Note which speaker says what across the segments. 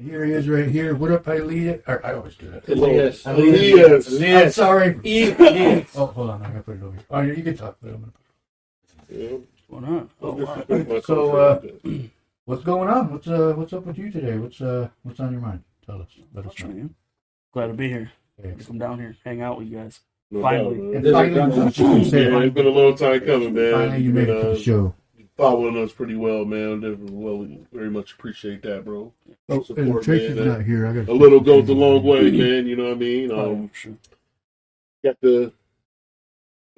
Speaker 1: Here he is right here. What up, Elias? I always do that.
Speaker 2: Elias.
Speaker 1: I'm sorry.
Speaker 2: Elias.
Speaker 1: Oh, hold on. I gotta put it over here. Oh, you can talk, but I'm gonna put
Speaker 3: Yeah.
Speaker 2: What's going on?
Speaker 3: Oh,
Speaker 2: wow.
Speaker 1: So, what's going on? What's up with you today? What's on your mind? Tell us. Let us know.
Speaker 2: Man. Glad to be here.
Speaker 1: Thanks.
Speaker 2: Come down here, hang out with you guys.
Speaker 3: No
Speaker 2: Finally.
Speaker 3: doubt, man.
Speaker 1: And finally,
Speaker 3: Yeah, it's been a long time coming, man.
Speaker 1: finally you made it to the show.
Speaker 3: Following us pretty well, man. We very much appreciate that, bro.
Speaker 1: Oh, and
Speaker 3: Support,
Speaker 1: Tracy's
Speaker 3: man.
Speaker 1: not here. I got
Speaker 3: A little goes a long way, man. You know what I mean?
Speaker 2: Sure.
Speaker 3: Got the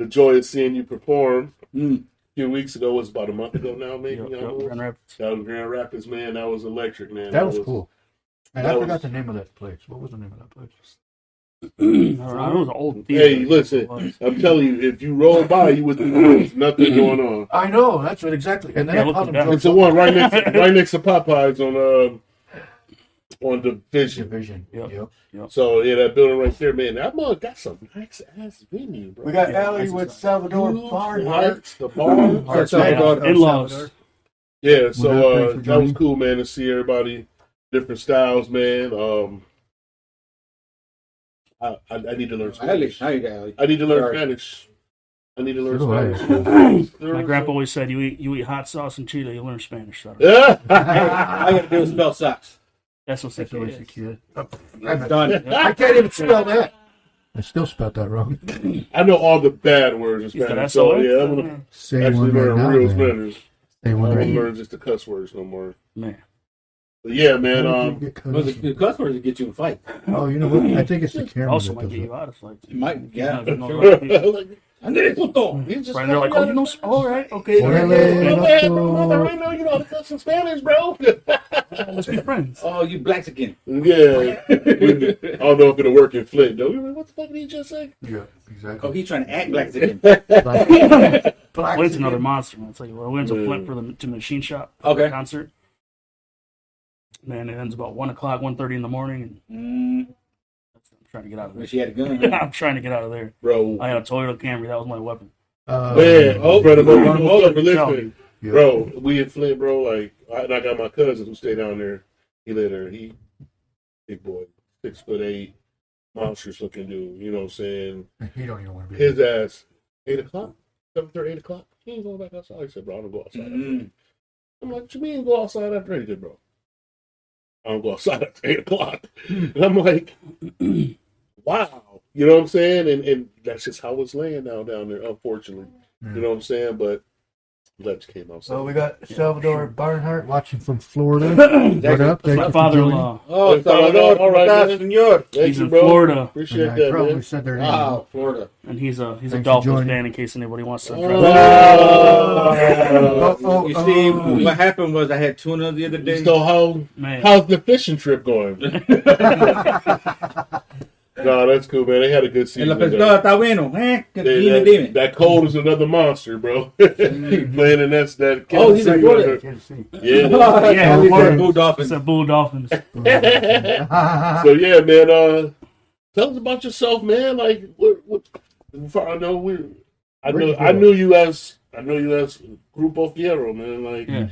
Speaker 3: joy of seeing you perform. A few weeks ago, it was about a month ago now, maybe.
Speaker 2: Grand Rapids.
Speaker 3: That was Grand Rapids, man. That was electric, man.
Speaker 1: That was cool. And I
Speaker 3: that
Speaker 1: forgot
Speaker 3: was-
Speaker 1: the name of that place. What was the name of that place?
Speaker 2: I don't know. It was an old theater.
Speaker 3: Hey, listen, I'm telling you, if you roll by, you would think there's nothing going on.
Speaker 1: I know. That's what exactly. And then
Speaker 2: Yeah,
Speaker 1: I
Speaker 2: look
Speaker 1: called
Speaker 2: at
Speaker 1: him
Speaker 2: that.
Speaker 3: It's the one right next to Popeyes on Division.
Speaker 1: Division.
Speaker 2: Yep.
Speaker 3: So yeah, that building right there, man. That mug got some nice ass venue, bro.
Speaker 1: We got
Speaker 2: Yeah,
Speaker 1: Ellie
Speaker 2: that's
Speaker 1: with
Speaker 2: exciting.
Speaker 1: Salvador
Speaker 3: Huge
Speaker 1: Barnhart.
Speaker 3: lights, the bar.
Speaker 1: Our
Speaker 2: Salvador in-laws.
Speaker 1: Salvador.
Speaker 3: Yeah,
Speaker 1: Well,
Speaker 3: so
Speaker 1: thanks for
Speaker 3: that was
Speaker 1: joining.
Speaker 3: cool, man, to see everybody, different styles, man. I need to learn Spanish.
Speaker 4: How you doing?
Speaker 3: I need to learn
Speaker 4: Sorry.
Speaker 3: Spanish. I need to learn
Speaker 1: So do I.
Speaker 3: Spanish.
Speaker 2: My grandpa always said, you eat hot sauce in Chile, you learn Spanish. So
Speaker 3: Yeah.
Speaker 4: I gotta do is spell socks.
Speaker 2: that's what's
Speaker 1: That's always the
Speaker 2: the
Speaker 1: kid.
Speaker 4: I'm done.
Speaker 1: I can't even spell that. I still spelled that wrong.
Speaker 3: I know all the bad words in
Speaker 2: You said
Speaker 3: Spanish,
Speaker 2: that's
Speaker 3: so
Speaker 2: all
Speaker 3: yeah, I'm gonna
Speaker 1: Say
Speaker 3: actually
Speaker 1: one right
Speaker 3: learn
Speaker 1: now,
Speaker 3: real
Speaker 1: man.
Speaker 3: Spanish.
Speaker 1: Say
Speaker 3: I
Speaker 1: one
Speaker 3: don't
Speaker 1: right now.
Speaker 3: learn just the cuss words no more.
Speaker 2: Man.
Speaker 3: But yeah, man.
Speaker 4: Well, the cuss words will get you in a fight.
Speaker 1: Oh, you know what? I think it's the camera.
Speaker 2: Also
Speaker 1: that
Speaker 2: might
Speaker 1: does
Speaker 2: get
Speaker 1: it.
Speaker 2: you out of fight.
Speaker 4: You might, yeah.
Speaker 2: You know, right
Speaker 3: Like,
Speaker 4: André puto.
Speaker 3: he just
Speaker 2: there like, oh, you know, all right, okay.
Speaker 1: Orale.
Speaker 3: Oh, man, brother, I know you know how to cuss in Spanish, bro.
Speaker 2: Let's be friends.
Speaker 4: Oh, you Blaxican.
Speaker 3: Yeah. I don't know if it'll work in Flint, though. What the fuck did he just say?
Speaker 1: Yeah, exactly.
Speaker 4: Oh, he's trying to act Blaxican.
Speaker 1: Black
Speaker 2: Flint's another monster, man. I'll tell you what, I went to Flint to the machine shop for
Speaker 4: Okay.
Speaker 2: the concert. Man, it ends about 1 o'clock, 1:30 in the morning. And I'm trying to get out of there.
Speaker 4: She had a gun.
Speaker 2: I'm trying to get out of there.
Speaker 3: Bro.
Speaker 2: I had a Toyota Camry. That was my weapon.
Speaker 3: Man, brother, for listening.
Speaker 1: Yeah.
Speaker 3: Bro, we in Flint, bro. Like, I got my cousin who stayed down there. He lived there. He, big boy, 6'8", monstrous looking dude. You know what I'm saying?
Speaker 1: He don't even want to be.
Speaker 3: His ass, 8 o'clock, 7:30, 8 o'clock. He ain't going back outside. He said, bro, I don't go outside.
Speaker 4: Mm.
Speaker 3: I'm like, what you mean go outside after 8? He said, bro, I don't go outside after 8 o'clock. And I'm like, wow. You know what I'm saying? And that's just how it's laying now down there, unfortunately.
Speaker 1: Yeah.
Speaker 3: You know what I'm saying? But let's came outside.
Speaker 1: So we got Salvador Barnhart watching from Florida.
Speaker 4: Exactly.
Speaker 1: What up? Thank
Speaker 2: My
Speaker 1: you for
Speaker 2: father-in-law.
Speaker 4: Oh,
Speaker 3: Hey, Salvador, all right, man.
Speaker 4: senor.
Speaker 3: Thank
Speaker 2: He's
Speaker 3: you,
Speaker 2: in
Speaker 3: bro.
Speaker 2: Florida,
Speaker 3: Appreciate
Speaker 1: joining. I
Speaker 3: that,
Speaker 1: probably
Speaker 3: man.
Speaker 1: said their name.
Speaker 4: Wow, Florida.
Speaker 2: and he's a
Speaker 1: Thanks for
Speaker 2: Dolphins
Speaker 1: joining.
Speaker 2: fan. In case anybody wants to.
Speaker 1: Oh,
Speaker 4: You see, what happened was I had tuna the other day.
Speaker 3: So
Speaker 2: Man,
Speaker 3: how's the fishing trip going? No, that's cool, man. They had a good
Speaker 4: En la
Speaker 3: season.
Speaker 4: pescada está bueno. Dime.
Speaker 3: That cold is another monster, bro. Playing in that.
Speaker 4: Oh, he's in Florida.
Speaker 1: Tennessee.
Speaker 3: Yeah.
Speaker 2: Yeah,
Speaker 4: He
Speaker 1: Florida.
Speaker 4: said Blue
Speaker 2: it's
Speaker 4: Dolphins.
Speaker 2: a Bull Dolphins.
Speaker 3: So yeah, man. Tell us about yourself, man. Like, what I knew you as Grupo Fierro, man. Like,
Speaker 2: Yeah.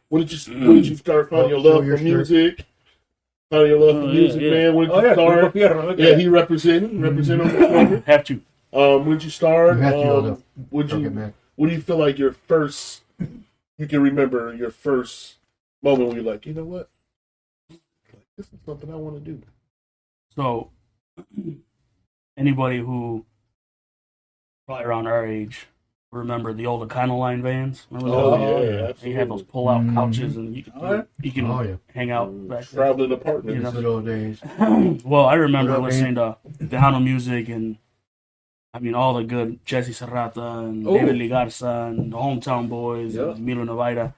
Speaker 3: when did you start finding your love for music? Finding your love for music, man. When did you start? Yeah, he representing on the record.
Speaker 2: Have to.
Speaker 3: When did you start?
Speaker 1: You have to go to-
Speaker 3: What do you feel like you can remember your first moment when you're like, you know what? This is something I want to do.
Speaker 2: So, anybody who probably around our age remember the old Econoline vans? Remember those?
Speaker 3: yeah,
Speaker 2: They had those
Speaker 3: absolutely.
Speaker 2: pull-out couches, and you can
Speaker 1: Oh, yeah.
Speaker 2: hang out back there.
Speaker 3: Traveling apartments.
Speaker 2: You know.
Speaker 1: Good old days.
Speaker 2: Well, I remember
Speaker 1: What up,
Speaker 2: listening to Tejano music and I mean all the good Jesse Serrata and
Speaker 4: Oh.
Speaker 2: David Ligarza and the Hometown Boys
Speaker 4: Yeah.
Speaker 2: and Milo Novaida,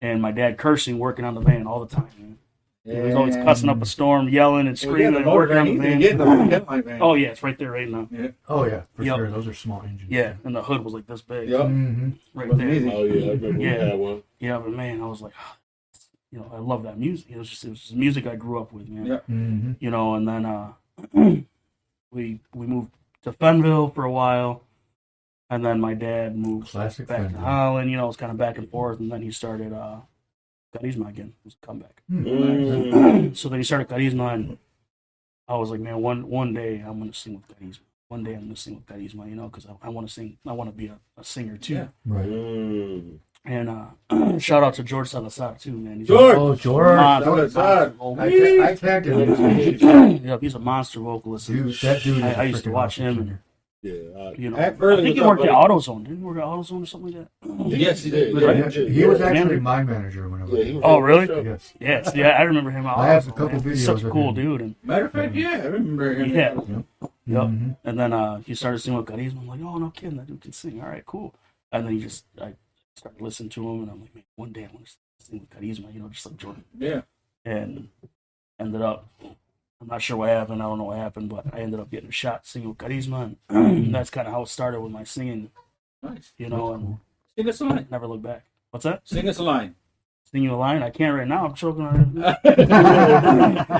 Speaker 2: and my dad cursing working on the van all the time. Man. He was always cussing up a storm, yelling and screaming and working on the van. Oh yeah, it's right there right now.
Speaker 1: Oh, yeah, for
Speaker 2: Yep.
Speaker 1: sure. Those are small engines.
Speaker 2: Yeah, and the hood was like this big,
Speaker 4: Yep.
Speaker 1: Mm-hmm.
Speaker 2: right
Speaker 4: Was
Speaker 2: there.
Speaker 4: amazing.
Speaker 3: Oh yeah, I remember
Speaker 2: Yeah.
Speaker 3: we had one.
Speaker 2: Yeah, but man, I was like, I love that music. It was just music I grew up with, man.
Speaker 4: Yeah.
Speaker 1: Mm-hmm.
Speaker 2: And then we moved to Fenville for a while, and then my dad moved
Speaker 1: Classic
Speaker 2: back to
Speaker 1: Fenville.
Speaker 2: Holland. It was kind of back and forth, and then he started Carisma again. It was a comeback.
Speaker 3: Mm.
Speaker 2: So then he started Carisma, and I was like, man, one day I'm gonna sing with Carisma. One day I'm gonna sing with Carisma, because I want to sing. I want to be a singer too.
Speaker 4: Yeah.
Speaker 1: Right.
Speaker 3: Mm.
Speaker 2: And shout out to George Salazar too, man. He's
Speaker 4: George!
Speaker 1: Oh, George.
Speaker 4: Salazar.
Speaker 1: I tagged him.
Speaker 2: Yeah, he's a monster vocalist.
Speaker 1: Dude, that dude is
Speaker 2: I
Speaker 1: a
Speaker 2: used to
Speaker 1: freaking
Speaker 2: watch
Speaker 1: awesome
Speaker 2: him.
Speaker 1: singer.
Speaker 3: Yeah.
Speaker 2: I think he worked at AutoZone. Didn't he work at AutoZone or something like that?
Speaker 4: Yes, he did.
Speaker 1: Yeah, he was actually
Speaker 2: Manager.
Speaker 1: my manager when I was.
Speaker 3: Yeah, he was
Speaker 2: Oh,
Speaker 3: on the
Speaker 2: really?
Speaker 3: show.
Speaker 1: Yes.
Speaker 2: Yes, yeah, I remember him.
Speaker 1: I have a couple
Speaker 2: man.
Speaker 1: videos
Speaker 2: Such a
Speaker 1: of
Speaker 2: cool
Speaker 1: him.
Speaker 2: dude. And
Speaker 4: Matter of fact, yeah, I remember him.
Speaker 2: Yeah. Yep.
Speaker 1: Mm-hmm.
Speaker 2: And then he started singing with Carisma. I'm like, oh, no kidding, that dude can sing. All right, cool. And then I started listening to him, and I'm like, man, one day I want to sing with Carisma, just like Jordan.
Speaker 4: Yeah.
Speaker 2: And ended up, I'm not sure what happened. I don't know what happened, but I ended up getting a shot singing with Carisma, and that's kind of how it started with my singing,
Speaker 4: Nice.
Speaker 2: and
Speaker 4: Sing us a line.
Speaker 2: never looked back. What's that?
Speaker 4: Sing us a line.
Speaker 2: Sing you a line? I can't right now. I'm choking on it.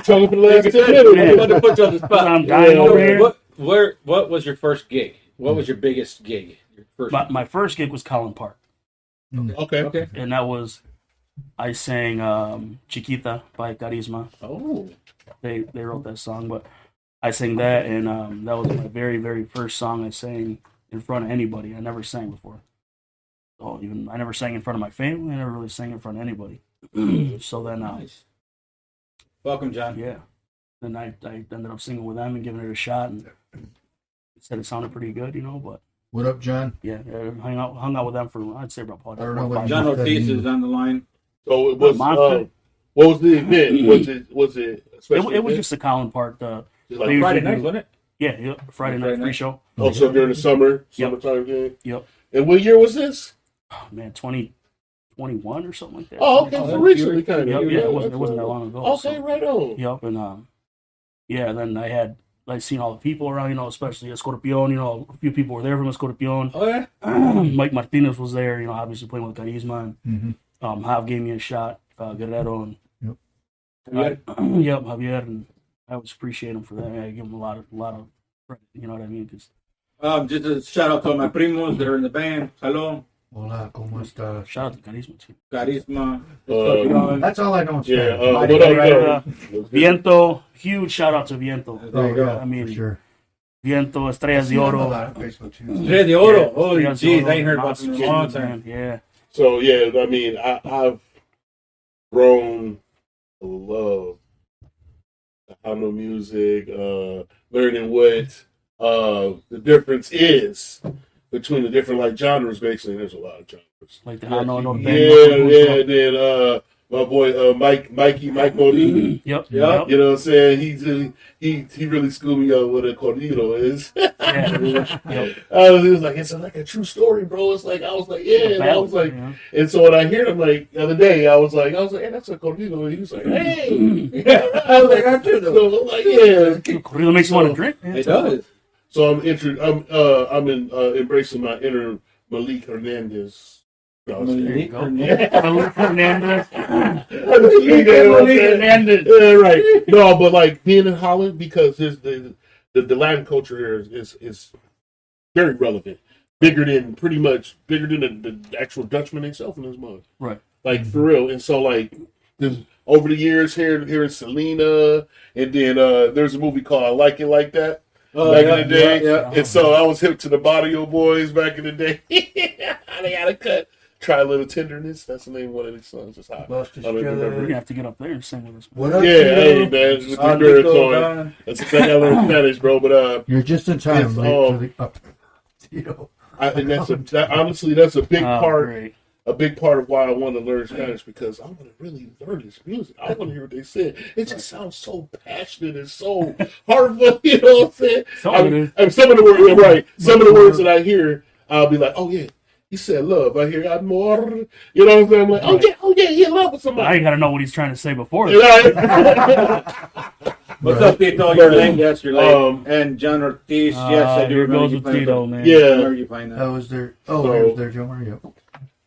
Speaker 3: Talking for the last 10 minutes.
Speaker 2: Yeah.
Speaker 4: I'm about to put you on the spot.
Speaker 2: I'm dying over here.
Speaker 4: What was your first gig? What was your biggest gig? Your first.
Speaker 2: My first gig was Collin Park,
Speaker 3: Okay.
Speaker 4: Okay.
Speaker 2: and that was, I sang Chiquita by Carisma.
Speaker 4: Oh.
Speaker 2: They wrote that song, but I sang that, and that was my very, very first song I sang in front of anybody. I never sang before. So I never sang in front of my family. I never really sang in front of anybody. So then,
Speaker 4: Nice. Welcome, John.
Speaker 2: yeah. Then I ended up singing with them and giving it a shot, and said it sounded pretty good, but
Speaker 1: What up, John?
Speaker 2: yeah, hung out with them for, I'd say, about
Speaker 1: I don't know what
Speaker 2: 5
Speaker 4: John
Speaker 1: Must have
Speaker 4: Ortiz
Speaker 1: been.
Speaker 4: is on the line.
Speaker 3: So it was.
Speaker 2: Monster.
Speaker 3: What was the event? Was it? a special
Speaker 2: It was
Speaker 3: event?
Speaker 2: just the Collin Park.
Speaker 3: Just
Speaker 2: they
Speaker 3: like,
Speaker 2: usually
Speaker 4: Friday
Speaker 2: do-
Speaker 4: night, wasn't it?
Speaker 2: Yeah, Friday night free show.
Speaker 3: also during the summertime game.
Speaker 2: Yep.
Speaker 3: And what year was this?
Speaker 2: Oh, man, 2021 or something like that.
Speaker 3: Oh, okay,
Speaker 4: Oh,
Speaker 3: so recently
Speaker 4: that's
Speaker 3: kind of.
Speaker 2: Yep, yeah, it wasn't that long ago.
Speaker 3: Okay,
Speaker 2: so.
Speaker 3: right on.
Speaker 2: Yep, and yeah, then I seen all the people around, especially Escorpion, a few people were there from Escorpion.
Speaker 4: Oh, yeah.
Speaker 2: Mike Martinez was there, obviously playing with Carisma, and
Speaker 1: Mm-hmm.
Speaker 2: Jav gave me a shot, Guerrero, and
Speaker 3: Right.
Speaker 2: yep, Javier, and I always appreciate him for that. I give him a lot of credit, you know what I mean? 'Cause,
Speaker 4: Just a shout out to all my primos that are in the band. Hello.
Speaker 1: Hola, ¿cómo estás?
Speaker 2: shout out to Carisma too.
Speaker 4: Carisma.
Speaker 1: That's all I know in
Speaker 3: Yeah.
Speaker 1: Spanish.
Speaker 3: What up,
Speaker 2: Viento, huge shout out to Viento.
Speaker 1: Oh, yeah,
Speaker 2: I mean,
Speaker 1: for sure.
Speaker 2: Viento, Estrellas de Oro.
Speaker 1: On Facebook, too.
Speaker 4: Red de Oro.
Speaker 2: Yeah,
Speaker 4: Holy
Speaker 2: Estrellas de
Speaker 4: jeez,
Speaker 2: Oro,
Speaker 4: I ain't heard about
Speaker 2: monster
Speaker 4: them in a long
Speaker 2: kids,
Speaker 4: time.
Speaker 2: man. Yeah.
Speaker 3: So yeah, I mean, I've grown to love Hano music, learning what the difference is between the different genres. Basically, there's a lot of genres.
Speaker 2: Like the Hano, no
Speaker 3: Yeah. And then my boy Mike Monique.
Speaker 2: Yep.
Speaker 3: You know what I'm saying? He really schooled me on what a corrido is.
Speaker 2: Yep.
Speaker 3: He was like, it's like a true story, bro. It's like I was like, yeah, and I was like,
Speaker 2: Yeah.
Speaker 3: and so when I heard him like the other day, I was like, hey, that's a corrido. And he was like, hey, I was like, I do know. So I'm like, yeah.
Speaker 2: Corrido makes you want to drink, man.
Speaker 4: It does.
Speaker 3: So I'm embracing my inner Malik Hernandez. No,
Speaker 2: There you go.
Speaker 4: Hernandez.
Speaker 2: Hernandez.
Speaker 3: Hernandez. Yeah, right. No, but like being in Holland because the Latin culture here is very relevant. Bigger than the actual Dutchman himself in his mug.
Speaker 2: Right.
Speaker 3: Like for real. And so like over the years here in Selena, and then there's a movie called I Like It Like That. Back in the day.
Speaker 4: Yeah.
Speaker 3: And so I was hip to the Barrio Boys back in the day. They had a cut. Try a Little Tenderness. That's the name of one of these songs. It's hot.
Speaker 1: Lost each
Speaker 3: I don't
Speaker 2: You're
Speaker 3: remember.
Speaker 2: gonna have to get up there and sing with us.
Speaker 1: What up,
Speaker 3: Yeah,
Speaker 1: Tito?
Speaker 3: hey man, just the baritone. That's exactly how I learned Spanish, bro. But
Speaker 1: You're just in time,
Speaker 3: It's,
Speaker 1: late to the up. Tito.
Speaker 3: I think honestly that's a big part.
Speaker 2: Great.
Speaker 3: A big part of why I want to learn Spanish because I want to really learn this music. I want to hear what they said. It just sounds so passionate and so heartful. You know what I'm saying?
Speaker 2: Some of it is.
Speaker 3: I mean, some of the words, yeah, right? Some of the words that I hear, I'll be like, oh yeah. He said love. I hear amor. You know what I'm saying? I'm like, oh yeah, he in love with
Speaker 2: Now
Speaker 3: somebody.
Speaker 2: you gotta know what he's trying to say before.
Speaker 4: What's up, Tito? You're late. Yes, you're late. And John Ortiz. Yes, I do
Speaker 2: Here
Speaker 4: remember
Speaker 2: goes
Speaker 4: you
Speaker 2: with
Speaker 4: playing
Speaker 2: Tito,
Speaker 4: that.
Speaker 2: man.
Speaker 4: I
Speaker 3: Yeah.
Speaker 4: remember you playing that.
Speaker 1: That was their. Oh,
Speaker 3: So-
Speaker 1: there's their Joe Mario.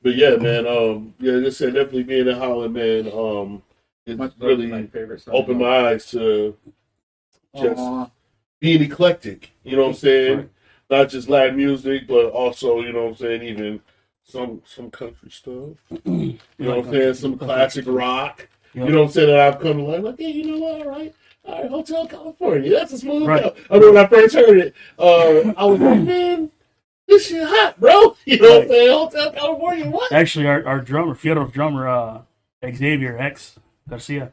Speaker 3: But yeah, man. Yeah, just said definitely being in Holland, man. It's
Speaker 4: My
Speaker 3: really
Speaker 4: favorite song.
Speaker 3: opened my eyes to just
Speaker 4: Aw.
Speaker 3: being eclectic. You know what I'm saying?
Speaker 4: Right.
Speaker 3: Not just Latin music, but also, you know what I'm saying, even some country stuff. You know what I'm saying? Some classic rock. You know what I'm saying? That I've come to like, hey, you know what? All right, Hotel California. That's a smooth
Speaker 2: Right.
Speaker 3: I mean, when I first heard it, I was like, man, this shit hot, bro. You know what I'm saying? Hotel California, what?
Speaker 2: Actually, our drummer, Fierro's drummer, Xavier X Garcia,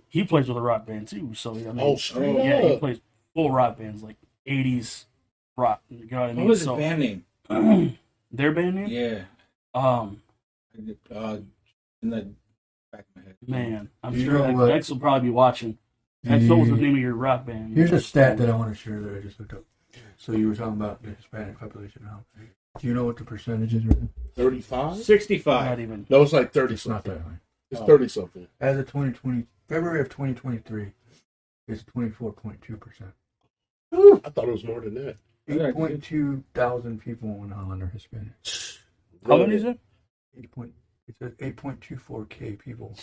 Speaker 2: he plays with a rock band too. So I mean,
Speaker 3: Straight
Speaker 2: yeah, he
Speaker 3: up.
Speaker 2: plays full rock bands like 80s rock. You know what I mean?
Speaker 4: What was his
Speaker 2: So,
Speaker 4: band name?
Speaker 2: their band name?
Speaker 4: Yeah. In the back of my head.
Speaker 2: Man, I'm
Speaker 1: You
Speaker 2: sure
Speaker 1: know what?
Speaker 2: X will probably be watching. X, what was the name of your rock band?
Speaker 1: Here's a stat that I want to share that I just looked up. So you were talking about the Hispanic population now. Do you know what the percentage is right now?
Speaker 3: 35?
Speaker 4: 65.
Speaker 2: Not even.
Speaker 3: No, it's like 30
Speaker 1: It's not
Speaker 3: something.
Speaker 1: that high.
Speaker 3: It's 30 something.
Speaker 1: As of February of 2023, it's 24.2%.
Speaker 3: I thought it was more than that.
Speaker 1: 8.2 thousand people in Holland are Hispanic.
Speaker 2: How many is it?
Speaker 1: It says 8.24K people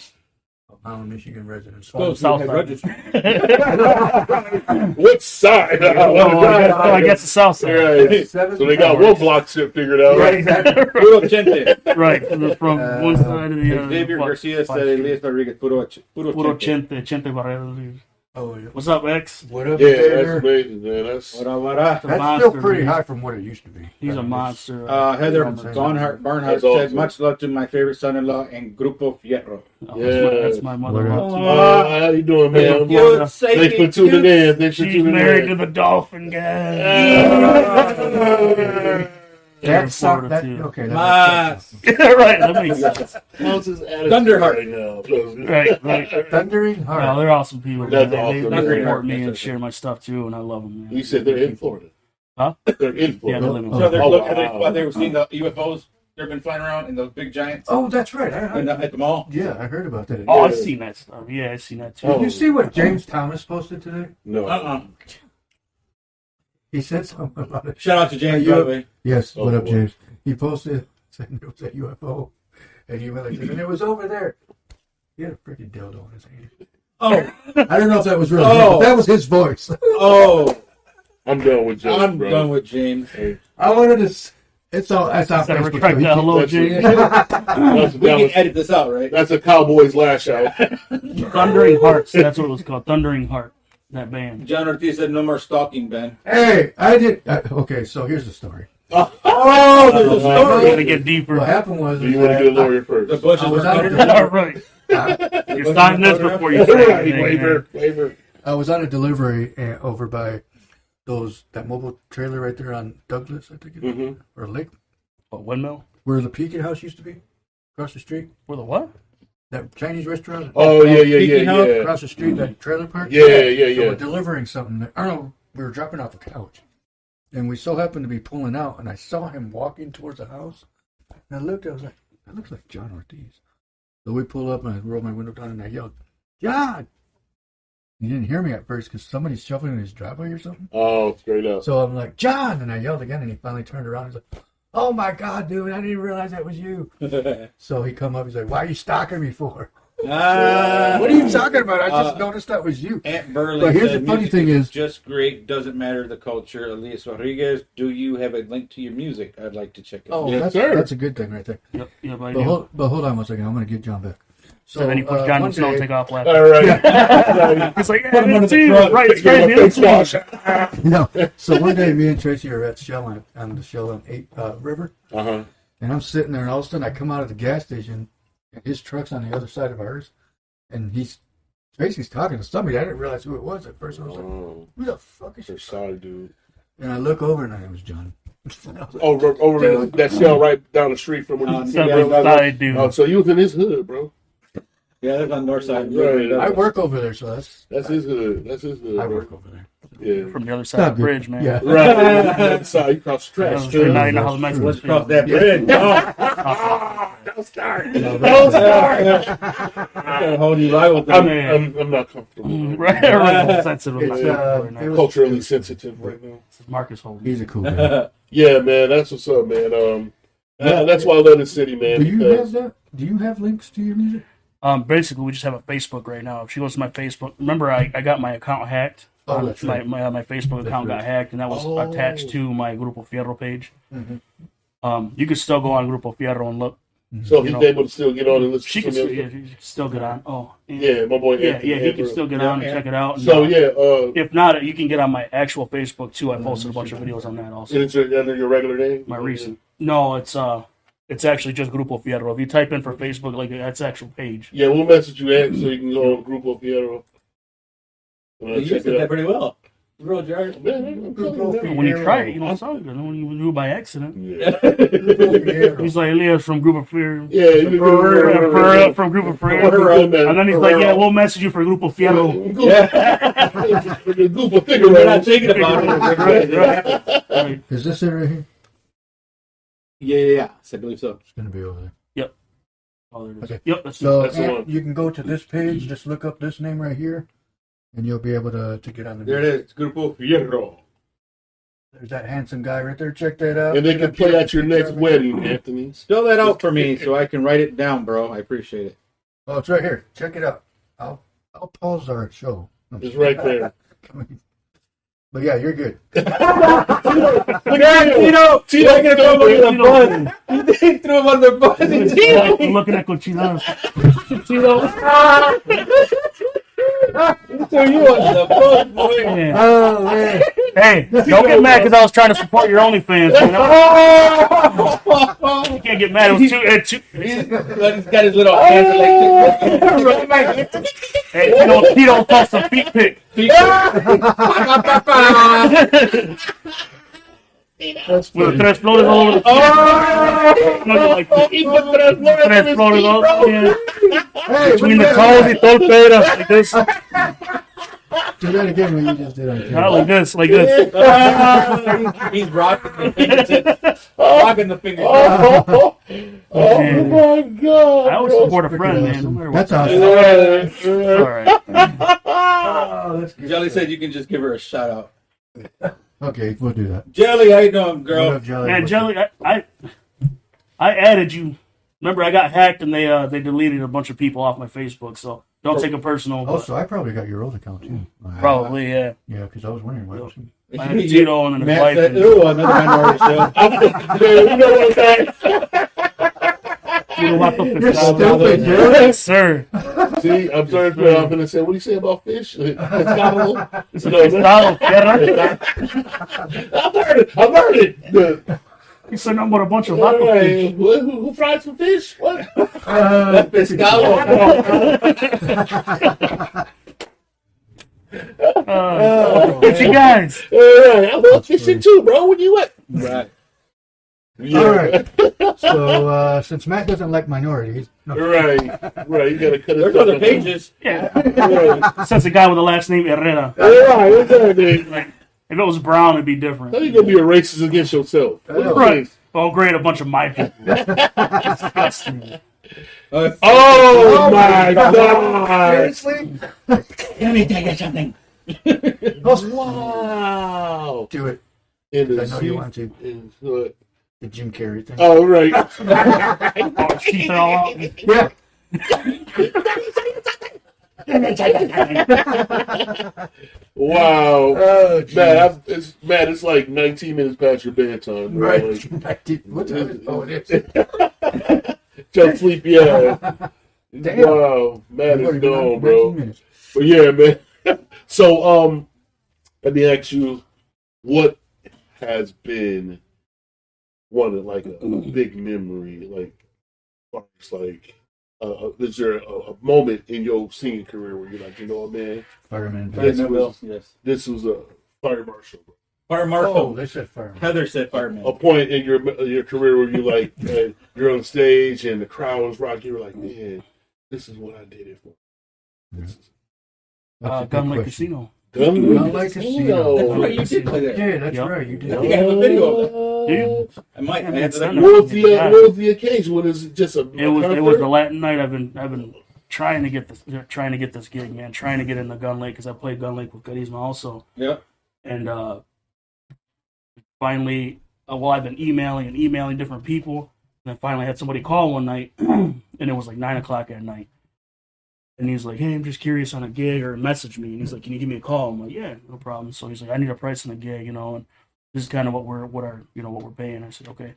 Speaker 1: of Holland, Michigan residents.
Speaker 4: Oh,
Speaker 2: South
Speaker 4: had
Speaker 2: side.
Speaker 4: registered.
Speaker 3: What side?
Speaker 2: I guess the South side.
Speaker 3: Right. So they got one block shit figured out.
Speaker 1: Right, exactly.
Speaker 4: Puro Chente.
Speaker 2: Right, from one side to the other.
Speaker 4: Xavier Garcia said Elias Rodriguez. Puro
Speaker 2: Puro
Speaker 4: Chente.
Speaker 2: Chente Barreros.
Speaker 1: Oh, yeah.
Speaker 2: What's up, X?
Speaker 1: What up,
Speaker 3: Yeah, that's
Speaker 1: Xavier?
Speaker 3: amazing, man. That's
Speaker 4: Wara.
Speaker 1: That's
Speaker 2: monster,
Speaker 1: still pretty
Speaker 2: man.
Speaker 1: high from what it used to be.
Speaker 2: He's a monster.
Speaker 4: Heather
Speaker 1: That's
Speaker 4: Barnhart
Speaker 3: That's
Speaker 4: said,
Speaker 3: awesome.
Speaker 4: much love to my favorite son-in-law and Grupo Fierro.
Speaker 2: That's my mother-in-law. too.
Speaker 3: how you doing, man?
Speaker 2: Yo,
Speaker 3: Thanks for tuning in. Thanks for
Speaker 2: She's
Speaker 3: tuning
Speaker 2: married to
Speaker 3: in.
Speaker 2: the dolphin guy.
Speaker 1: That's
Speaker 2: Florida,
Speaker 1: that,
Speaker 2: too.
Speaker 1: okay.
Speaker 4: Ma-
Speaker 1: That makes
Speaker 2: Right, that makes sense.
Speaker 3: How's his attitude
Speaker 4: Thunderheart.
Speaker 3: right now?
Speaker 2: Right.
Speaker 1: sense. Thundering
Speaker 2: No,
Speaker 1: Heart.
Speaker 2: they're awesome people.
Speaker 3: That's
Speaker 2: man.
Speaker 3: awesome,
Speaker 2: They
Speaker 3: man.
Speaker 2: support me
Speaker 4: That's
Speaker 2: and
Speaker 4: awesome.
Speaker 2: share my stuff too, and I love them, man.
Speaker 3: You said they're in Florida.
Speaker 2: Huh?
Speaker 3: They're in
Speaker 2: Yeah,
Speaker 3: Florida.
Speaker 2: they live in
Speaker 4: So they're
Speaker 3: Oh,
Speaker 4: looking
Speaker 3: wow.
Speaker 4: while they were seeing the UFOs. They've been flying around in those big giants
Speaker 1: Oh, that's right.
Speaker 4: at the mall.
Speaker 1: Yeah, I heard about that.
Speaker 2: Oh, I've seen that stuff. Yeah, I've seen that too.
Speaker 1: Did
Speaker 3: Oh.
Speaker 1: you see what James Thomas posted today?
Speaker 3: No.
Speaker 1: He said something about it.
Speaker 4: Shout out to James,
Speaker 1: Yeah,
Speaker 4: by the way.
Speaker 1: Yes,
Speaker 3: Oh,
Speaker 1: what up,
Speaker 3: boy.
Speaker 1: James? He posted saying there was a UFO, and he went like this, and it was over there. He had a freaking dildo in his hand.
Speaker 4: Oh,
Speaker 1: I don't know if that was really him,
Speaker 4: Oh.
Speaker 1: but that was his voice.
Speaker 4: oh,
Speaker 3: I'm done with James,
Speaker 4: I'm
Speaker 3: bro.
Speaker 4: done with James.
Speaker 1: I wanted to. It's all. That's on
Speaker 2: Instead of
Speaker 1: Facebook.
Speaker 2: retract
Speaker 1: so he
Speaker 2: that
Speaker 1: can-
Speaker 2: hello,
Speaker 3: That's
Speaker 2: James.
Speaker 4: We can edit this out, right?
Speaker 3: That's a Cowboys lash out.
Speaker 2: Thundering Hearts. That's what it was called. Thundering Heart. That band.
Speaker 4: John Ortiz said no more stalking, Ben.
Speaker 1: Hey, I did. Okay, so here's the story.
Speaker 4: Oh, there's a
Speaker 2: We
Speaker 4: story.
Speaker 2: gotta get deeper.
Speaker 1: What happened was.
Speaker 3: Do you want to get a lawyer
Speaker 4: The
Speaker 3: first?
Speaker 4: bushes
Speaker 1: I was
Speaker 4: were
Speaker 1: out
Speaker 4: covered.
Speaker 1: there.
Speaker 2: All right. You're signing this before you say
Speaker 3: Right,
Speaker 2: anything, man.
Speaker 3: waiver.
Speaker 1: I was on a delivery over by that mobile trailer right there on Douglas, I think it is,
Speaker 3: Mm-hmm.
Speaker 1: or Lake,
Speaker 2: What, windmill?
Speaker 1: where the Pekin House used to be, across the street.
Speaker 2: For the what?
Speaker 1: That Chinese restaurant
Speaker 3: Oh, yeah,
Speaker 4: Peking House?
Speaker 3: yeah.
Speaker 1: across the street, that trailer park.
Speaker 3: Yeah,
Speaker 1: So we're
Speaker 3: yeah.
Speaker 1: delivering something. I don't know. We were dropping off a couch, and we so happened to be pulling out, and I saw him walking towards the house. And I looked. I was like, "That looks like John Ortiz." So we pull up, and I rolled my window down, and I yelled, "John!" He didn't hear me at first because somebody's shuffling in his driveway or something.
Speaker 3: Oh, straight up.
Speaker 1: So I'm like, "John!" And I yelled again, and he finally turned around. He's like, "Oh my God, dude! I didn't realize that was you." So he come up. He's like, "Why are you stalking me for?" What are you talking about? I just noticed that was you.
Speaker 4: Aunt Burley
Speaker 1: But here's
Speaker 4: said,
Speaker 1: the funny
Speaker 4: music
Speaker 1: thing is-
Speaker 4: just great. Doesn't matter the culture. Elias Rodriguez, do you have a link to your music? I'd like to check it out.
Speaker 1: Oh,
Speaker 3: Yes,
Speaker 1: that's,
Speaker 3: sir.
Speaker 1: that's a good thing right there.
Speaker 2: Yep, yep, I
Speaker 1: But
Speaker 2: do.
Speaker 1: hold on one second. I'm going to get John back.
Speaker 2: So then he puts John in
Speaker 1: one
Speaker 2: the snow and
Speaker 1: day-
Speaker 2: take off laughing.
Speaker 3: All right.
Speaker 2: He's like,
Speaker 4: Put him
Speaker 2: yeah,
Speaker 4: under
Speaker 2: it's
Speaker 4: the
Speaker 2: you.
Speaker 4: truck.
Speaker 2: Right, it's
Speaker 3: Give him a
Speaker 2: crazy.
Speaker 3: big
Speaker 2: It's you.
Speaker 3: squash.
Speaker 1: No. So one day, me and Tracy are at Shell on the Shell on 8 River,
Speaker 3: Uh-huh.
Speaker 1: and I'm sitting there, and all of a sudden I come out of the gas station, and his truck's on the other side of ours, and Tracy's talking to somebody. I didn't realize who it was at first. I was like,
Speaker 3: Oh,
Speaker 1: "Who the fuck is
Speaker 3: they're
Speaker 1: this?"
Speaker 3: sorry, dude.
Speaker 1: And I look over, and it was John. And I was like,
Speaker 3: Over in that shell right down the street from where you
Speaker 2: It's on the side, dude.
Speaker 3: Oh, so you was in his hood, bro.
Speaker 4: Yeah, that's on the north side.
Speaker 3: Right.
Speaker 1: I work over there, so
Speaker 3: That's his hood. That's his hood.
Speaker 1: I
Speaker 3: bro.
Speaker 1: work over there.
Speaker 3: Yeah.
Speaker 2: From the other
Speaker 1: It's
Speaker 2: side
Speaker 1: not
Speaker 2: of the
Speaker 1: good.
Speaker 2: bridge, man.
Speaker 1: Yeah.
Speaker 3: Right. That's how you cross the
Speaker 2: Yeah,
Speaker 3: trash.
Speaker 2: I'm sure now you know how the
Speaker 1: That's
Speaker 2: Mexicans
Speaker 4: Let's cross that
Speaker 2: feel.
Speaker 4: bridge.
Speaker 3: Don't start.
Speaker 1: No,
Speaker 3: Don't start.
Speaker 4: A whole new rival thing.
Speaker 3: I'm not comfortable.
Speaker 2: Right, right. Sensitive.
Speaker 1: It's,
Speaker 2: right now.
Speaker 1: it was-
Speaker 3: Culturally sensitive right now.
Speaker 2: This is Marcus Holden.
Speaker 1: He's a cool guy.
Speaker 3: Yeah, man, that's what's up, man. That's why I love the city, man.
Speaker 1: Do you
Speaker 3: because
Speaker 1: have that? Do you have links to your music?
Speaker 2: Basically, we just have a Facebook right now. If she goes to my Facebook, remember I got my account hacked.
Speaker 1: Oh, that's right.
Speaker 2: My Facebook account got hacked, and that was
Speaker 3: Oh.
Speaker 2: attached to my Grupo Fierro page.
Speaker 1: Mm-hmm.
Speaker 2: You could still go on Grupo Fierro and look.
Speaker 3: So he's
Speaker 2: know,
Speaker 3: able to still get on and listen
Speaker 2: She
Speaker 3: to
Speaker 2: can
Speaker 3: some
Speaker 2: still,
Speaker 3: music.
Speaker 2: she can still get on. Oh,
Speaker 3: Yeah, my boy.
Speaker 2: yeah,
Speaker 3: Anthony
Speaker 2: he can
Speaker 3: Amber.
Speaker 2: still get on and check it out. And,
Speaker 3: So
Speaker 2: if not, you can get on my actual Facebook too. I posted a bunch of videos on that also.
Speaker 3: it's under your regular name.
Speaker 2: My recent. No, it's actually just Grupo Fierro. If you type in for Facebook, like that's the actual page.
Speaker 3: Yeah, we'll message you at so you can go on Grupo Fierro.
Speaker 4: You said that pretty well. Real jar.
Speaker 2: When you try it, it sounds good. When you do it by accident,
Speaker 3: Yeah.
Speaker 2: he's like Elias from Grupo Fierro.
Speaker 3: Yeah, you can go
Speaker 2: From Grupo Fierro. And then he's like, yeah, we'll message you for Grupo Fierro.
Speaker 4: Yeah.
Speaker 3: Grupo
Speaker 4: We're
Speaker 3: Fierro.
Speaker 4: not thinking about it.
Speaker 2: Right.
Speaker 1: Is this it right here?
Speaker 4: Yeah. I believe so.
Speaker 1: It's gonna be over there.
Speaker 2: Oh, there it is.
Speaker 1: Okay.
Speaker 2: Yep, that's
Speaker 1: So
Speaker 3: That's the one.
Speaker 1: you can go to this page, just look up this name right here, and you'll be able to get on the.
Speaker 4: There it is. Grupo Fierro.
Speaker 1: There's that handsome guy right there. Check that out.
Speaker 3: And they can play at your next wedding, Anthony.
Speaker 4: Spell that out for me so I can write it down, bro. I appreciate it.
Speaker 1: Oh, it's right here. Check it out. I'll pause our show.
Speaker 3: It's right there.
Speaker 1: But yeah, you're good.
Speaker 3: Look at Tito. Tito,
Speaker 4: Look at him under the bus. He threw him under the bus.
Speaker 2: I'm looking at cochinadas.
Speaker 4: Threw you under the bus, boy.
Speaker 2: Yeah.
Speaker 1: Oh man.
Speaker 2: Hey, don't get mad because I was trying to support your OnlyFans. You can't get mad. It was too.
Speaker 4: He's got his little hands like
Speaker 2: Hey, he don't toss a feet pick.
Speaker 1: That's
Speaker 2: With
Speaker 1: funny.
Speaker 2: tres flores all over the like tres flores all yeah.
Speaker 1: Hey,
Speaker 2: Between the toes y todo el pedo. Like this.
Speaker 1: do that again what you just did on
Speaker 2: Not
Speaker 1: camera.
Speaker 2: like this. Like this.
Speaker 4: He's rocking the fingertips. Rocking the fingertips.
Speaker 3: Oh my God.
Speaker 2: I always support a friend, man. No matter what.
Speaker 1: That's awesome.
Speaker 2: All right.
Speaker 1: Oh, that's good.
Speaker 4: Jelly said you can just give her a shout out.
Speaker 1: Okay, we'll do that.
Speaker 4: Jelly, how you doing,
Speaker 1: What
Speaker 4: girl?
Speaker 1: up, Jelly?
Speaker 2: Man, Jelly, I added you. Remember, I got hacked and they deleted a bunch of people off my Facebook. So don't take it personal.
Speaker 1: Oh,
Speaker 2: but
Speaker 1: so I probably got your old account too.
Speaker 2: probably, yeah.
Speaker 1: Yeah, because I was wondering what else.
Speaker 2: I had Tito and his
Speaker 4: Matt
Speaker 2: wife.
Speaker 4: said,
Speaker 2: And,
Speaker 4: ooh, another minority show.
Speaker 3: You know what I'm
Speaker 1: You're stupid, dude.
Speaker 2: Yes, sir.
Speaker 3: See, I'm sorry, but I'm going to say, what do you say about fish? Pescado?
Speaker 2: It's a pescado, perra.
Speaker 3: I've heard it.
Speaker 2: He said nothing but a bunch of
Speaker 3: All
Speaker 2: vaca fish.
Speaker 3: right. Who fried some fish? What?
Speaker 4: Pescado.
Speaker 2: What you guys?
Speaker 3: All right. I love fishing too, bro. Where you at?
Speaker 4: Right.
Speaker 3: Yeah.
Speaker 1: All right. So since Matt doesn't like minorities, no,
Speaker 3: Right. You got to cut it.
Speaker 4: There's other pages.
Speaker 2: Yeah.
Speaker 3: Right.
Speaker 2: Since a guy with the last name Herrera.
Speaker 3: Right. Exactly.
Speaker 2: Like, if it was Brown, it'd be different.
Speaker 3: How you gonna be a racist against yourself?
Speaker 1: I know.
Speaker 2: Right. Oh, great, a bunch of my people. Disgusting.
Speaker 3: Oh my God!
Speaker 1: seriously,
Speaker 4: Let me tell you something.
Speaker 3: Wow!
Speaker 1: do it.
Speaker 3: In
Speaker 1: I know you want to.
Speaker 3: in what?
Speaker 1: The Jim Carrey thing.
Speaker 3: Oh right.
Speaker 2: Oh, his teeth are all out.
Speaker 1: Yeah.
Speaker 3: Wow.
Speaker 1: Oh, geez.
Speaker 3: Matt, it's like 19 minutes past your bedtime. Bro.
Speaker 1: Right.
Speaker 3: Like,
Speaker 1: What time is it? Oh, it is.
Speaker 3: just sleep, yeah.
Speaker 1: Damn.
Speaker 3: Wow, Matt
Speaker 1: We've
Speaker 3: is
Speaker 1: already been on
Speaker 3: gone,
Speaker 1: for 19
Speaker 3: bro.
Speaker 1: minutes.
Speaker 3: But yeah, man. So, let me ask you, what has been one of like a big memory, like, it's like, is there a moment in your singing career where you're like, you know what, man,
Speaker 1: Fireman.
Speaker 4: Yes.
Speaker 3: this was a fire marshal, bro.
Speaker 4: Fire
Speaker 1: Oh,
Speaker 4: marshal.
Speaker 1: they said fireman.
Speaker 4: Heather said fireman.
Speaker 3: A point in your career where you like you're on stage and the crowd was rocking. You were like, man, this is what I did it for. This is
Speaker 1: That's a good
Speaker 2: Gun Lake
Speaker 1: question.
Speaker 2: Casino.
Speaker 3: Gun
Speaker 1: Lake Casino.
Speaker 4: That's right, you did play there.
Speaker 1: Yeah, that's
Speaker 2: Yep.
Speaker 1: right. You
Speaker 4: I
Speaker 1: did.
Speaker 4: think I have a video of that.
Speaker 2: Do you?
Speaker 4: I might.
Speaker 2: Yeah,
Speaker 4: I have
Speaker 2: it's
Speaker 4: to
Speaker 2: not-
Speaker 4: let
Speaker 3: What was the occasion? What is it? Just a
Speaker 2: It was the Latin night. I've been trying to get this gig, man. Trying to get into Gun Lake because I played Gun Lake with Carisma also.
Speaker 4: Yeah.
Speaker 2: And finally, I've been emailing different people, and I finally had somebody call one night, and it was like 9:00 at night. And he's like, "Hey, I'm just curious on a gig," or message me, and he's like, "Can you give me a call?" I'm like, "Yeah, no problem." So he's like, "I need a price on a gig, and this is kind of what we're paying." I said, "Okay."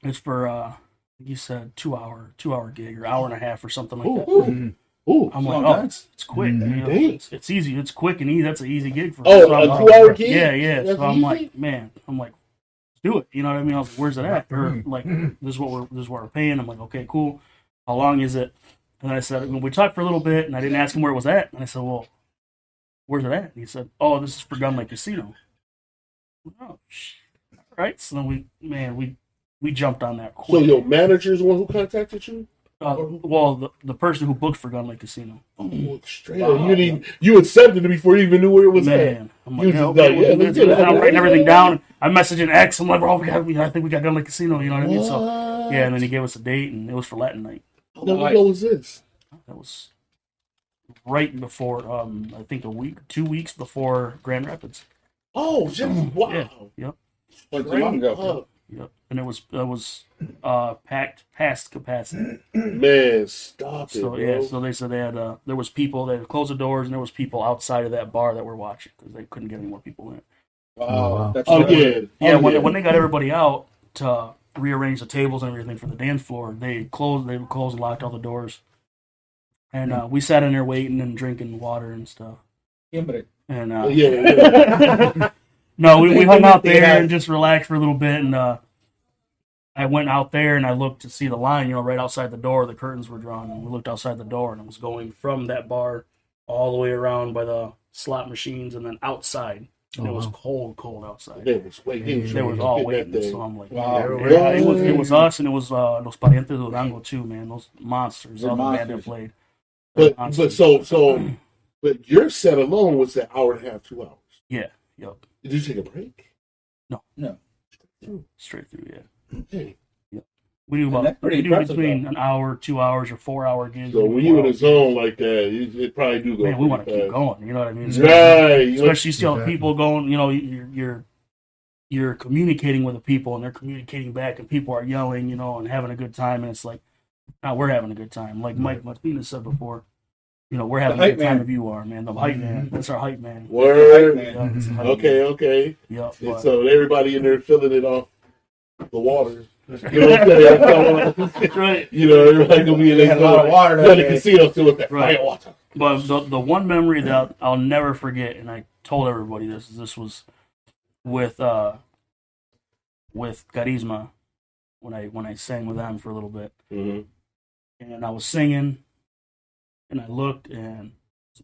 Speaker 2: It's for you said 2 hour gig or hour and a half or something like that.
Speaker 1: Mhm.
Speaker 3: Ooh.
Speaker 2: I'm like,
Speaker 4: long
Speaker 2: oh,
Speaker 4: time.
Speaker 2: it's quick.
Speaker 1: Mhm.
Speaker 2: You know,
Speaker 3: Dang.
Speaker 2: it's easy. It's quick and easy. That's an easy gig for me.
Speaker 3: Oh,
Speaker 2: So I'm
Speaker 3: a
Speaker 2: like,
Speaker 3: 2 hour gig?
Speaker 2: Yeah.
Speaker 3: That's
Speaker 2: So I'm
Speaker 3: easy?
Speaker 2: like, man, let's do it. You know what I mean? I was like, where's it at? Or like,
Speaker 1: Mhm.
Speaker 2: this is what we're paying. I'm like, okay, cool. How long is it? And then I said, we talked for a little bit, and I didn't ask him where it was at. And I said, well, where's it at? And he said, oh, this is for Gun Lake Casino. Oh, all right. So then we jumped on that
Speaker 3: So
Speaker 2: quick.
Speaker 3: your manager's the one who contacted you?
Speaker 2: Well, the person who booked for Gun Lake Casino.
Speaker 3: Oh, straight up. You accepted it before you even knew where it was at.
Speaker 2: Man, I'm
Speaker 3: You
Speaker 2: like,
Speaker 3: just
Speaker 2: okay,
Speaker 3: like, yeah, let's do it.
Speaker 2: I'm writing everything down. I'm messaging X. I'm like, bro, I think we got Gun Lake Casino. You know what I mean? So
Speaker 3: What?
Speaker 2: yeah, and then he gave us a date, and it was for Latin night.
Speaker 3: How long ago was this?
Speaker 2: That was right before, I think 2 weeks before Grand Rapids.
Speaker 3: Oh, just wow.
Speaker 2: Yeah. Yep.
Speaker 4: Wasn't too long ago.
Speaker 3: Up.
Speaker 2: Yep. And it was packed past capacity.
Speaker 3: Man, stop it,
Speaker 2: So
Speaker 3: bro.
Speaker 2: yeah, so they said they had there was people, they had closed the doors, and there was people outside of that bar that were watching because they couldn't get any more people in.
Speaker 1: Oh, wow.
Speaker 4: Wow. That's
Speaker 3: Again.
Speaker 2: Yeah,
Speaker 3: Again.
Speaker 2: when they got everybody out to rearrange the tables and everything for the dance floor, they closed and locked all the doors. And we sat in there waiting and drinking water and stuff.
Speaker 4: Hombre.
Speaker 2: And
Speaker 3: Yeah.
Speaker 2: no, we hung out there and just relaxed for a little bit. And I went out there and I looked to see the line, right outside the door. The curtains were drawn, and we looked outside the door, and it was going from that bar all the way around by the slot machines and then outside. And
Speaker 1: Oh,
Speaker 2: it was
Speaker 1: wow.
Speaker 2: cold outside.
Speaker 3: They was waiting.
Speaker 2: They was all
Speaker 3: Get that
Speaker 2: waiting.
Speaker 3: thing.
Speaker 2: So I'm like,
Speaker 4: Wow.
Speaker 2: yeah, it was us, and it was Los Parientes de Durango too, man. Those monsters.
Speaker 4: They're
Speaker 2: All the band that
Speaker 4: monsters.
Speaker 2: played.
Speaker 3: But
Speaker 2: Monsters.
Speaker 3: but your set alone was an hour and a half, 2 hours.
Speaker 2: Yeah, yep.
Speaker 3: Did you take a break?
Speaker 2: Straight through, yeah.
Speaker 3: Hey.
Speaker 2: We do
Speaker 4: And that's pretty impressive,
Speaker 2: between
Speaker 4: though.
Speaker 2: an hour, 2 hours, or 4 hour gigs.
Speaker 3: So when you in a zone like that, it probably do go.
Speaker 2: man, we want to
Speaker 3: pretty
Speaker 2: keep
Speaker 3: fast.
Speaker 2: going. You know what I mean?
Speaker 3: Right. You know,
Speaker 2: Especially you see all the
Speaker 1: Exactly.
Speaker 2: people going. You're communicating with the people, and they're communicating back, and people are yelling, and having a good time, and it's like, now we're having a good time. Like Mike Martinez said before, we're having
Speaker 4: The
Speaker 2: a
Speaker 4: hype
Speaker 2: good time
Speaker 4: man.
Speaker 2: if you are, man. The hype man. That's our hype man.
Speaker 3: word.
Speaker 4: Man.
Speaker 2: Yeah, that's the hype
Speaker 3: Okay.
Speaker 2: man. Yeah,
Speaker 3: And
Speaker 2: but-
Speaker 3: so everybody in there filling it off the water. You know what I'm saying?
Speaker 2: That's right.
Speaker 3: Everybody gonna be in
Speaker 4: They
Speaker 3: there.
Speaker 4: had a lot of water that
Speaker 3: The
Speaker 4: day.
Speaker 3: casino still with that
Speaker 2: Right.
Speaker 3: fire water.
Speaker 2: But the one memory that I'll never forget, and I told everybody this was with Carisma when I sang with them for a little bit,
Speaker 3: Mm-hmm.
Speaker 2: and I was singing, and I looked, and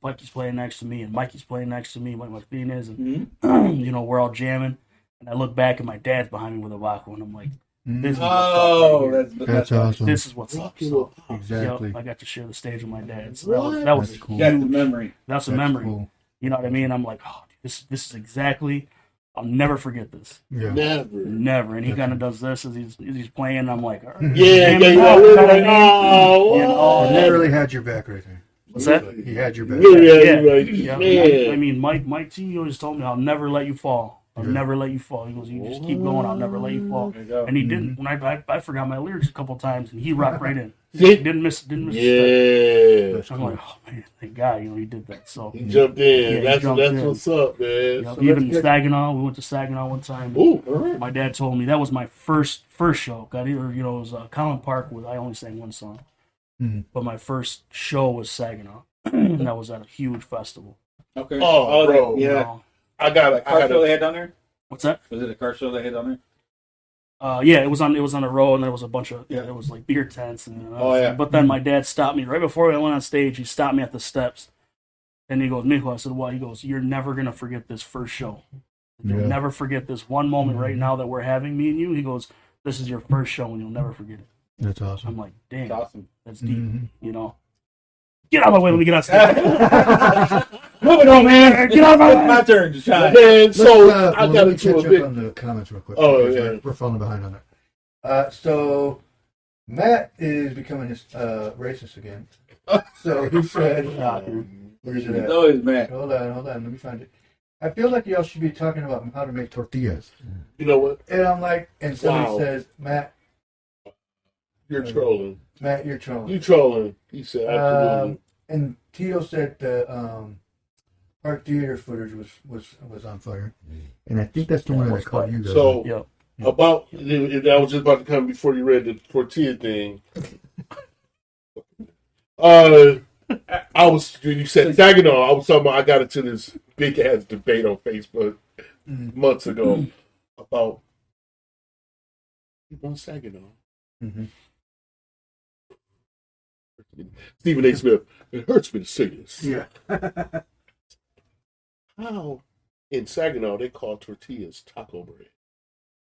Speaker 2: Mikey's playing next to me, and Mikey's playing next to me, Mike Martinez, and
Speaker 4: Mhm.
Speaker 2: we're all jamming, and I look back, and my dad's behind me with a Vaco, and I'm like, this is
Speaker 1: Mhm.
Speaker 2: what's up right here.
Speaker 1: That's awesome.
Speaker 2: This is what's up.
Speaker 3: Rocking
Speaker 2: So,
Speaker 3: with Pops.
Speaker 1: Exactly.
Speaker 2: yep, I got to share the stage with my dad. So
Speaker 3: What?
Speaker 2: that was
Speaker 1: That's cool.
Speaker 4: That's the memory.
Speaker 2: that's a
Speaker 1: That's
Speaker 2: memory.
Speaker 1: cool.
Speaker 2: You know what I mean? I'm like, oh, this is exactly. I'll never forget this.
Speaker 1: Yeah.
Speaker 3: Never.
Speaker 2: Never. And he kind of does this as he's playing. And I'm like, all right.
Speaker 3: Yeah,
Speaker 2: Jamming
Speaker 3: yeah,
Speaker 2: out,
Speaker 3: really
Speaker 2: you know what I
Speaker 3: like,
Speaker 2: mean?
Speaker 3: oh,
Speaker 2: You know,
Speaker 3: wow.
Speaker 1: He literally had your back right there.
Speaker 2: What's that?
Speaker 1: He had your back.
Speaker 3: Really,
Speaker 2: Yeah.
Speaker 3: right.
Speaker 2: Yeah.
Speaker 3: Man.
Speaker 2: I mean, Mike T always told me, I'll never let you fall. I'll
Speaker 1: Yeah.
Speaker 2: never let you fall. He goes, you just keep going. I'll never let you fall.
Speaker 4: There you go.
Speaker 2: And he didn't. When I forgot my lyrics a couple times, and he rocked right in.
Speaker 3: See?
Speaker 2: Didn't miss a step.
Speaker 3: Yeah.
Speaker 2: So I'm like, oh man, thank God, he did that. So
Speaker 3: He jumped in.
Speaker 2: Yeah, he
Speaker 3: that's
Speaker 2: jumped in.
Speaker 3: what's up, man.
Speaker 2: yep,
Speaker 3: So
Speaker 2: even
Speaker 3: let's-
Speaker 2: Saginaw, we went to Saginaw one time.
Speaker 3: Ooh, all right.
Speaker 2: My dad told me that was my first show. It was Collin Park with I only sang one song,
Speaker 1: Mhm.
Speaker 2: but my first show was Saginaw, and that was at a huge festival.
Speaker 4: Okay.
Speaker 3: Oh, bro.
Speaker 2: You
Speaker 4: Yeah.
Speaker 2: know?
Speaker 3: I got it.
Speaker 4: Car show they had down there?
Speaker 2: What's that?
Speaker 4: Was it a car show they had down there?
Speaker 2: Yeah, it was on the road, and there was a bunch of it was like beer tents, and
Speaker 4: Oh, yeah.
Speaker 2: But then my dad stopped me right before I went on stage. He stopped me at the steps, and he goes, "Mijo," I said, "What?" He goes, "You're never gonna forget this first show. You'll
Speaker 1: Yeah.
Speaker 2: never forget this one moment right now that we're having, me and you." He goes, "This is your first show, and you'll never forget it."
Speaker 1: That's
Speaker 2: I'm
Speaker 1: awesome.
Speaker 2: like, "Damn,
Speaker 4: It's awesome.
Speaker 2: that's deep."
Speaker 1: Mhm.
Speaker 2: Get out of my way. Let me get on stage.
Speaker 4: Moving on, man.
Speaker 2: Get out of my
Speaker 4: It's
Speaker 2: way.
Speaker 4: my turn to shine.
Speaker 3: Man, so
Speaker 1: Let's,
Speaker 3: I
Speaker 1: well,
Speaker 3: got
Speaker 1: let me
Speaker 3: into a
Speaker 1: catch
Speaker 3: bit.
Speaker 1: up on the comments real quick.
Speaker 3: Oh,
Speaker 1: because
Speaker 3: yeah.
Speaker 1: We're falling behind on it. So Matt is becoming racist again. So he said, where's it
Speaker 4: It's
Speaker 1: at?
Speaker 4: always Matt.
Speaker 1: Hold on, let me find it. I feel like y'all should be talking about how to make tortillas.
Speaker 3: You know what?
Speaker 1: And I'm like, and somebody
Speaker 3: Wow.
Speaker 1: says, Matt,
Speaker 3: You're trolling.
Speaker 1: Matt, you're trolling.
Speaker 3: You trolling. He said, absolutely.
Speaker 1: And Tito said the Park Theater footage was on fire. And I think that's the one that I called you guys.
Speaker 3: So,
Speaker 2: Yep.
Speaker 3: About, and I was just about to come before you read the tortilla thing. You said Saginaw. I was talking about, I got into this big ass debate on Facebook months ago about people in Saginaw.
Speaker 1: Mm-hmm.
Speaker 3: Stephen A. Smith, it hurts me to say this.
Speaker 1: Yeah.
Speaker 3: How in Saginaw they call tortillas taco bread?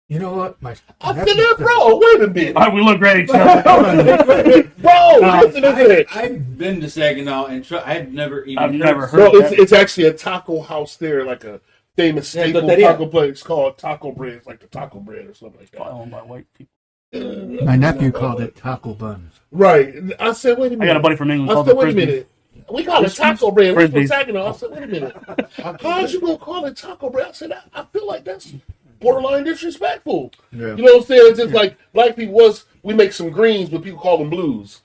Speaker 1: You know what?
Speaker 3: I said that, bro. Wait a minute.
Speaker 2: All right, we look great at each other.
Speaker 3: Bro, listen to this.
Speaker 4: I've been to Saginaw and I've never even.
Speaker 2: I've never
Speaker 3: Bro,
Speaker 2: heard that.
Speaker 3: it's actually a taco house there, like a famous staple taco place called Taco Bread. It's like the taco bread or something like that.
Speaker 2: Owned by white people.
Speaker 1: My nephew called it taco buns.
Speaker 3: Right. I said, wait a minute.
Speaker 2: I got a buddy from England
Speaker 3: I
Speaker 2: called
Speaker 3: said,
Speaker 2: it
Speaker 3: wait a
Speaker 2: Frisbee.
Speaker 3: minute. We call it taco bread. We're from
Speaker 2: Frisbees.
Speaker 3: Saginaw. I said, wait a minute. How's you going to call it taco bread? I said, I feel like that's borderline disrespectful.
Speaker 1: Yeah.
Speaker 3: You know what I'm saying? It's just like black people we make some greens, but people call them blues.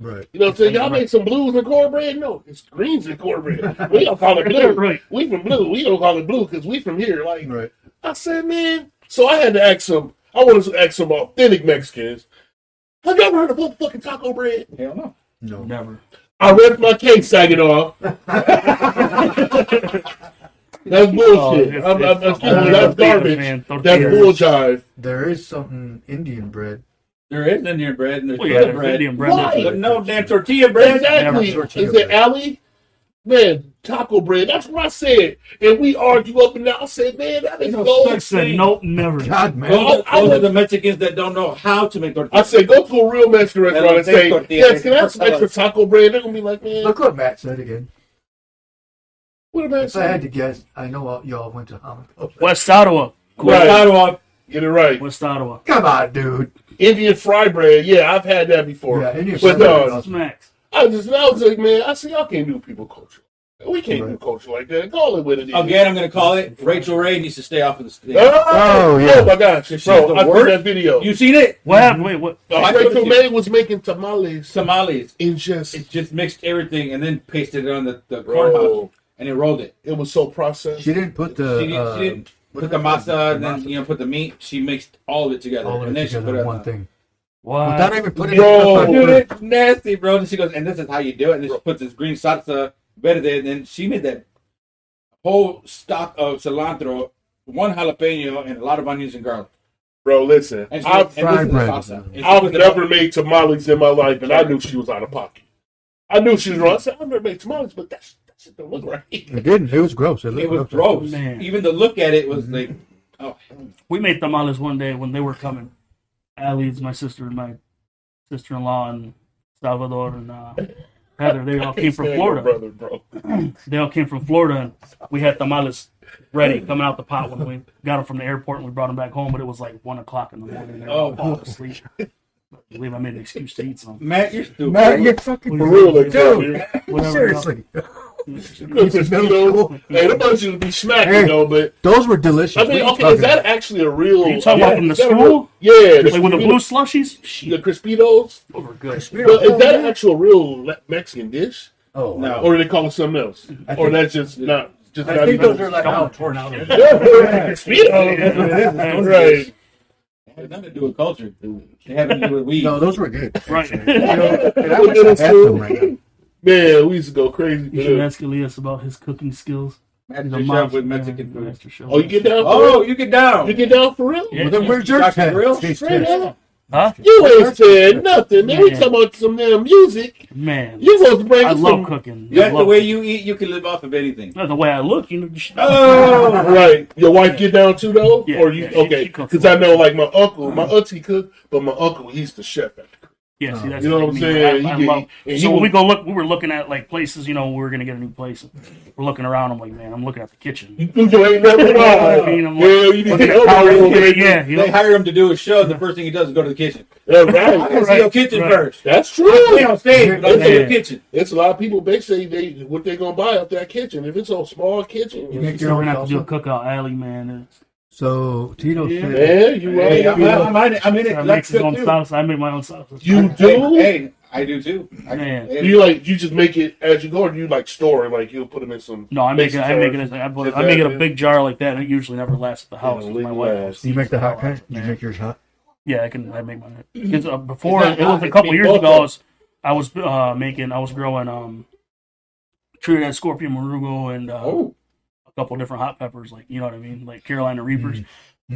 Speaker 1: Right.
Speaker 3: You know what I'm saying? Y'all make some blues and cornbread? No, it's greens and cornbread. We don't call it blue.
Speaker 2: Right.
Speaker 3: We from blue. We don't call it blue because we from here. Like,
Speaker 1: Right.
Speaker 3: I said, man. So I had to ask some. I wanted to ask some authentic Mexicans. Have you ever heard of motherfucking taco bread?
Speaker 4: Hell no.
Speaker 1: No.
Speaker 2: Never.
Speaker 3: I read my case Saginaw. That's bullshit. That's garbage.
Speaker 2: Man.
Speaker 3: That's bull jive.
Speaker 1: There is something Indian bread.
Speaker 4: There is Indian bread and there's
Speaker 2: Well, yeah,
Speaker 4: other
Speaker 2: there's
Speaker 4: bread.
Speaker 2: Indian bread.
Speaker 3: Right.
Speaker 4: But no damn tortilla bread.
Speaker 3: Exactly.
Speaker 1: Never
Speaker 3: Is it alley? Man, taco bread. That's what I said. And we argue up and down. I said, man, that is
Speaker 4: No
Speaker 3: gold.
Speaker 2: I said, nope, never.
Speaker 1: God, man.
Speaker 4: Those
Speaker 3: I
Speaker 4: are the Mexicans that don't know how to make
Speaker 3: I
Speaker 4: tortillas.
Speaker 3: said, go to a real Mexican restaurant and say,
Speaker 4: tortilla.
Speaker 3: yes, can I have some extra taco bread? They're going to be like, man,
Speaker 1: Look what Matt said again.
Speaker 3: what am I
Speaker 1: If I had
Speaker 3: saying?
Speaker 1: to guess, I know y'all went to Holland.
Speaker 2: West Ottawa.
Speaker 3: Right.
Speaker 4: Ottawa.
Speaker 3: Get it right.
Speaker 2: West Ottawa.
Speaker 1: Come on, dude.
Speaker 3: Indian fry bread. Yeah, I've had that before.
Speaker 1: Yeah, Indian
Speaker 3: But
Speaker 1: bread
Speaker 3: no,
Speaker 1: is awesome.
Speaker 2: Smacks.
Speaker 3: I was like, man, I said, y'all can't do people culture. We can't do culture like that. Call it what it is.
Speaker 4: Again, I'm going to call it. Rachel Ray needs to stay off of the stage.
Speaker 3: Oh,
Speaker 1: yeah.
Speaker 3: Oh my gosh,
Speaker 4: She's
Speaker 3: bro!
Speaker 4: the
Speaker 3: I saw
Speaker 4: worst.
Speaker 3: that video.
Speaker 4: You seen it?
Speaker 2: What happened? Wait, what?
Speaker 3: Rachel May was making tamales
Speaker 4: Tamales.
Speaker 3: in just.
Speaker 4: It just mixed everything and then pasted it on the
Speaker 3: Bro.
Speaker 4: cornhusk and it rolled it.
Speaker 3: It was so processed.
Speaker 1: She didn't put the.
Speaker 4: She didn't put the masa and then put the meat. She mixed all of it together
Speaker 1: all of
Speaker 4: and
Speaker 1: it
Speaker 4: then she put
Speaker 1: together
Speaker 4: it
Speaker 1: in
Speaker 4: on
Speaker 1: one thing.
Speaker 2: What?
Speaker 1: Without even putting
Speaker 3: Bro.
Speaker 1: it in
Speaker 4: Dude,
Speaker 1: the
Speaker 4: it's nasty, bro. And she goes, and this is how you do it. And then she puts this green salsa verde, and then she made that whole stock of cilantro, one jalapeno, and a lot of onions and garlic.
Speaker 3: Bro, listen,
Speaker 4: And
Speaker 3: I've
Speaker 1: fried bread.
Speaker 3: never made tamales in my life, and I knew she was out of pocket. I knew she was wrong. I said, I've never made tamales, but that shit don't look right.
Speaker 1: It didn't. It was gross.
Speaker 4: It was gross.
Speaker 2: Man.
Speaker 4: Even the look at it was like, oh,
Speaker 2: We made tamales one day when they were coming. Elias, my sister, and my sister-in-law, and Salvador, and Heather, they all came from
Speaker 3: Stand
Speaker 2: Florida.
Speaker 3: your brother, bro.
Speaker 2: They all came from Florida, and we had tamales ready coming out the pot when we got them from the airport and we brought them back home. But it was like 1 o'clock in the morning. They were all falling asleep. I believe I made an excuse to eat some.
Speaker 4: Matt, you're stupid.
Speaker 1: Matt, you're fucking
Speaker 3: For real, like,
Speaker 1: dude.
Speaker 2: Whatever.
Speaker 1: Seriously,
Speaker 3: Crispitos. Hey, them bunch used to be smacking
Speaker 1: Hey.
Speaker 3: though, but
Speaker 1: those were delicious.
Speaker 3: I mean, okay, is that actually a real?
Speaker 2: Are you talking about from the
Speaker 3: is that a
Speaker 2: school?
Speaker 3: real- Yeah,
Speaker 2: Like with the blue slushies?
Speaker 3: the
Speaker 2: Shit,
Speaker 3: Crispitos.
Speaker 2: those were good.
Speaker 3: But is that an actual real Mexican dish,
Speaker 1: Oh
Speaker 4: No.
Speaker 3: or do they call it something else,
Speaker 1: I
Speaker 3: or
Speaker 1: think-
Speaker 3: that's just not? Just
Speaker 1: I
Speaker 3: not
Speaker 1: think
Speaker 3: even-
Speaker 1: those are like all torn out.
Speaker 3: Crispitos. Right.
Speaker 4: It had nothing to do with culture. They had to do with weed.
Speaker 1: No, those were good.
Speaker 2: Right.
Speaker 1: And I wish I had some right now.
Speaker 3: Man, we used to go crazy.
Speaker 2: You should ask Elias about his cooking skills.
Speaker 4: Master
Speaker 2: He's a
Speaker 4: Chef
Speaker 2: monster,
Speaker 4: with
Speaker 2: man.
Speaker 4: Mexican food.
Speaker 2: Master Chef.
Speaker 3: Oh, you get down? For
Speaker 4: Oh,
Speaker 3: real?
Speaker 4: you get down.
Speaker 3: You get down for real?
Speaker 2: Yeah.
Speaker 1: Well, then where's your
Speaker 4: Dr. Grill?
Speaker 1: test?
Speaker 3: Straight up.
Speaker 2: Huh?
Speaker 3: You ain't said nothing, man. We talking about some damn music.
Speaker 2: Man,
Speaker 3: You supposed to bring
Speaker 2: I
Speaker 3: us
Speaker 2: love
Speaker 3: some.
Speaker 2: cooking.
Speaker 4: That's
Speaker 2: I
Speaker 4: the
Speaker 2: love
Speaker 4: way
Speaker 2: cooking.
Speaker 4: you eat. You can live off of anything.
Speaker 2: Not the way I look, you know. You should
Speaker 4: Oh,
Speaker 3: Right. Your wife get down too, though?
Speaker 2: Yeah,
Speaker 3: Or you,
Speaker 2: yeah, she
Speaker 3: okay.
Speaker 2: cooks
Speaker 3: Because
Speaker 2: a
Speaker 3: I
Speaker 2: lot.
Speaker 3: know, like, my auntie cooked, but my uncle, he's the chef at the crib.
Speaker 2: Yeah, see, that's
Speaker 3: You know what I'm
Speaker 2: me.
Speaker 3: saying?
Speaker 2: I
Speaker 3: He-
Speaker 2: love.
Speaker 3: and
Speaker 2: So
Speaker 3: he
Speaker 2: when we
Speaker 3: was-
Speaker 2: go look, we were looking at like places. You know, we were gonna get a new place. We're looking around. I'm like, man, I'm looking at the kitchen.
Speaker 3: You ain't never
Speaker 2: I
Speaker 3: lied.
Speaker 2: mean, I'm
Speaker 3: Yeah,
Speaker 2: like,
Speaker 3: you need to
Speaker 2: looking
Speaker 3: help
Speaker 2: at power
Speaker 3: me.
Speaker 2: kitchen, yeah, you
Speaker 4: they
Speaker 2: know.
Speaker 4: hire him to do a show. The first thing he does is go to the kitchen.
Speaker 3: Yeah,
Speaker 4: I
Speaker 3: right.
Speaker 4: can see your kitchen
Speaker 2: Right.
Speaker 4: first.
Speaker 3: That's
Speaker 4: Play
Speaker 3: true.
Speaker 4: on stage, but I see your
Speaker 2: Yeah.
Speaker 4: kitchen.
Speaker 3: It's a lot of people, they say what they going to buy out that kitchen. If it's a small kitchen,
Speaker 1: You make
Speaker 2: So
Speaker 1: your
Speaker 2: we're
Speaker 1: own
Speaker 2: gonna have to do a
Speaker 1: salsa?
Speaker 2: cookout alley, man.
Speaker 1: So Tito
Speaker 2: Yeah.
Speaker 1: said,
Speaker 3: man, you right.
Speaker 4: Hey, I'm in it.
Speaker 2: I
Speaker 4: Let's
Speaker 2: make his
Speaker 4: cook
Speaker 2: own
Speaker 4: too.
Speaker 2: salsa. I make my own salsa.
Speaker 3: You
Speaker 4: Hey,
Speaker 3: do?
Speaker 4: hey, I do too.
Speaker 2: Man.
Speaker 3: Do you just make it as you go, or do you like store it? Like you'll put them in some.
Speaker 2: No, I make it a
Speaker 3: in.
Speaker 2: big jar like that, and it usually never lasts at the house.
Speaker 3: Yeah,
Speaker 2: My
Speaker 3: leave
Speaker 2: wife.
Speaker 3: last.
Speaker 1: Do you make the hot kind? You make yours hot?
Speaker 2: Yeah, I make mine. Because before
Speaker 4: It's
Speaker 2: it
Speaker 4: not
Speaker 2: was
Speaker 4: hot,
Speaker 2: a couple
Speaker 4: it's
Speaker 2: years
Speaker 4: both
Speaker 2: ago.
Speaker 4: of
Speaker 2: I was growing Trinidad Scorpion Marugo and a couple different hot peppers, like you know what I mean, like Carolina Reapers.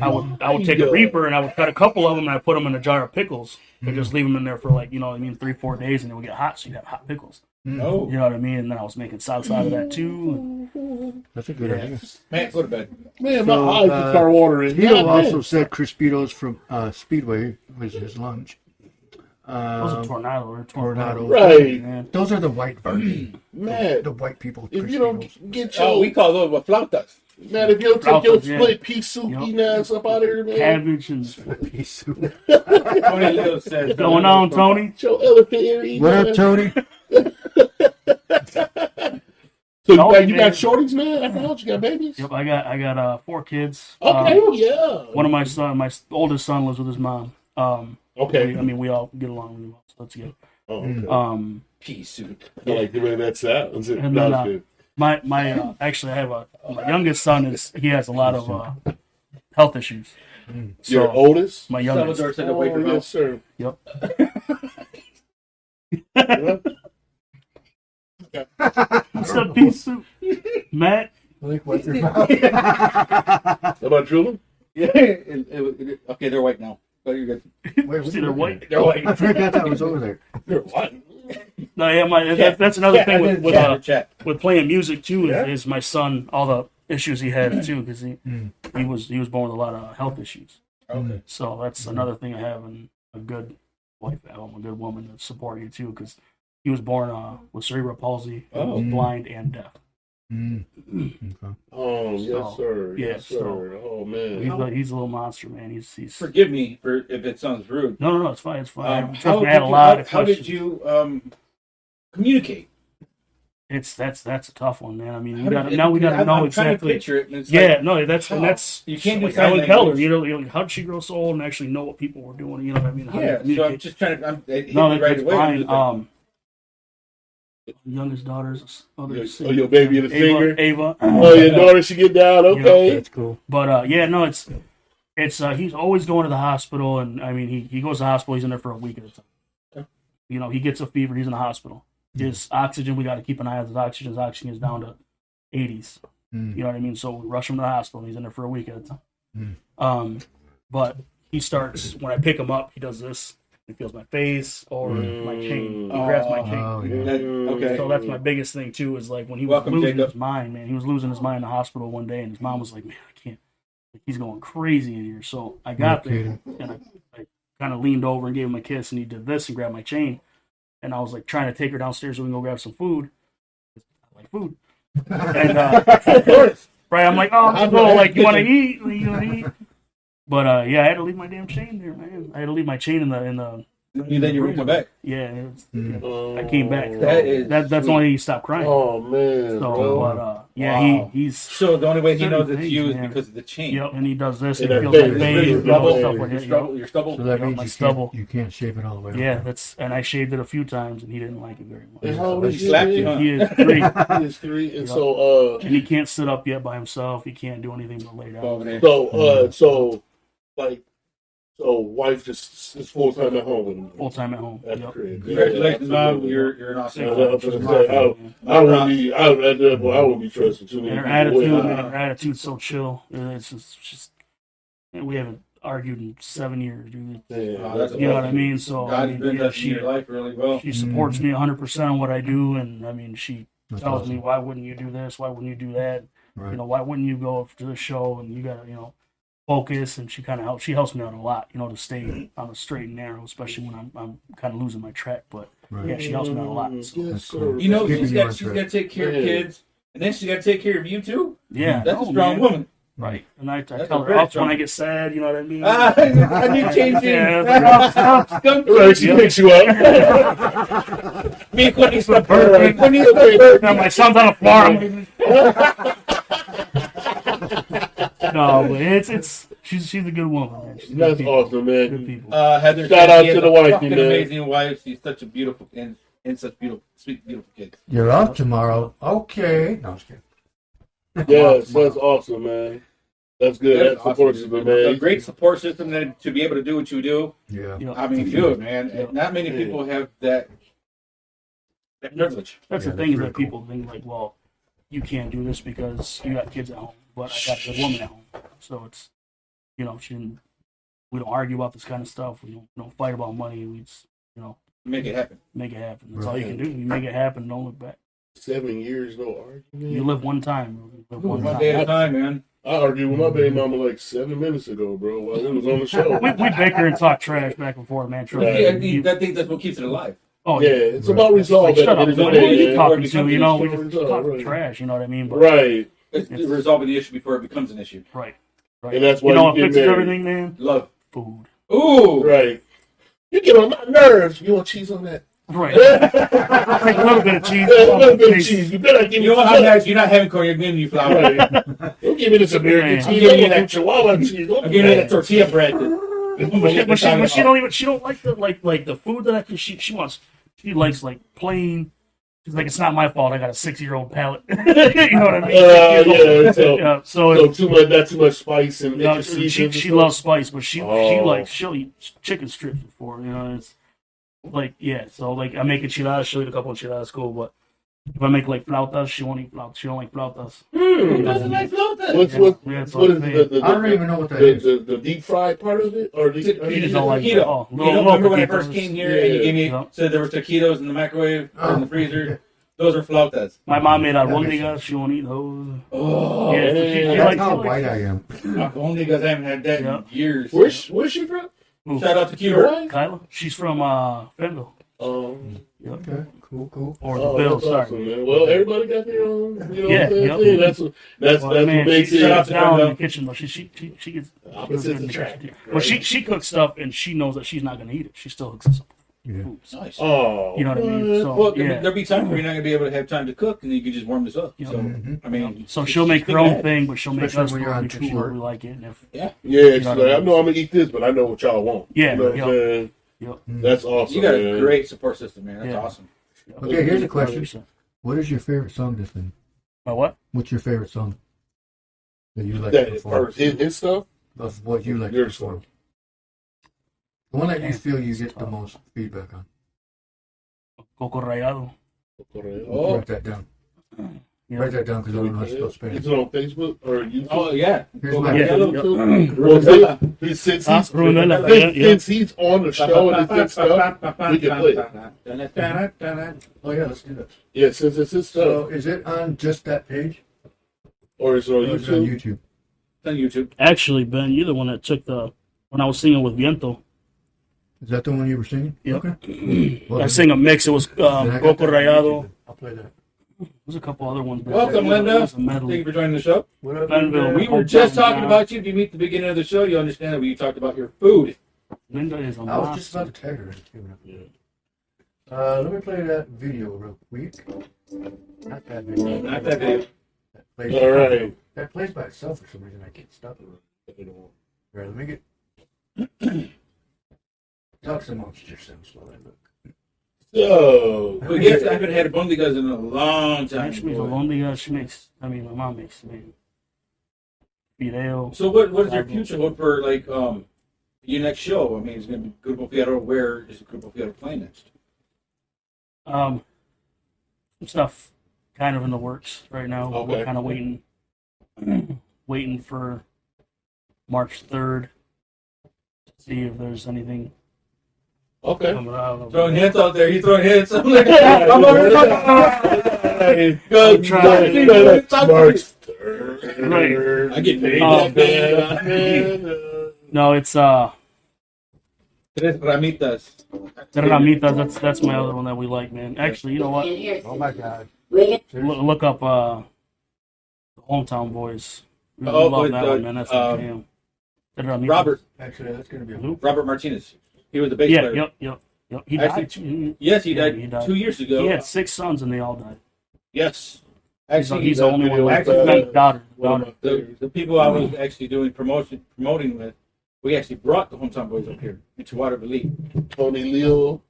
Speaker 2: I would take a Reaper and I would cut a couple of them and I put them in a jar of pickles and just leave them in there for 3-4 days and they would get hot, so you'd have hot pickles.
Speaker 4: Oh,
Speaker 2: You know what I mean? And then I was making salsa out of that too.
Speaker 1: That's a good idea.
Speaker 4: man, go to bed.
Speaker 3: Man,
Speaker 1: So,
Speaker 3: my eyes just start watering.
Speaker 1: Tito
Speaker 3: God,
Speaker 1: also
Speaker 3: man.
Speaker 1: said Crispitos from Speedway was his lunch.
Speaker 2: Those are tornado.
Speaker 1: Tornado.
Speaker 3: Right.
Speaker 2: Man.
Speaker 1: Those are the white version.
Speaker 3: Man,
Speaker 1: The white people.
Speaker 3: if you
Speaker 1: Crispitos.
Speaker 3: don't get your
Speaker 4: Oh, we call those what flautas.
Speaker 3: man, if you don't take your
Speaker 2: Flautas, yeah.
Speaker 3: split pea soup
Speaker 2: Yep.
Speaker 3: eating ass up out of here, man.
Speaker 2: Cabbage and
Speaker 1: Pea soup.
Speaker 4: Tony Leo says,
Speaker 2: what's going on, Tony?
Speaker 3: Get your elephant ear eating.
Speaker 1: What up,
Speaker 3: man.
Speaker 1: Tony?
Speaker 3: So
Speaker 2: Tony,
Speaker 3: you
Speaker 2: man.
Speaker 3: got shorties, man? At the house, you got babies?
Speaker 2: Yep, I got 4 kids.
Speaker 3: Okay, yeah.
Speaker 2: One of my oldest son lives with his mom.
Speaker 3: Okay.
Speaker 2: We all get along really well, so that's good.
Speaker 3: Oh, okay.
Speaker 4: pea soup.
Speaker 3: I like the way that sounds.
Speaker 2: And
Speaker 3: No,
Speaker 2: then,
Speaker 3: it's good.
Speaker 2: my actually I have my youngest son he has a lot of health issues. So
Speaker 3: Your oldest?
Speaker 2: my youngest.
Speaker 4: Salvador said to wake
Speaker 3: Oh,
Speaker 4: her
Speaker 3: yes,
Speaker 4: up.
Speaker 3: sir.
Speaker 2: Yep. What's up, pea soup? Matt.
Speaker 1: What's your mouth?
Speaker 3: How about Julie?
Speaker 4: Yeah. Okay, they're white now. So you're good.
Speaker 1: Wait,
Speaker 2: See, they're white.
Speaker 4: They're white.
Speaker 1: I forgot that was over there.
Speaker 3: You're what?
Speaker 2: No, yeah, that's another thing with
Speaker 4: chat.
Speaker 2: with playing music too.
Speaker 3: Yeah.
Speaker 2: Is my son all the issues he had too because he was born with a lot of health issues.
Speaker 4: Okay.
Speaker 2: So that's another thing of having a good wife at home, a good woman to support you too, because he was born with cerebral palsy, he was blind and deaf.
Speaker 1: Okay.
Speaker 3: Oh, yes, sir.
Speaker 2: yeah,
Speaker 3: Yes, sir.
Speaker 2: so-
Speaker 3: Oh, man.
Speaker 2: He's a little monster, man. He's
Speaker 4: Forgive me for if it sounds rude.
Speaker 2: no, it's fine, it's fine. Trust
Speaker 4: How
Speaker 2: me, I had a
Speaker 4: did
Speaker 2: lot of
Speaker 4: how did
Speaker 2: questions.
Speaker 4: you communicate?
Speaker 2: That's a tough one, man. I mean,
Speaker 4: How
Speaker 2: we
Speaker 4: did-
Speaker 2: got know
Speaker 4: I'm trying to
Speaker 2: exactly.
Speaker 4: picture it, and it's
Speaker 2: Yeah,
Speaker 4: like,
Speaker 2: no, that's
Speaker 4: how?
Speaker 2: and that's
Speaker 4: You can't do
Speaker 2: like
Speaker 4: sign
Speaker 2: Ellen Keller.
Speaker 4: language.
Speaker 2: You're like, how did she grow so old and actually know what people were doing? You know what I mean? How do you
Speaker 4: yeah. So I'm
Speaker 2: communicate?
Speaker 4: just trying to. It hit
Speaker 2: No,
Speaker 4: me right
Speaker 2: that's
Speaker 4: away.
Speaker 2: fine.
Speaker 4: I'm just
Speaker 2: Youngest daughter's
Speaker 3: Your baby and the singer?
Speaker 2: Ava.
Speaker 3: Oh, your daughter should get down. Okay.
Speaker 1: That's cool.
Speaker 2: But yeah, no, it's he's always going to the hospital, and I mean he goes to the hospital. He's in there for a week at a time.
Speaker 4: Okay.
Speaker 2: You know, he gets a fever. He's in the hospital. His oxygen, we got to keep an eye on his oxygen. His oxygen is down to 80s. You know what I mean? So we rush him to the hospital. And he's in there for a week at a time. But he starts when I pick him up. He does this. He feels my face or my chain. He grabs my chain.
Speaker 1: Oh, yeah.
Speaker 4: okay.
Speaker 2: So that's my biggest thing too. Is like when he was
Speaker 4: Welcome,
Speaker 2: losing
Speaker 4: Jacob.
Speaker 2: his mind, man. He was losing his mind in the hospital one day, and his mom was like, "Man, I can't. Like, he's going crazy in here." So I got there, and I kind of leaned over and gave him a kiss, and he did this and grabbed my chain, and I was like trying to take her downstairs so we can go grab some food. I like food, and right, I'm like, "Oh, no, like you want to eat? You want to eat?" But yeah, I had to leave my damn chain there, man. I had to leave my chain in the.
Speaker 4: You then you come back.
Speaker 2: Yeah, I came back.
Speaker 4: That is
Speaker 2: That's the only thing he stopped crying.
Speaker 3: Oh, man.
Speaker 2: So,
Speaker 3: bro.
Speaker 2: but yeah,
Speaker 4: Wow.
Speaker 2: he's
Speaker 4: So the only way he
Speaker 2: Certain
Speaker 4: knows it's
Speaker 2: things,
Speaker 4: you is
Speaker 2: man.
Speaker 4: because of the chain.
Speaker 2: yep, and he does this.
Speaker 3: And
Speaker 2: And he
Speaker 3: that
Speaker 2: feels like
Speaker 3: face,
Speaker 2: veins,
Speaker 3: your
Speaker 2: you know,
Speaker 3: stubble,
Speaker 2: stuff like
Speaker 4: Your
Speaker 2: that.
Speaker 4: stubble. Your stubble.
Speaker 1: So that
Speaker 2: Yeah,
Speaker 1: means
Speaker 2: my
Speaker 1: you
Speaker 2: stubble.
Speaker 1: can't, you can't shave it all the way.
Speaker 2: Yeah,
Speaker 1: off.
Speaker 2: that's and I shaved it a few times, and he didn't like it very much.
Speaker 3: And how old
Speaker 4: He
Speaker 3: is
Speaker 4: slapped you, huh?
Speaker 2: He is 3,
Speaker 3: He is 3. And so,
Speaker 2: and he can't sit up yet by himself. He can't do anything but lay down.
Speaker 4: Over there.
Speaker 3: So wife just is full time at home and
Speaker 2: Full time at home.
Speaker 3: at the
Speaker 2: Yep.
Speaker 3: crib.
Speaker 4: Congratulations, Mom. You're an awesome.
Speaker 3: Yeah, I
Speaker 4: mom.
Speaker 3: was gonna say, I wouldn't be. I wouldn't be trusting too many
Speaker 2: And her
Speaker 3: people.
Speaker 2: attitude,
Speaker 3: Wait,
Speaker 2: man, her attitude's so chill. It's just and we haven't argued in 7 years, dude.
Speaker 3: yeah,
Speaker 4: that's
Speaker 2: You know what I mean? So I
Speaker 4: God's
Speaker 2: mean,
Speaker 4: been
Speaker 2: yeah,
Speaker 4: touching your life really well.
Speaker 2: she supports me 100% on what I do, and I mean, she
Speaker 1: That's
Speaker 2: tells
Speaker 1: awesome.
Speaker 2: me, why wouldn't you do this? Why wouldn't you do that?
Speaker 1: Right.
Speaker 2: You know, why wouldn't you go to the show and you gotta, focus? And she kind of helps. She helps me out a lot, to stay on the straight and narrow, especially when I'm kind of losing my track. But
Speaker 1: Right.
Speaker 2: yeah, she helps me out a lot. So,
Speaker 3: Yes,
Speaker 1: cool.
Speaker 3: sir.
Speaker 4: You know,
Speaker 1: Keeping
Speaker 4: she's
Speaker 1: you
Speaker 4: got
Speaker 1: on
Speaker 4: she's
Speaker 1: track.
Speaker 4: got to take care of
Speaker 3: Yeah.
Speaker 4: kids, and then she's got to take care of you too.
Speaker 2: yeah,
Speaker 4: That's
Speaker 2: no,
Speaker 4: a strong
Speaker 2: man.
Speaker 4: woman.
Speaker 2: Right. And I
Speaker 4: That's
Speaker 2: tell
Speaker 4: a
Speaker 2: her
Speaker 4: very
Speaker 2: ups
Speaker 4: strong-
Speaker 2: when I get sad. You know what I mean?
Speaker 4: I need changing.
Speaker 2: Yeah,
Speaker 4: Come
Speaker 3: Right, she picks you up.
Speaker 4: me con esta
Speaker 2: Perfect.
Speaker 4: con esta
Speaker 2: Now my son's on the floor. I'm like, no, but She's a good woman, man. She's
Speaker 3: That's
Speaker 2: good people.
Speaker 3: awesome, man.
Speaker 2: Good people.
Speaker 4: Heather,
Speaker 3: Shout out
Speaker 4: she has
Speaker 3: to the
Speaker 4: a
Speaker 3: wifey,
Speaker 4: fucking
Speaker 3: man.
Speaker 4: amazing wife. She's such a beautiful and such beautiful, sweet, beautiful kids.
Speaker 1: You're up tomorrow. Okay. No, I'm just kidding.
Speaker 3: Yes, that's awesome, man. That's good. That support system, man.
Speaker 4: A great support system then to be able to do what you do.
Speaker 1: Yeah.
Speaker 2: Yeah.
Speaker 4: I mean, do it, man. And not many people have that privilege.
Speaker 2: That's
Speaker 1: Yeah,
Speaker 2: the
Speaker 1: that's
Speaker 2: thing is
Speaker 1: pretty
Speaker 2: that people think like, well, you can't do this because you got kids at home, but I got a good woman at home. So it's, we don't argue about this kind of stuff. We don't fight about money. We just,
Speaker 4: Make it happen.
Speaker 2: make it happen. That's all you can do. You make it happen. Don't look back.
Speaker 3: 7 years, no argument.
Speaker 2: You live one time. You live one
Speaker 4: One day at a
Speaker 2: time.
Speaker 4: time, man.
Speaker 3: I argued with my baby mama like 7 minutes ago, bro, while it was on the show.
Speaker 2: We bicker and talk trash back and forth, man. Trust
Speaker 3: Yeah,
Speaker 2: me.
Speaker 4: I think that's what keeps it alive.
Speaker 2: Oh
Speaker 3: Yeah,
Speaker 2: yeah.
Speaker 3: it's about resolve.
Speaker 2: Like,
Speaker 3: at
Speaker 2: shut
Speaker 3: the
Speaker 2: up.
Speaker 3: end of the
Speaker 2: What are
Speaker 3: day,
Speaker 2: you
Speaker 3: man.
Speaker 2: talking to? We
Speaker 3: Resolve,
Speaker 2: just talk
Speaker 3: right.
Speaker 2: trash. You know what I mean? But
Speaker 3: Right.
Speaker 4: It's resolving the issue before it becomes an issue.
Speaker 2: right.
Speaker 3: And that's why
Speaker 2: You know
Speaker 3: you
Speaker 2: what
Speaker 3: get
Speaker 2: fixes
Speaker 3: married.
Speaker 2: everything, man?
Speaker 4: Love.
Speaker 2: Food.
Speaker 4: Ooh.
Speaker 3: Right. You get on my nerves. You want cheese on that?
Speaker 2: Right. Like a little bit of cheese.
Speaker 3: A little bit of cheese. You better give me
Speaker 4: You know what?
Speaker 3: some.
Speaker 4: You're not having corn. You're giving you flour.
Speaker 3: Right. Don't give me this American
Speaker 2: Man.
Speaker 3: cheese.
Speaker 4: I'm giving you
Speaker 3: I want
Speaker 4: that-
Speaker 3: Chihuahua cheese. Don't
Speaker 4: I'm
Speaker 3: do
Speaker 4: giving you that
Speaker 3: that.
Speaker 4: tortilla bread.
Speaker 2: But she don't like the food that I can. She likes like plain. She's like, it's not my fault. I got a 6-year-old palate. You know what I mean?
Speaker 3: Yeah. So,
Speaker 2: Yeah,
Speaker 3: so too much. Not too much spice and
Speaker 2: no,
Speaker 3: extra
Speaker 2: she
Speaker 3: seasons.
Speaker 2: loves spice, but
Speaker 3: Oh.
Speaker 2: she'll eat chicken strips before. It's like So like I make enchiladas. She'll eat a couple enchiladas, cool. But if I make like flautas, she won't eat flautas. She don't like flautas.
Speaker 4: He doesn't like flautas.
Speaker 3: What's
Speaker 2: that's
Speaker 3: what
Speaker 2: what
Speaker 3: is
Speaker 2: I'm
Speaker 3: the
Speaker 2: saying.
Speaker 1: I don't even know what that is.
Speaker 3: the deep fried part of it or the
Speaker 2: She just don't like
Speaker 4: Taquito.
Speaker 2: it. Oh,
Speaker 4: You don't remember when I first came here and you
Speaker 3: Yeah.
Speaker 4: gave me
Speaker 2: Yeah.
Speaker 4: said there were taquitos in the microwave or in the freezer? Those are flautas.
Speaker 2: My mom made albondigas. She won't eat those.
Speaker 4: Oh,
Speaker 2: Yeah,
Speaker 3: man.
Speaker 1: That's how white I am.
Speaker 4: only because I haven't had that
Speaker 2: Yeah.
Speaker 4: in years.
Speaker 3: Where's she from?
Speaker 4: Shout out to
Speaker 3: Your
Speaker 4: Cuba.
Speaker 3: wife?
Speaker 2: Kyla? She's from Fenville.
Speaker 1: Okay, cool.
Speaker 2: Or
Speaker 3: Oh,
Speaker 2: the Bill,
Speaker 3: that's
Speaker 2: sorry.
Speaker 3: awesome, man. Well, everybody got their own. You know
Speaker 2: Yeah,
Speaker 3: what I'm
Speaker 2: yep.
Speaker 3: saying? That's
Speaker 2: Well, man,
Speaker 3: what makes
Speaker 2: she
Speaker 3: it.
Speaker 4: shout out
Speaker 2: shuts
Speaker 4: to
Speaker 2: down
Speaker 4: Fenville.
Speaker 2: in the kitchen though. She gets
Speaker 3: Opposites
Speaker 2: good in the
Speaker 3: attract.
Speaker 2: kitchen. But she cooks stuff and she knows that she's not gonna eat it. She still hooks us up
Speaker 1: Yeah.
Speaker 2: with food. So,
Speaker 4: Nice.
Speaker 3: Oh,
Speaker 2: you know what I mean? So
Speaker 4: Well,
Speaker 2: yeah.
Speaker 4: there'll be times where you're not gonna be able to have time to cook, and you can just warm this up.
Speaker 2: Yeah.
Speaker 4: So,
Speaker 1: Mhm.
Speaker 4: I mean,
Speaker 2: So she'll make her own thing, but she'll make
Speaker 1: Especially
Speaker 2: us
Speaker 1: when
Speaker 2: food
Speaker 1: you're on
Speaker 2: because she
Speaker 1: tour.
Speaker 2: knows we like it. And if,
Speaker 3: yeah. She's
Speaker 2: know
Speaker 3: like,
Speaker 2: what I
Speaker 3: I
Speaker 2: mean?
Speaker 3: know I'm gonna eat this, but I know what y'all want.
Speaker 2: Yeah,
Speaker 3: you know what
Speaker 2: yep.
Speaker 3: I'm saying?
Speaker 2: Yep.
Speaker 3: That's awesome.
Speaker 4: you got a
Speaker 3: man.
Speaker 4: great support system, man. That's
Speaker 2: Yeah.
Speaker 4: awesome.
Speaker 1: Okay, here's a question.
Speaker 2: 100%.
Speaker 1: What is your favorite song this thing?
Speaker 2: My what?
Speaker 1: What's your favorite song that you like
Speaker 3: That
Speaker 1: to
Speaker 3: is
Speaker 1: perform?
Speaker 3: first. His stuff.
Speaker 1: Of what you like to
Speaker 3: Your
Speaker 1: perform.
Speaker 3: song.
Speaker 1: The one that you feel you get the most feedback on.
Speaker 2: Coco Rayado.
Speaker 4: Oh.
Speaker 1: Write that down.
Speaker 2: Yeah.
Speaker 1: Write that down because I don't know how to spell
Speaker 3: Is
Speaker 1: Spanish.
Speaker 3: it on Facebook or YouTube?
Speaker 4: Oh yeah.
Speaker 1: Here's
Speaker 4: Go
Speaker 1: my-
Speaker 4: back
Speaker 2: Yeah.
Speaker 4: to
Speaker 3: Hello,
Speaker 4: yellow.
Speaker 3: too. Well, since he's
Speaker 2: Brunella, yeah.
Speaker 3: since he's on the show and it's his stuff, we can play it.
Speaker 1: Oh yeah, let's do that.
Speaker 3: Yeah, since it's his
Speaker 1: So
Speaker 3: stuff,
Speaker 1: is it on just that page?
Speaker 3: or is it on
Speaker 1: Or is it on
Speaker 3: YouTube?
Speaker 1: YouTube?
Speaker 4: On YouTube.
Speaker 2: Actually, Ben, you're the one that took when I was singing with Viento.
Speaker 1: Is that the one you were singing?
Speaker 2: Yep.
Speaker 1: Okay. Well,
Speaker 2: I sang a mix. It was
Speaker 1: then I got
Speaker 2: Coco
Speaker 1: that on
Speaker 2: Rayado.
Speaker 1: YouTube. I'll play that.
Speaker 2: There's a couple other ones. but
Speaker 4: Welcome,
Speaker 2: it
Speaker 4: Linda.
Speaker 2: was a
Speaker 4: Thank
Speaker 2: medley.
Speaker 4: you for joining the show.
Speaker 1: What up,
Speaker 2: Benville.
Speaker 1: man?
Speaker 4: We were just talking about you. If you meet the beginning of the show, you understand that we talked about your food.
Speaker 2: Linda is a
Speaker 1: I was just about to tag her. Let me play that video real quick. Not that video.
Speaker 4: Not that video.
Speaker 1: That plays,
Speaker 3: All right.
Speaker 1: That plays by itself for some reason. I can't stop it. All right, let me get. Talk amongst yourselves while I look.
Speaker 3: So,
Speaker 4: Well, yes, I haven't had a bundigas in a long time.
Speaker 2: She makes a lonely. She makes. I mean, my mom makes. Video.
Speaker 4: So what is your future hope for your next show? I mean, it's going to be Grupo Fierro. Where is Grupo Fierro playing next?
Speaker 2: Some stuff kind of in the works right now.
Speaker 3: Okay.
Speaker 2: We're kind of waiting for March 3rd to see if there's anything
Speaker 3: okay.
Speaker 2: coming out.
Speaker 4: Throwing hits out there. He's throwing hits. I'm like, I'm over here.
Speaker 3: Good
Speaker 2: trying.
Speaker 3: March
Speaker 2: Right.
Speaker 3: 3rd.
Speaker 4: I get paid.
Speaker 2: No, it's
Speaker 4: Tres ramitas.
Speaker 2: Terramitas. That's my other one that we like, man. Actually, you know what?
Speaker 1: Oh my God.
Speaker 2: Look up the Hometown Boys. We
Speaker 4: Oh,
Speaker 2: love
Speaker 4: with,
Speaker 2: that one, man. That's a jam. Terramitas.
Speaker 4: Robert
Speaker 1: Actually, that's gonna be a
Speaker 2: Who?
Speaker 4: Robert Martinez. He was the bass
Speaker 2: Yeah,
Speaker 4: player.
Speaker 2: yep. He
Speaker 4: Actually,
Speaker 2: died.
Speaker 4: Yes, he
Speaker 2: Yeah,
Speaker 4: died
Speaker 2: he died.
Speaker 4: 2 years ago.
Speaker 2: He had 6 sons and they all died.
Speaker 4: Yes. Actually,
Speaker 2: He's the only one.
Speaker 4: actually,
Speaker 2: Daughter.
Speaker 4: the people I was actually promoting with, we actually brought the Hometown Boys up here into Waterville.
Speaker 3: Tony Leo,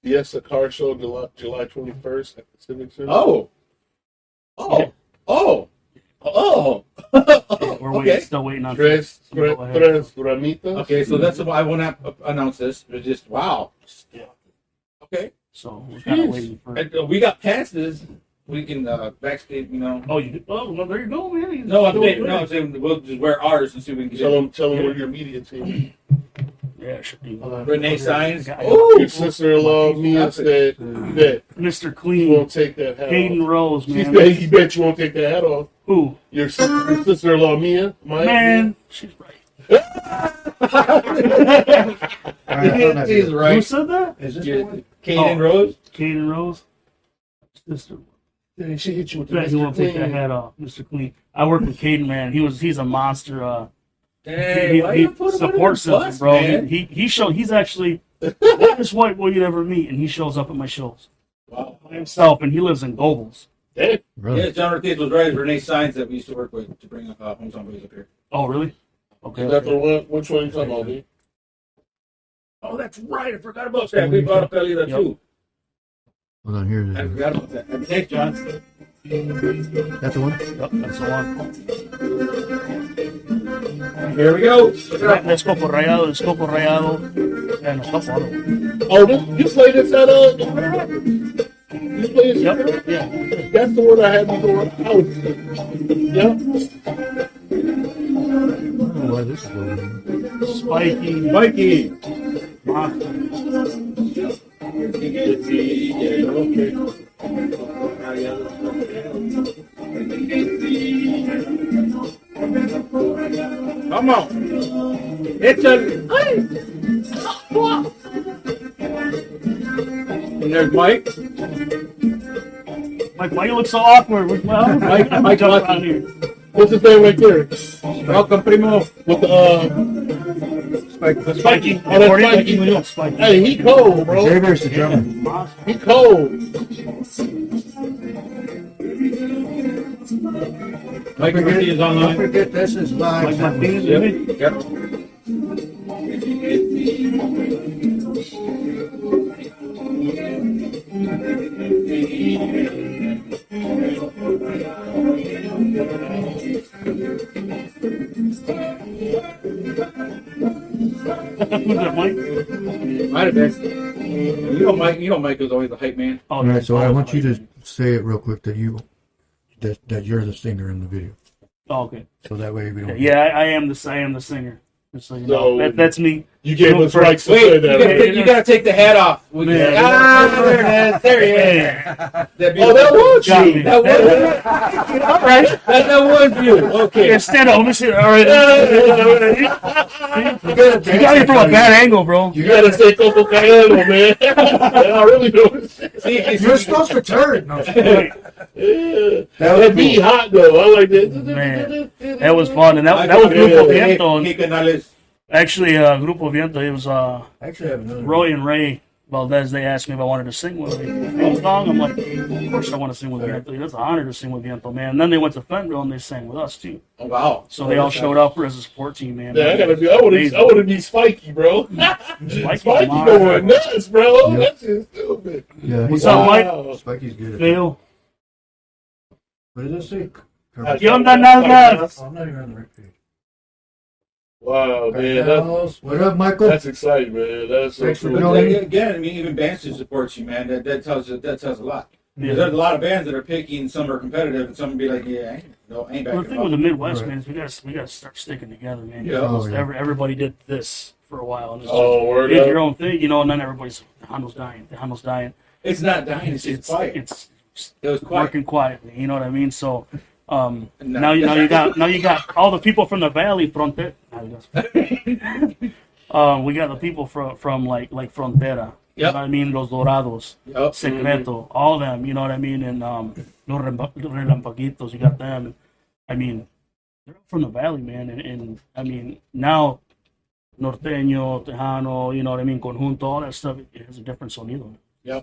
Speaker 3: Fiesta Car Show, July 21st at the Civic Center.
Speaker 4: Oh.
Speaker 2: We're
Speaker 4: Okay.
Speaker 2: still waiting on.
Speaker 3: Tres
Speaker 2: Go ahead.
Speaker 3: Ramitas.
Speaker 4: Okay, so that's why I want to announce this. It's just wow. Okay,
Speaker 2: So we're kind of waiting for.
Speaker 4: and, we got passes. We can backstage.
Speaker 2: Oh, you do? Oh, well, there you go, man.
Speaker 4: No, I'm saying we'll just wear ours and see if we can get
Speaker 3: Tell them we're your media team.
Speaker 2: Yeah, should be.
Speaker 4: Renee Signs.
Speaker 2: Oh,
Speaker 3: Your sister-in-law Mia said that
Speaker 2: Mr.
Speaker 3: you
Speaker 2: Clean,
Speaker 3: won't take that hat
Speaker 2: Hayden
Speaker 3: off.
Speaker 2: Rose,
Speaker 3: She
Speaker 2: man.
Speaker 3: said you bet you won't take that hat off.
Speaker 2: Who?
Speaker 3: Your sister-in-law Mia, Maya.
Speaker 2: Man, she's right.
Speaker 4: He's
Speaker 2: Who
Speaker 4: right.
Speaker 2: said that?
Speaker 1: Is this the one?
Speaker 4: Kaden Rose.
Speaker 2: Hayden Rose. Sister.
Speaker 3: Yeah, she hit you with the
Speaker 2: Bet he
Speaker 3: Mr.
Speaker 2: won't take that
Speaker 3: Clean.
Speaker 2: hat off, Mr. Clean. I work with Caden, man. He's a monster.
Speaker 4: Hey, why
Speaker 2: he
Speaker 4: you put him under
Speaker 2: supports
Speaker 4: the
Speaker 2: us,
Speaker 4: bus,
Speaker 2: bro.
Speaker 4: man?
Speaker 2: He's actually the whitest white boy you'd ever meet, and he shows up at my shows
Speaker 4: Wow.
Speaker 2: by himself, and he lives in Gobles.
Speaker 3: Damn.
Speaker 1: Really?
Speaker 4: Yeah, John Ortiz was right. It's Renee Signs that we used to work with to bring up Hometown Boys up here.
Speaker 2: Oh, really? Okay.
Speaker 3: Is that the one? Which one you talking about, dude?
Speaker 4: Oh, that's right. I forgot about that. We brought up Elias
Speaker 2: Yep.
Speaker 4: too.
Speaker 1: Hold on, here it
Speaker 4: I
Speaker 1: is.
Speaker 4: forgot about that. Thanks, John.
Speaker 1: That's the one?
Speaker 2: Yep, that's the one.
Speaker 4: Here we go.
Speaker 2: Let's go por Rayado, and a couple other ones.
Speaker 3: Oh, you played this at you played this
Speaker 2: Yep,
Speaker 3: at
Speaker 2: yeah.
Speaker 3: That's the one I had me going out. Yep.
Speaker 1: I don't know why this is going on.
Speaker 2: Spiky,
Speaker 4: Mikey.
Speaker 2: Monster.
Speaker 3: Okay.
Speaker 4: Come on. It's a. And there's Mike.
Speaker 2: Mike, why you look so awkward? Well,
Speaker 4: Mike
Speaker 2: I'm jumping
Speaker 4: Lucky.
Speaker 2: around here.
Speaker 3: What's his name right there?
Speaker 4: Welcome, Primo.
Speaker 3: With the
Speaker 2: Spiky.
Speaker 3: Oh, that's Spiky.
Speaker 2: Spiky.
Speaker 3: Hey, he cold, bro.
Speaker 1: Xavier's the drummer.
Speaker 2: Monster.
Speaker 3: He cold.
Speaker 4: Mike Murphy is
Speaker 1: Don't
Speaker 4: online.
Speaker 1: forget this is live.
Speaker 2: Mike Martinez,
Speaker 4: Yep.
Speaker 2: maybe?
Speaker 4: Yep.
Speaker 2: Who's that, Mike?
Speaker 4: Might have been. You know Mike is always the hype man.
Speaker 2: Oh,
Speaker 1: All right, so I want you to say it real quick that you're the singer in the video.
Speaker 2: Oh, okay.
Speaker 1: So that way we don't.
Speaker 2: Yeah, I am the singer. Just so you know.
Speaker 3: So-
Speaker 2: That's me.
Speaker 3: You gave us
Speaker 2: Wait,
Speaker 3: rights to say
Speaker 4: Wait,
Speaker 3: that.
Speaker 4: you gotta take the hat off. We can,
Speaker 2: Man.
Speaker 4: there it is. There he is.
Speaker 3: Oh, that was
Speaker 2: Got
Speaker 3: you.
Speaker 2: me.
Speaker 4: That was
Speaker 2: All right.
Speaker 4: that was you. Okay.
Speaker 2: Yeah, stand up. Let me see. All right. You got me from a bad angle, bro.
Speaker 3: You gotta say Coco Cayano, man. I really do.
Speaker 4: See,
Speaker 1: You're supposed to turn. No,
Speaker 2: Wait,
Speaker 3: Yeah. That beat hot though. I like that.
Speaker 2: Man, that was fun, and that was Grupo Viento. And
Speaker 4: Canales.
Speaker 2: actually, Grupo Viento. It was
Speaker 1: actually, I have another.
Speaker 2: Roy and Ray Valdez. They asked me if I wanted to sing with them. Song. I'm like, of course I want to sing with Viento. That's an honor to sing with Viento, man. And then they went to Fentville and they sang with us too.
Speaker 4: Oh, wow.
Speaker 2: So they all showed up as a support team, man.
Speaker 3: Yeah, I want to be Spiky, bro.
Speaker 2: Spiky,
Speaker 3: Spiky
Speaker 2: come on.
Speaker 3: going nuts, bro.
Speaker 1: Yeah.
Speaker 3: That's just stupid.
Speaker 1: Yeah,
Speaker 2: What's up, Mike?
Speaker 3: Wow.
Speaker 1: Spikey's good at it.
Speaker 2: Phil.
Speaker 1: What does this say?
Speaker 2: ¿Qué onda, nalgas?
Speaker 1: Oh, I'm not even on the right page.
Speaker 3: Wow, man.
Speaker 1: Cartels. What up, Michael?
Speaker 3: That's exciting, man. That's so
Speaker 1: Thanks for
Speaker 3: cool.
Speaker 1: doing
Speaker 4: But again, I mean, even bands to support you, man. That tells a lot.
Speaker 2: Yeah.
Speaker 4: There's a lot of bands that are picky and some are competitive, and some will be like, yeah, ain't
Speaker 2: Well, the
Speaker 4: back.
Speaker 2: thing with the Midwest, man, is we gotta start sticking together, man.
Speaker 4: Yeah.
Speaker 1: Oh, yeah.
Speaker 2: Everybody did this for a while, and it's
Speaker 3: Oh, word
Speaker 2: did
Speaker 3: up.
Speaker 2: your own thing, you know. And then everybody's the Handel's dying.
Speaker 4: It's not dying. It's quiet.
Speaker 2: It's
Speaker 4: It was quiet.
Speaker 2: working quietly. You know what I mean? So now you got all the people from the Valley Fronte. We got the people from like Frontera. You know
Speaker 4: Yep.
Speaker 2: what I mean? Los Dorados,
Speaker 4: Yep.
Speaker 2: Secreto, all of them. You know what I mean? And Los Relampaguitos, you got them. I mean, they're from the Valley, man. And I mean, now Norteño, Tejano, you know what I mean? Conjunto, all that stuff, it has a different sonido.
Speaker 1: Yeah.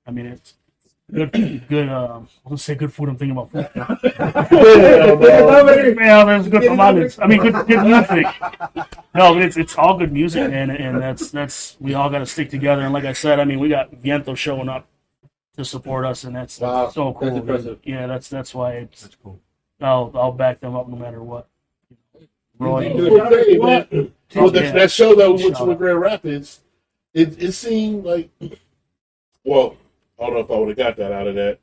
Speaker 2: I mean, it's good. I was say good food. I'm thinking about food.
Speaker 3: Yeah, bro.
Speaker 2: Man, there's good tamales. I mean, good music. No, but it's all good music, man, and that's we all got to stick together. And like I said, I mean, we got Viento showing up to support us, and that's
Speaker 4: Wow,
Speaker 2: so cool.
Speaker 4: that's impressive.
Speaker 2: Yeah, that's why it's.
Speaker 1: That's cool.
Speaker 2: I'll back them up no matter what. Roy,
Speaker 3: Well, that show that we went
Speaker 2: Shout
Speaker 3: to in
Speaker 2: out.
Speaker 3: Grand Rapids, it seemed like, well, I don't know if I would have got that out of that.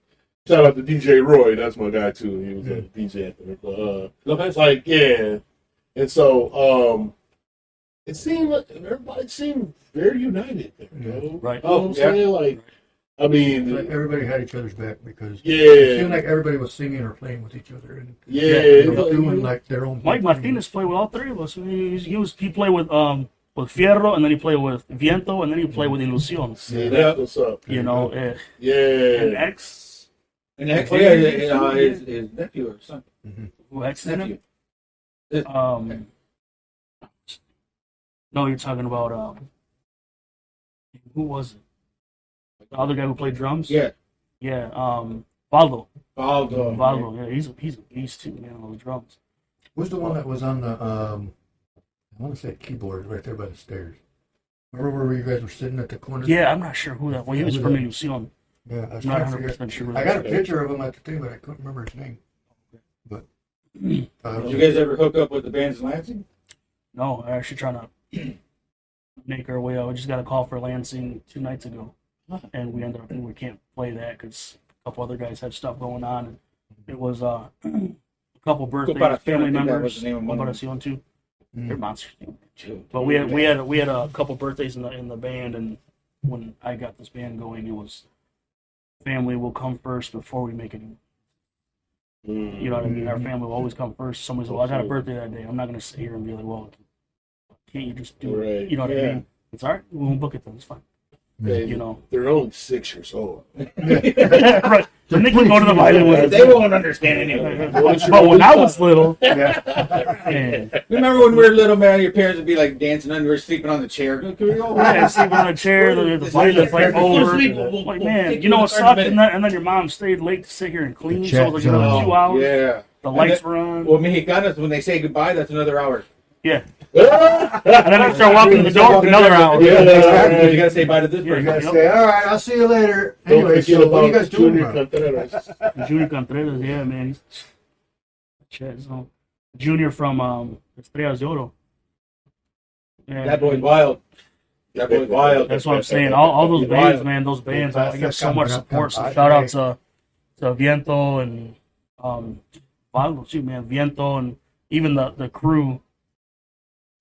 Speaker 3: Shout out to DJ Roy, that's my guy too. He was a DJ at the it's like, yeah. And so it seemed like everybody seemed very united there, you know?
Speaker 2: Right.
Speaker 3: You know what I'm saying? Like, I mean,
Speaker 1: Like everybody had each other's back because
Speaker 3: yeah.
Speaker 1: it seemed like everybody was singing or playing with each other and
Speaker 3: Yeah,
Speaker 1: you know, doing like their own.
Speaker 2: Mike
Speaker 1: thing.
Speaker 2: Martinez played with all three of us. He played with Fierro, and then he played with Viento, and then he played with Ilusión.
Speaker 3: See, that's what's up.
Speaker 2: You know, and
Speaker 3: Yeah.
Speaker 2: X,
Speaker 4: And next, his nephew or son.
Speaker 2: who X is in
Speaker 4: Nephew.
Speaker 2: it? No, you're talking about who was it? The other guy who played drums?
Speaker 4: Yeah.
Speaker 2: Yeah, Valdo.
Speaker 4: Valdo.
Speaker 2: Yeah, he's a beast too, man, on the drums.
Speaker 1: Who's the one that was on the I want to say keyboard right there by the stairs? Remember where you guys were sitting at the corner?
Speaker 2: Yeah, I'm not sure who that was. He was from Ilusión.
Speaker 1: Yeah, I was
Speaker 2: I'm not
Speaker 1: trying to
Speaker 2: 100%
Speaker 1: forget.
Speaker 2: sure.
Speaker 1: I got a picture of him at the thing, but I couldn't remember his name. But
Speaker 4: Did you guys ever hook up with the bands in Lansing?
Speaker 2: No, I'm actually trying to make our way out. We just got a call for Lansing 2 nights ago, and we ended up we can't play that because a couple other guys had stuff going on. And it was a couple birthdays,
Speaker 4: Comparación,
Speaker 2: family
Speaker 4: I think that was
Speaker 2: members.
Speaker 4: the name of one of them.
Speaker 2: Comparación too.
Speaker 1: Mm.
Speaker 2: They're monsters. But we had a couple birthdays in the band, and when I got this band going, it was family will come first before we make it. You know what I mean? Our family will always come first. Somebody's like, well, I got a birthday that day. I'm not going to sit here and be like, well, can't you just do
Speaker 3: Right.
Speaker 2: it? You know what I mean? It's all right. We won't book it then. It's fine.
Speaker 3: They,
Speaker 2: You know.
Speaker 3: they're only 6 years old.
Speaker 2: Right. So they can go to the violin with us.
Speaker 4: They won't understand anyway.
Speaker 2: But when I was little,
Speaker 1: Yeah.
Speaker 2: man,
Speaker 4: Remember when we were little, man? Your parents would be like dancing under, or sleeping on the chair. Can we go?
Speaker 2: yeah, sleeping on a chair, the violin's like over. Like, man, you know what sucked? And then your mom stayed late to sit here and clean, so it was like another 2 hours.
Speaker 4: Yeah.
Speaker 2: The lights were on.
Speaker 4: Well, Mexicanos, when they say goodbye, that's another hour.
Speaker 2: Yeah. And then they start walking to the door for another hour.
Speaker 3: Yeah,
Speaker 4: Because you gotta say bye to this
Speaker 2: Yeah,
Speaker 1: You
Speaker 4: person.
Speaker 1: guys say, all right, I'll see you later.
Speaker 3: Don't
Speaker 1: Anyway,
Speaker 3: forget
Speaker 1: so what are you
Speaker 3: about
Speaker 1: guys doing
Speaker 3: Junior
Speaker 1: tomorrow?
Speaker 3: Contreras.
Speaker 2: Junior Contreras, yeah, man. So, Junior from Estrellas de Oro. Yeah,
Speaker 4: That boy's wild. That boy's wild.
Speaker 2: that's what I'm saying. All those
Speaker 4: He's
Speaker 2: bands,
Speaker 4: wild.
Speaker 2: man, those bands,
Speaker 1: Well,
Speaker 2: I get so much
Speaker 1: come-
Speaker 2: support. So
Speaker 1: come-
Speaker 2: shout out to Viento and Valdo too, man. Viento and even the crew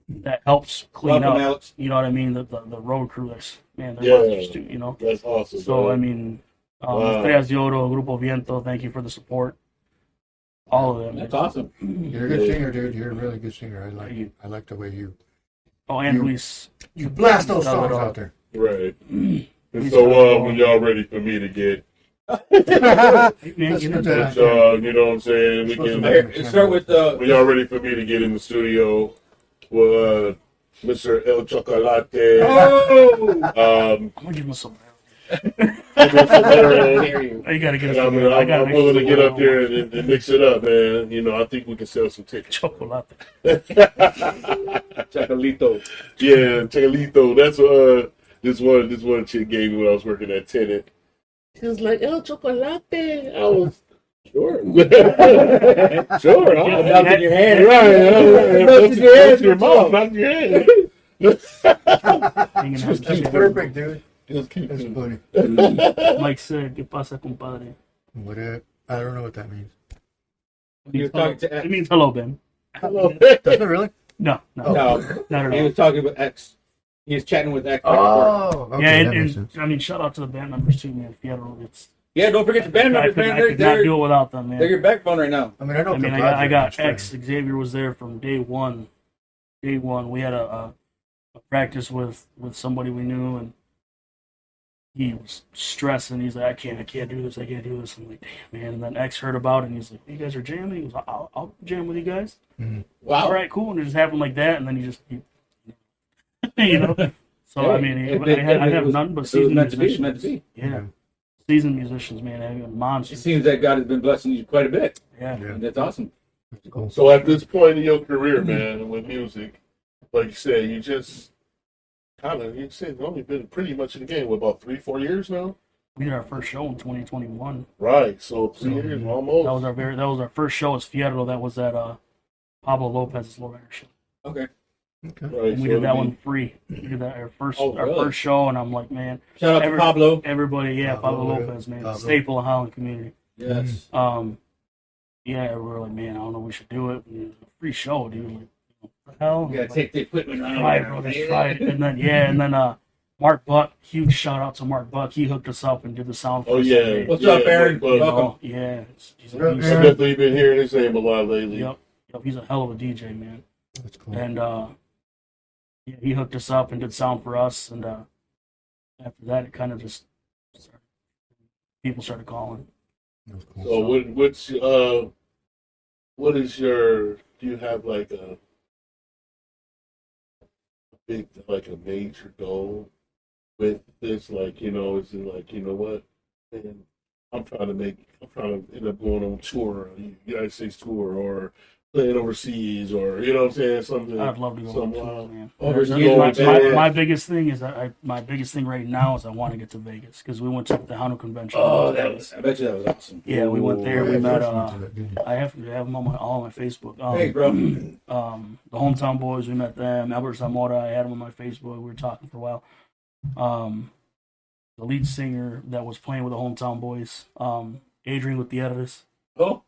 Speaker 2: that helps clean
Speaker 4: Welcome,
Speaker 2: up.
Speaker 4: Alex.
Speaker 2: You know what I mean? The road crew, that's man, they're
Speaker 3: Yeah.
Speaker 2: monsters too. You know.
Speaker 3: That's awesome.
Speaker 2: So
Speaker 3: bro.
Speaker 2: I mean,
Speaker 3: Wow.
Speaker 2: Estrellas de Oro, Grupo Viento, thank you for the support. All of them.
Speaker 4: That's awesome.
Speaker 1: You're a good singer, dude. You're a really good singer.
Speaker 2: Thank you.
Speaker 1: I like the way you
Speaker 2: Oh, and Luis.
Speaker 1: blast those
Speaker 2: Love it
Speaker 1: songs
Speaker 2: all.
Speaker 1: out there.
Speaker 3: Right. And
Speaker 2: He's
Speaker 3: so,
Speaker 2: got it
Speaker 3: when y'all ready for me to get,
Speaker 2: Man,
Speaker 1: Let's
Speaker 2: get
Speaker 1: put
Speaker 2: into
Speaker 1: that
Speaker 2: it.
Speaker 1: out.
Speaker 3: you know what I'm saying? We can,
Speaker 4: Here, start with
Speaker 3: when y'all ready for me to get in the studio with Mr. El Chocolate.
Speaker 4: Oh!
Speaker 2: I'm gonna give him some.
Speaker 3: I'm
Speaker 2: You gotta get us.
Speaker 3: I'm willing to get up there and mix it up, man. You know, I think we can sell some tickets.
Speaker 2: Chocolate.
Speaker 4: Chocolito.
Speaker 3: Yeah, Chocolito. That's this one chick gave me when I was working at Tenant. She was like, El Chocolate. I was sure. Sure. I'll
Speaker 4: Melt in your hand.
Speaker 3: Right.
Speaker 4: Melt in your hand.
Speaker 3: Your mouth, not your hand.
Speaker 1: That's perfect, dude.
Speaker 3: Just keep
Speaker 1: That's
Speaker 3: it.
Speaker 1: funny.
Speaker 2: Mike said, "¿Qué pasa, compadre?"
Speaker 1: What? I don't know what that means.
Speaker 4: He was talking to
Speaker 2: It
Speaker 4: X.
Speaker 2: means hello, Ben.
Speaker 3: Hello.
Speaker 1: Does it really?
Speaker 2: No,
Speaker 4: No,
Speaker 2: not at
Speaker 4: he
Speaker 2: all.
Speaker 4: was talking with X. He was chatting with X.
Speaker 1: Oh, okay,
Speaker 2: Yeah,
Speaker 1: that makes
Speaker 2: and
Speaker 1: sense.
Speaker 2: I mean, shout out to the band members too, man. Fierro, it's
Speaker 4: Yeah, don't forget your band
Speaker 2: I
Speaker 4: members,
Speaker 2: could,
Speaker 4: man.
Speaker 2: I could not do it without them,
Speaker 4: They're
Speaker 2: man.
Speaker 4: your backbone right now.
Speaker 1: I mean, I know.
Speaker 2: I mean, I got X. Xavier was there from day one. Day one, we had a practice with somebody we knew, and he was stressing. He's like, I can't do this. I'm like, damn, man. And then X heard about it, and he's like, you guys are jamming? He was like, I'll jam with you guys.
Speaker 4: Wow.
Speaker 2: All right, cool. And it just happened like that, and then you know. So I mean, I have none but
Speaker 4: It was
Speaker 2: seasoned
Speaker 4: meant to be. It's
Speaker 2: musicians.
Speaker 4: meant to be.
Speaker 2: Yeah. seasoned musicians, man. I mean,
Speaker 4: It
Speaker 2: monsters.
Speaker 4: seems that God has been blessing you quite a bit.
Speaker 2: Yeah.
Speaker 1: Yeah.
Speaker 4: And that's awesome.
Speaker 1: That's cool.
Speaker 3: So at this point in your career, man, with music, like you said, you just you said you've only been pretty much in the game, what, about 3-4 years now?
Speaker 2: We did our first show in 2021.
Speaker 3: Right, so 3 years almost.
Speaker 2: That was our first show as Fierro. That was at Pablo Lopez's lowrider show.
Speaker 4: Okay.
Speaker 1: Okay.
Speaker 3: Right,
Speaker 2: And we
Speaker 3: so
Speaker 2: did that
Speaker 3: it'd
Speaker 2: one
Speaker 3: be-
Speaker 2: free. We did that our
Speaker 4: really?
Speaker 2: first show, and I'm like, man,
Speaker 4: Shout out to Pablo.
Speaker 2: everybody, yeah, Pablo
Speaker 1: Pablo,
Speaker 2: Lopez, man,
Speaker 1: Pablo.
Speaker 2: staple of Holland community.
Speaker 4: Yes.
Speaker 2: Yeah, we were like, man, I don't know, we should do it. And it was a free show, dude. Like, what the hell?
Speaker 4: You gotta take the equipment around.
Speaker 2: Try it, bro. Just try it. And then Mark Buck, huge shout out to Mark Buck. He hooked us up and did the sound for
Speaker 3: Oh
Speaker 2: us.
Speaker 3: yeah.
Speaker 4: What's
Speaker 3: yeah,
Speaker 4: up, Aaron?
Speaker 3: but-
Speaker 2: You know,
Speaker 4: Welcome.
Speaker 2: yeah, he's a
Speaker 1: Yeah,
Speaker 2: beast.
Speaker 3: I've
Speaker 1: Aaron.
Speaker 3: definitely been hearing his name a lot lately.
Speaker 2: Yep, he's a hell of a DJ, man.
Speaker 1: That's cool.
Speaker 2: And yeah, he hooked us up and did sound for us. And after that, it kind of just people started calling.
Speaker 1: That's cool.
Speaker 3: So what is your? Do you have like a big, like a major goal with this? Like, you know, is it like, you know what? Man, I'm trying to end up going on tour, United States tour, or playing overseas, or you know what I'm saying, something.
Speaker 2: I'd love to go on
Speaker 3: some,
Speaker 2: tour, man.
Speaker 4: overseas,
Speaker 2: My biggest thing is my biggest thing right now is I want to get to Vegas because we went to the Hanu convention.
Speaker 4: Oh, I bet you that was awesome.
Speaker 2: Yeah, we went there.
Speaker 1: Yeah,
Speaker 2: We met.
Speaker 1: first one to that, didn't you?
Speaker 2: I have them on all on my Facebook.
Speaker 4: Hey, bro.
Speaker 2: The Hometown Boys, we met them. Albert Zamora, I had him on my Facebook. We were talking for a while. The lead singer that was playing with the Hometown Boys, Adrian with the Editors.
Speaker 4: Oh,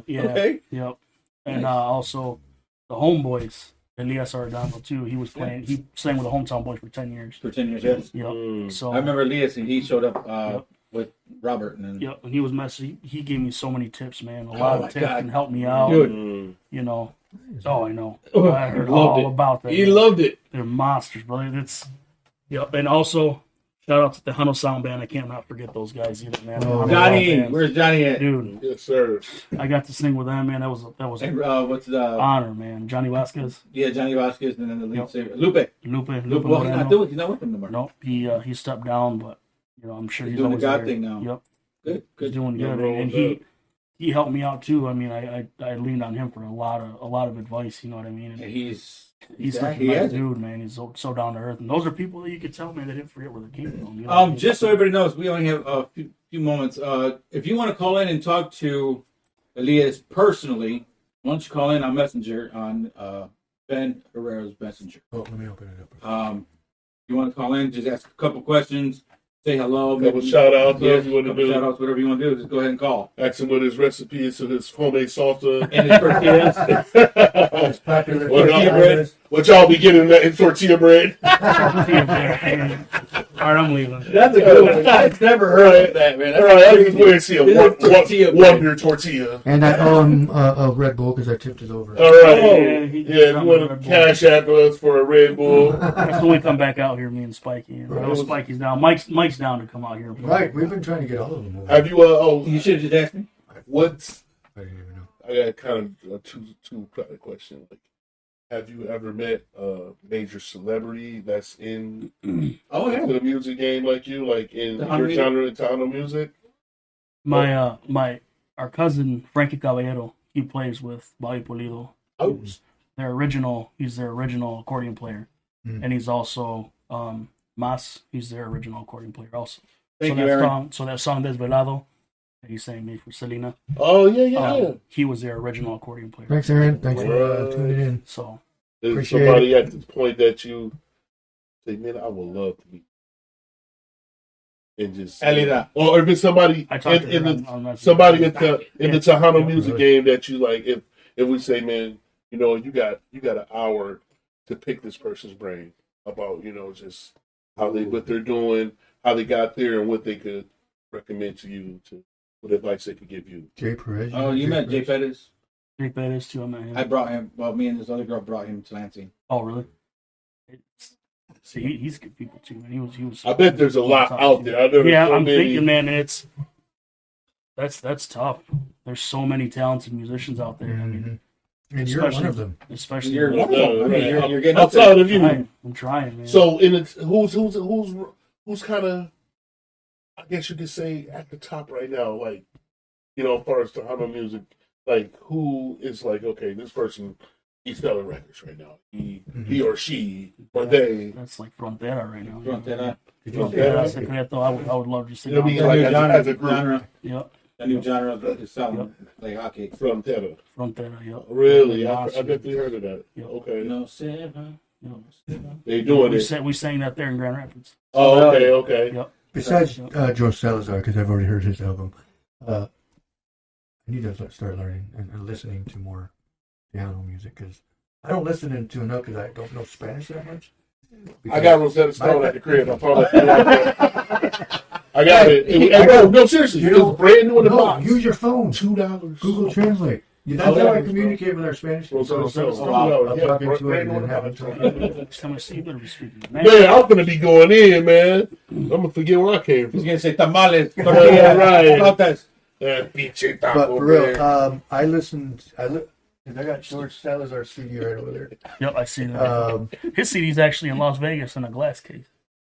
Speaker 2: Yeah,
Speaker 4: okay.
Speaker 2: yep. And also the Homeboys, Elias Arredondo too. He was playing. He sang with the Hometown Boys for 10 years.
Speaker 4: For 10 years, yes.
Speaker 2: Yep.
Speaker 3: Mm.
Speaker 2: So
Speaker 4: I remember Elias, and he showed up
Speaker 2: Yep.
Speaker 4: with Robert. And then,
Speaker 2: Yep, and he was messy. He gave me so many tips, man. A lot
Speaker 4: my
Speaker 2: of tips
Speaker 4: God.
Speaker 2: and helped me out.
Speaker 4: Dude.
Speaker 3: Mm.
Speaker 2: You know. Oh, I know.
Speaker 4: Oh,
Speaker 2: I heard
Speaker 4: loved
Speaker 2: all
Speaker 4: it.
Speaker 2: about that.
Speaker 4: He
Speaker 2: man.
Speaker 4: loved it.
Speaker 2: They're monsters, brother. It's yep. And also, shout out to the Huno Sound Band. I cannot forget those guys either, man.
Speaker 1: Oh,
Speaker 2: Huno
Speaker 4: Johnny,
Speaker 2: Sound Band.
Speaker 4: where's Johnny at?
Speaker 2: Dude,
Speaker 3: Yes, sir.
Speaker 2: I got to sing with them, man. That was
Speaker 4: And, what's the
Speaker 2: honor, man. Johnny Vasquez,
Speaker 4: Johnny Vasquez, and then the lead
Speaker 2: Yep.
Speaker 4: singer Lupe.
Speaker 2: Lupe
Speaker 4: Well, he's
Speaker 2: Moreno.
Speaker 4: not doing. He's not with them anymore.
Speaker 2: Nope, he stepped down, but you know I'm sure
Speaker 4: He's
Speaker 2: he's
Speaker 4: doing the
Speaker 2: always
Speaker 4: God
Speaker 2: there.
Speaker 4: thing now.
Speaker 2: Yep,
Speaker 4: Good,
Speaker 2: he's
Speaker 4: good.
Speaker 2: doing
Speaker 3: Yeah,
Speaker 2: good,
Speaker 3: rolling
Speaker 2: and he helped me out too. I mean, I leaned on him for a lot of advice. You know what I mean? And
Speaker 4: And he's
Speaker 2: such a
Speaker 4: he
Speaker 2: nice
Speaker 4: has it.
Speaker 2: dude, man. He's so down to earth, and those are people that you could tell, man. They didn't forget where they came from. You know what I mean?
Speaker 4: Just so everybody knows, we only have a few moments. If you want to call in and talk to Elias personally, why don't you call in on Messenger on Ben Herrera's Messenger?
Speaker 1: Oh, let me open it up.
Speaker 4: You want to call in, just ask a couple questions, say hello,
Speaker 3: Couple
Speaker 4: maybe
Speaker 3: shout outs,
Speaker 4: yeah,
Speaker 3: whatever you want to
Speaker 4: couple
Speaker 3: do.
Speaker 4: shout outs, whatever you want to do. Just go ahead and call.
Speaker 3: Ask him what his recipe is to his homemade salsa.
Speaker 4: And his tortillas.
Speaker 1: It's popular.
Speaker 3: What
Speaker 4: Tortilla
Speaker 3: y'all-
Speaker 4: bread.
Speaker 3: what y'all be getting that in tortilla bread?
Speaker 2: All right, I'm leaving.
Speaker 4: That's a good one. I've never heard of that, man.
Speaker 3: All right, I just want to see a
Speaker 4: Tortilla bread.
Speaker 3: Wonder tortilla.
Speaker 1: And I owe him a Red Bull because I tipped it over.
Speaker 3: All right.
Speaker 4: Oh,
Speaker 2: Yeah, he-
Speaker 3: Yeah, if you want to cash app us for a Red Bull.
Speaker 2: That's when we come back out here, me and Spikey. And I know Spikey's down. Mike's down to come out here.
Speaker 1: Right, we've been trying to get all of them over.
Speaker 3: Have you,
Speaker 4: You should have just asked me.
Speaker 3: what's,
Speaker 1: I didn't even know.
Speaker 3: I got kind of a two-part question. Like, have you ever met a major celebrity that's in
Speaker 4: Oh, yeah.
Speaker 3: the music game like you, like in
Speaker 4: Tejano
Speaker 3: your
Speaker 4: music?
Speaker 3: genre of Tejano music?
Speaker 2: Our cousin Frankie Caballero, he plays with Bobby Pulido.
Speaker 3: Oh,
Speaker 2: He's their original accordion player,
Speaker 1: Mm.
Speaker 2: and he's also Mas. He's their original accordion player also.
Speaker 4: Thank
Speaker 2: so
Speaker 4: you,
Speaker 2: that
Speaker 4: Aaron.
Speaker 2: song Desvelado, that he sang me for Selena.
Speaker 3: oh yeah.
Speaker 2: He was their original accordion player.
Speaker 1: Thanks, Aaron. Thanks for
Speaker 3: Right.
Speaker 1: tuning in.
Speaker 2: So
Speaker 3: Is
Speaker 1: Appreciate
Speaker 3: somebody at the point that you say, man, I would love to meet, and just
Speaker 4: Elida.
Speaker 3: or if it's somebody
Speaker 2: I talked to
Speaker 3: in
Speaker 2: her
Speaker 3: the
Speaker 2: on Messenger.
Speaker 3: somebody in the Tejano
Speaker 1: Yeah,
Speaker 3: music
Speaker 1: really.
Speaker 3: game that you like, if we say, man, you know, you got an hour to pick this person's brain about, you know, just what they're doing, how they got there, and what they could recommend to you, to what advice they could give you.
Speaker 1: Jay Perez.
Speaker 4: Oh, you met Jay Pettis?
Speaker 2: Jake Bettis too. I met him.
Speaker 4: I brought him. Well, me and this other girl brought him to Lansing.
Speaker 2: Oh, really? See, he's good people too, man. He was.
Speaker 3: I bet there's a lot out there. I know there's
Speaker 2: Yeah,
Speaker 3: so
Speaker 2: I'm
Speaker 3: many.
Speaker 2: thinking, man. That's tough. There's so many talented musicians out there. I mean,
Speaker 1: And you're one of them.
Speaker 2: especially
Speaker 4: You're
Speaker 2: with-
Speaker 4: one of them. I mean, you're getting up
Speaker 3: outside
Speaker 4: there.
Speaker 3: of you.
Speaker 2: I'm trying, man.
Speaker 3: So, in it's who's kind of I guess you could say at the top right now, like, you know, as far as Tejano music, like who is like, okay, this person, he's selling records right now. He or she or they.
Speaker 2: That's like Frontera right now.
Speaker 4: Frontera.
Speaker 2: Frontera, Secreto. I would love to see.
Speaker 3: You know what I mean? Like as a group.
Speaker 4: Genre.
Speaker 2: Yep.
Speaker 4: A new genre is selling like hotcakes.
Speaker 3: Frontera.
Speaker 2: Frontera. Yep.
Speaker 3: Really? I definitely heard of that.
Speaker 2: Yep.
Speaker 3: Okay.
Speaker 4: No, seven.
Speaker 3: They doing it.
Speaker 2: We sang that there in Grand Rapids.
Speaker 3: Oh, okay.
Speaker 2: Yep.
Speaker 1: Besides George Salazar, because I've already heard his album, I need to start learning and listening to more piano music because I don't listen to enough because I don't know Spanish that much.
Speaker 3: I got Rosetta Stone at the crib. I probably I got it. No, seriously. It was brand new in the box.
Speaker 1: Use your phone.
Speaker 3: $2.
Speaker 1: Google Translate. That's how I communicate with our Spanish people.
Speaker 3: Rosetta Stone.
Speaker 1: So I'll plug into it and then have it talk.
Speaker 2: So you better be speaking.
Speaker 3: Man, I'm gonna be going in, man. I'm gonna forget where I came
Speaker 4: He's
Speaker 3: from.
Speaker 4: gonna say tamales,
Speaker 3: Yeah,
Speaker 4: tortillas,
Speaker 3: right.
Speaker 4: flautas.
Speaker 3: Pinche
Speaker 1: But
Speaker 3: taco,
Speaker 1: for real,
Speaker 3: man.
Speaker 1: I got George Salazar's CD right over there.
Speaker 2: Yep, I see that. His CD's actually in Las Vegas in a glass case.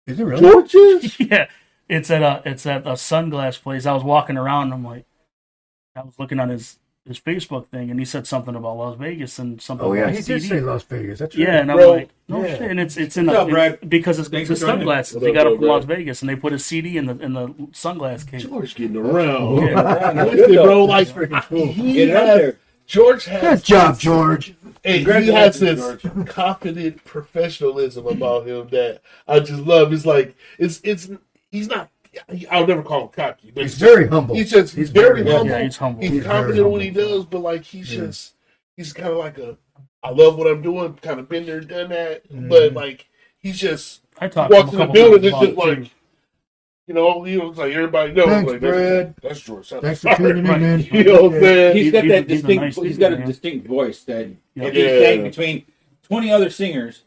Speaker 1: Is it really?
Speaker 3: George's?
Speaker 2: Yeah, it's at a sunglass place. I was walking around. And I was looking on his Facebook thing, and he said something about Las Vegas and something.
Speaker 1: Oh yeah,
Speaker 2: about
Speaker 1: he
Speaker 2: his
Speaker 1: did
Speaker 2: CD.
Speaker 1: say Las Vegas. That's right.
Speaker 2: Yeah, and I'm
Speaker 3: Bro,
Speaker 2: like, no
Speaker 1: yeah.
Speaker 2: shit, and it's in
Speaker 4: What's up,
Speaker 2: a
Speaker 4: Brad?
Speaker 2: because it's
Speaker 4: Thanks
Speaker 2: the
Speaker 4: for joining.
Speaker 2: sunglasses.
Speaker 3: What
Speaker 2: He
Speaker 3: up,
Speaker 2: got it
Speaker 3: bro,
Speaker 2: from Las
Speaker 3: Brad?
Speaker 2: Vegas, and they put a CD in the sunglass case.
Speaker 3: George getting around.
Speaker 2: Yeah.
Speaker 3: Listen, bro, like
Speaker 1: freaking cool.
Speaker 3: he
Speaker 4: Get it out
Speaker 3: has,
Speaker 4: there.
Speaker 3: George has
Speaker 1: Good job, George.
Speaker 3: Hey, he has this confident professionalism about him that I just love. It's like he's not. I'll never call him cocky, but
Speaker 1: He's very humble.
Speaker 3: he's just very
Speaker 1: humble.
Speaker 3: humble.
Speaker 2: Yeah, he's humble.
Speaker 3: He's
Speaker 1: He's
Speaker 3: confident
Speaker 1: very
Speaker 3: in what he
Speaker 1: humble.
Speaker 3: does, but like he's kind of like I love what I'm doing. Kind of been there, done that, but like he's just
Speaker 2: I talked to him
Speaker 3: walks
Speaker 2: a
Speaker 3: in the
Speaker 2: couple
Speaker 3: building.
Speaker 2: times
Speaker 3: It's just
Speaker 2: about it,
Speaker 3: like you know, he was like everybody knows.
Speaker 1: Thanks,
Speaker 3: like
Speaker 1: Brad.
Speaker 3: that's George.
Speaker 1: Thanks for tuning in, man.
Speaker 3: You know what I'm saying?
Speaker 4: He's got that
Speaker 2: he's a
Speaker 4: distinct.
Speaker 2: nice
Speaker 4: He's
Speaker 2: dude,
Speaker 4: got a
Speaker 2: man.
Speaker 4: distinct voice that
Speaker 2: Yeah.
Speaker 4: if he's saying between 20 other singers,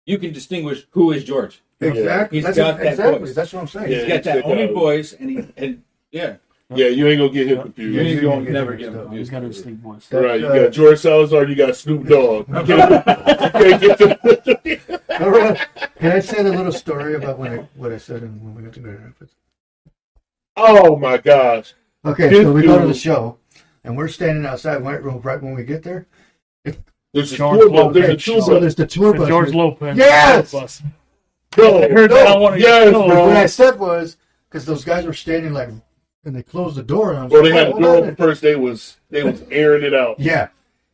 Speaker 4: you can distinguish who is George.
Speaker 1: Exactly.
Speaker 4: He's
Speaker 1: That's
Speaker 4: got that
Speaker 1: exactly.
Speaker 4: voice.
Speaker 1: That's what I'm saying.
Speaker 3: Yeah.
Speaker 4: He's got that
Speaker 3: check
Speaker 4: only
Speaker 3: out.
Speaker 4: voice, and yeah,
Speaker 3: Yeah, you ain't gonna get him
Speaker 4: you
Speaker 3: confused.
Speaker 4: ain't gonna
Speaker 1: Yeah.
Speaker 4: never get him
Speaker 2: He's
Speaker 4: confused.
Speaker 2: got a distinct voice.
Speaker 3: Right, you got George Salazar, you got Snoop Dogg. You can't get them.
Speaker 1: All right. Can I say the little story about what I said when we went to Grand Rapids?
Speaker 3: Oh my gosh.
Speaker 1: Okay,
Speaker 3: This
Speaker 1: so we go to the
Speaker 3: dude-
Speaker 1: show, and we're standing outside right when we get there.
Speaker 3: There's a
Speaker 2: George
Speaker 3: tour bus. There's a
Speaker 2: Lopez.
Speaker 3: tour
Speaker 1: So
Speaker 3: bus.
Speaker 1: there's the tour
Speaker 2: The
Speaker 1: bus.
Speaker 2: George Lopez.
Speaker 1: Yes!
Speaker 2: Bus.
Speaker 3: Bro,
Speaker 2: I heard that on one of your
Speaker 3: yes,
Speaker 2: shows.
Speaker 3: bro.
Speaker 1: What I said was because those guys were standing like, and they closed the door. And I was
Speaker 3: Bro,
Speaker 1: like,
Speaker 3: they had
Speaker 1: "Oh,
Speaker 3: a
Speaker 1: hold
Speaker 3: door
Speaker 1: on."
Speaker 3: open first. They was airing it out.
Speaker 1: Yeah.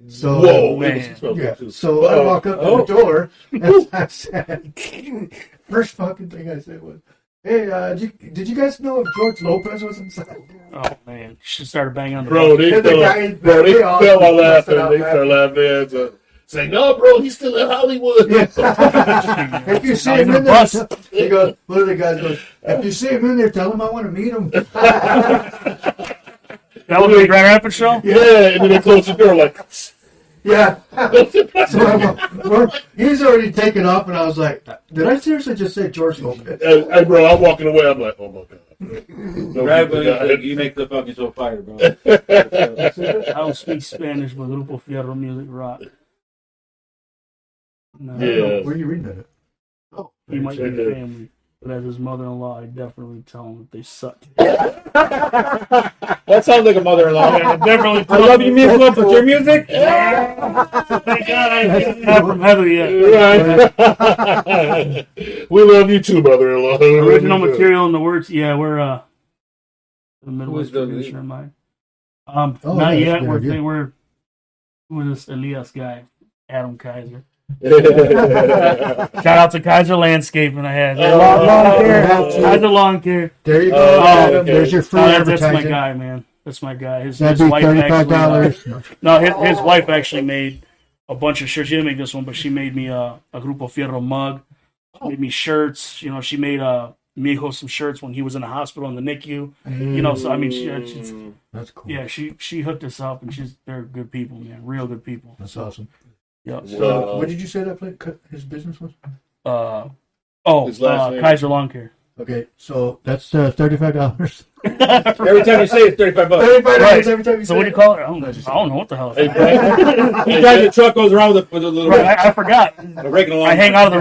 Speaker 1: So
Speaker 3: Whoa,
Speaker 2: man.
Speaker 3: it was smoking
Speaker 1: yeah.
Speaker 3: too.
Speaker 1: So I walk up to the door, and I said, first fucking thing I said was, "Hey, did you guys know if George Lopez was inside?"
Speaker 2: Oh man, she started banging on the
Speaker 3: Bro, they
Speaker 1: And the
Speaker 3: fell
Speaker 1: guy-
Speaker 3: out. Bro, they
Speaker 1: they all
Speaker 3: fell out
Speaker 1: busted
Speaker 3: laughing.
Speaker 1: out
Speaker 3: They started laughing. Saying, "No, bro, he's still in Hollywood."
Speaker 1: If you see
Speaker 2: Not
Speaker 1: him
Speaker 2: even
Speaker 1: in
Speaker 2: a
Speaker 1: there,
Speaker 2: bus.
Speaker 1: he goes, one of the guys goes, if you see him in there, tell him I want to meet him.
Speaker 2: That was the Grand Rapids show.
Speaker 3: Yeah, and then they closed the door like.
Speaker 1: Yeah. So he's already taken off, and I was like, did I seriously just say George Lopez?
Speaker 3: Hey, bro, I'm walking away. I'm like, oh my god. No,
Speaker 4: Right,
Speaker 3: people
Speaker 4: but
Speaker 3: died.
Speaker 4: you make the fucking show fire, bro.
Speaker 2: I don't speak Spanish, but Grupo Fierro music rock. No,
Speaker 3: Yeah.
Speaker 1: Where are you reading that at? Oh,
Speaker 2: he might be
Speaker 3: Check it.
Speaker 2: family, but as his mother-in-law, I definitely tell him that they suck.
Speaker 4: That sounds like a mother-in-law.
Speaker 2: Yeah, definitely.
Speaker 4: I love you, Miss Love, with your music.
Speaker 2: Thank God I didn't have from Heather yet.
Speaker 3: Right. We love you too, mother-in-law.
Speaker 2: Original material and the words. Yeah, we're the Midwest
Speaker 4: Who's the
Speaker 2: producer
Speaker 4: lead?
Speaker 2: of mine.
Speaker 1: Oh,
Speaker 2: Not
Speaker 1: that's
Speaker 2: yet.
Speaker 1: good, yeah.
Speaker 2: We're who is this Elias guy? Adam Kaiser.
Speaker 3: Yeah.
Speaker 2: Shout out to Kaiser Landscaping. I had
Speaker 3: Lawn
Speaker 1: care.
Speaker 2: Kaiser Lawn Care.
Speaker 1: There you go,
Speaker 3: Oh,
Speaker 1: Adam.
Speaker 3: okay.
Speaker 1: There's your free
Speaker 2: That's my
Speaker 1: advertising.
Speaker 2: guy, man. That's my guy. His
Speaker 1: That'd be
Speaker 2: wife actually.
Speaker 1: $35.
Speaker 2: No, his wife actually made a bunch of shirts. She didn't make this one, but she made me a Grupo Fierro mug. Made me shirts. You know, she made Mijo some shirts when he was in the hospital in the NICU. You know, so I mean, she's
Speaker 1: That's cool.
Speaker 2: yeah, she hooked us up, and they're good people, man. Real good people.
Speaker 1: That's awesome.
Speaker 2: Yep.
Speaker 3: Wow.
Speaker 1: What did you say that his business was?
Speaker 3: His last name?
Speaker 2: Kaiser Lawn Care.
Speaker 1: Okay, so that's $35.
Speaker 4: Every time you say it, it's $35.
Speaker 1: $35 every time you
Speaker 2: So
Speaker 1: say
Speaker 2: what do you call it? I don't know what the hell.
Speaker 3: Hey,
Speaker 2: It's
Speaker 3: Brad.
Speaker 4: You drive your truck, goes around with a little
Speaker 2: I forgot.
Speaker 4: a rake along.
Speaker 2: I hang out of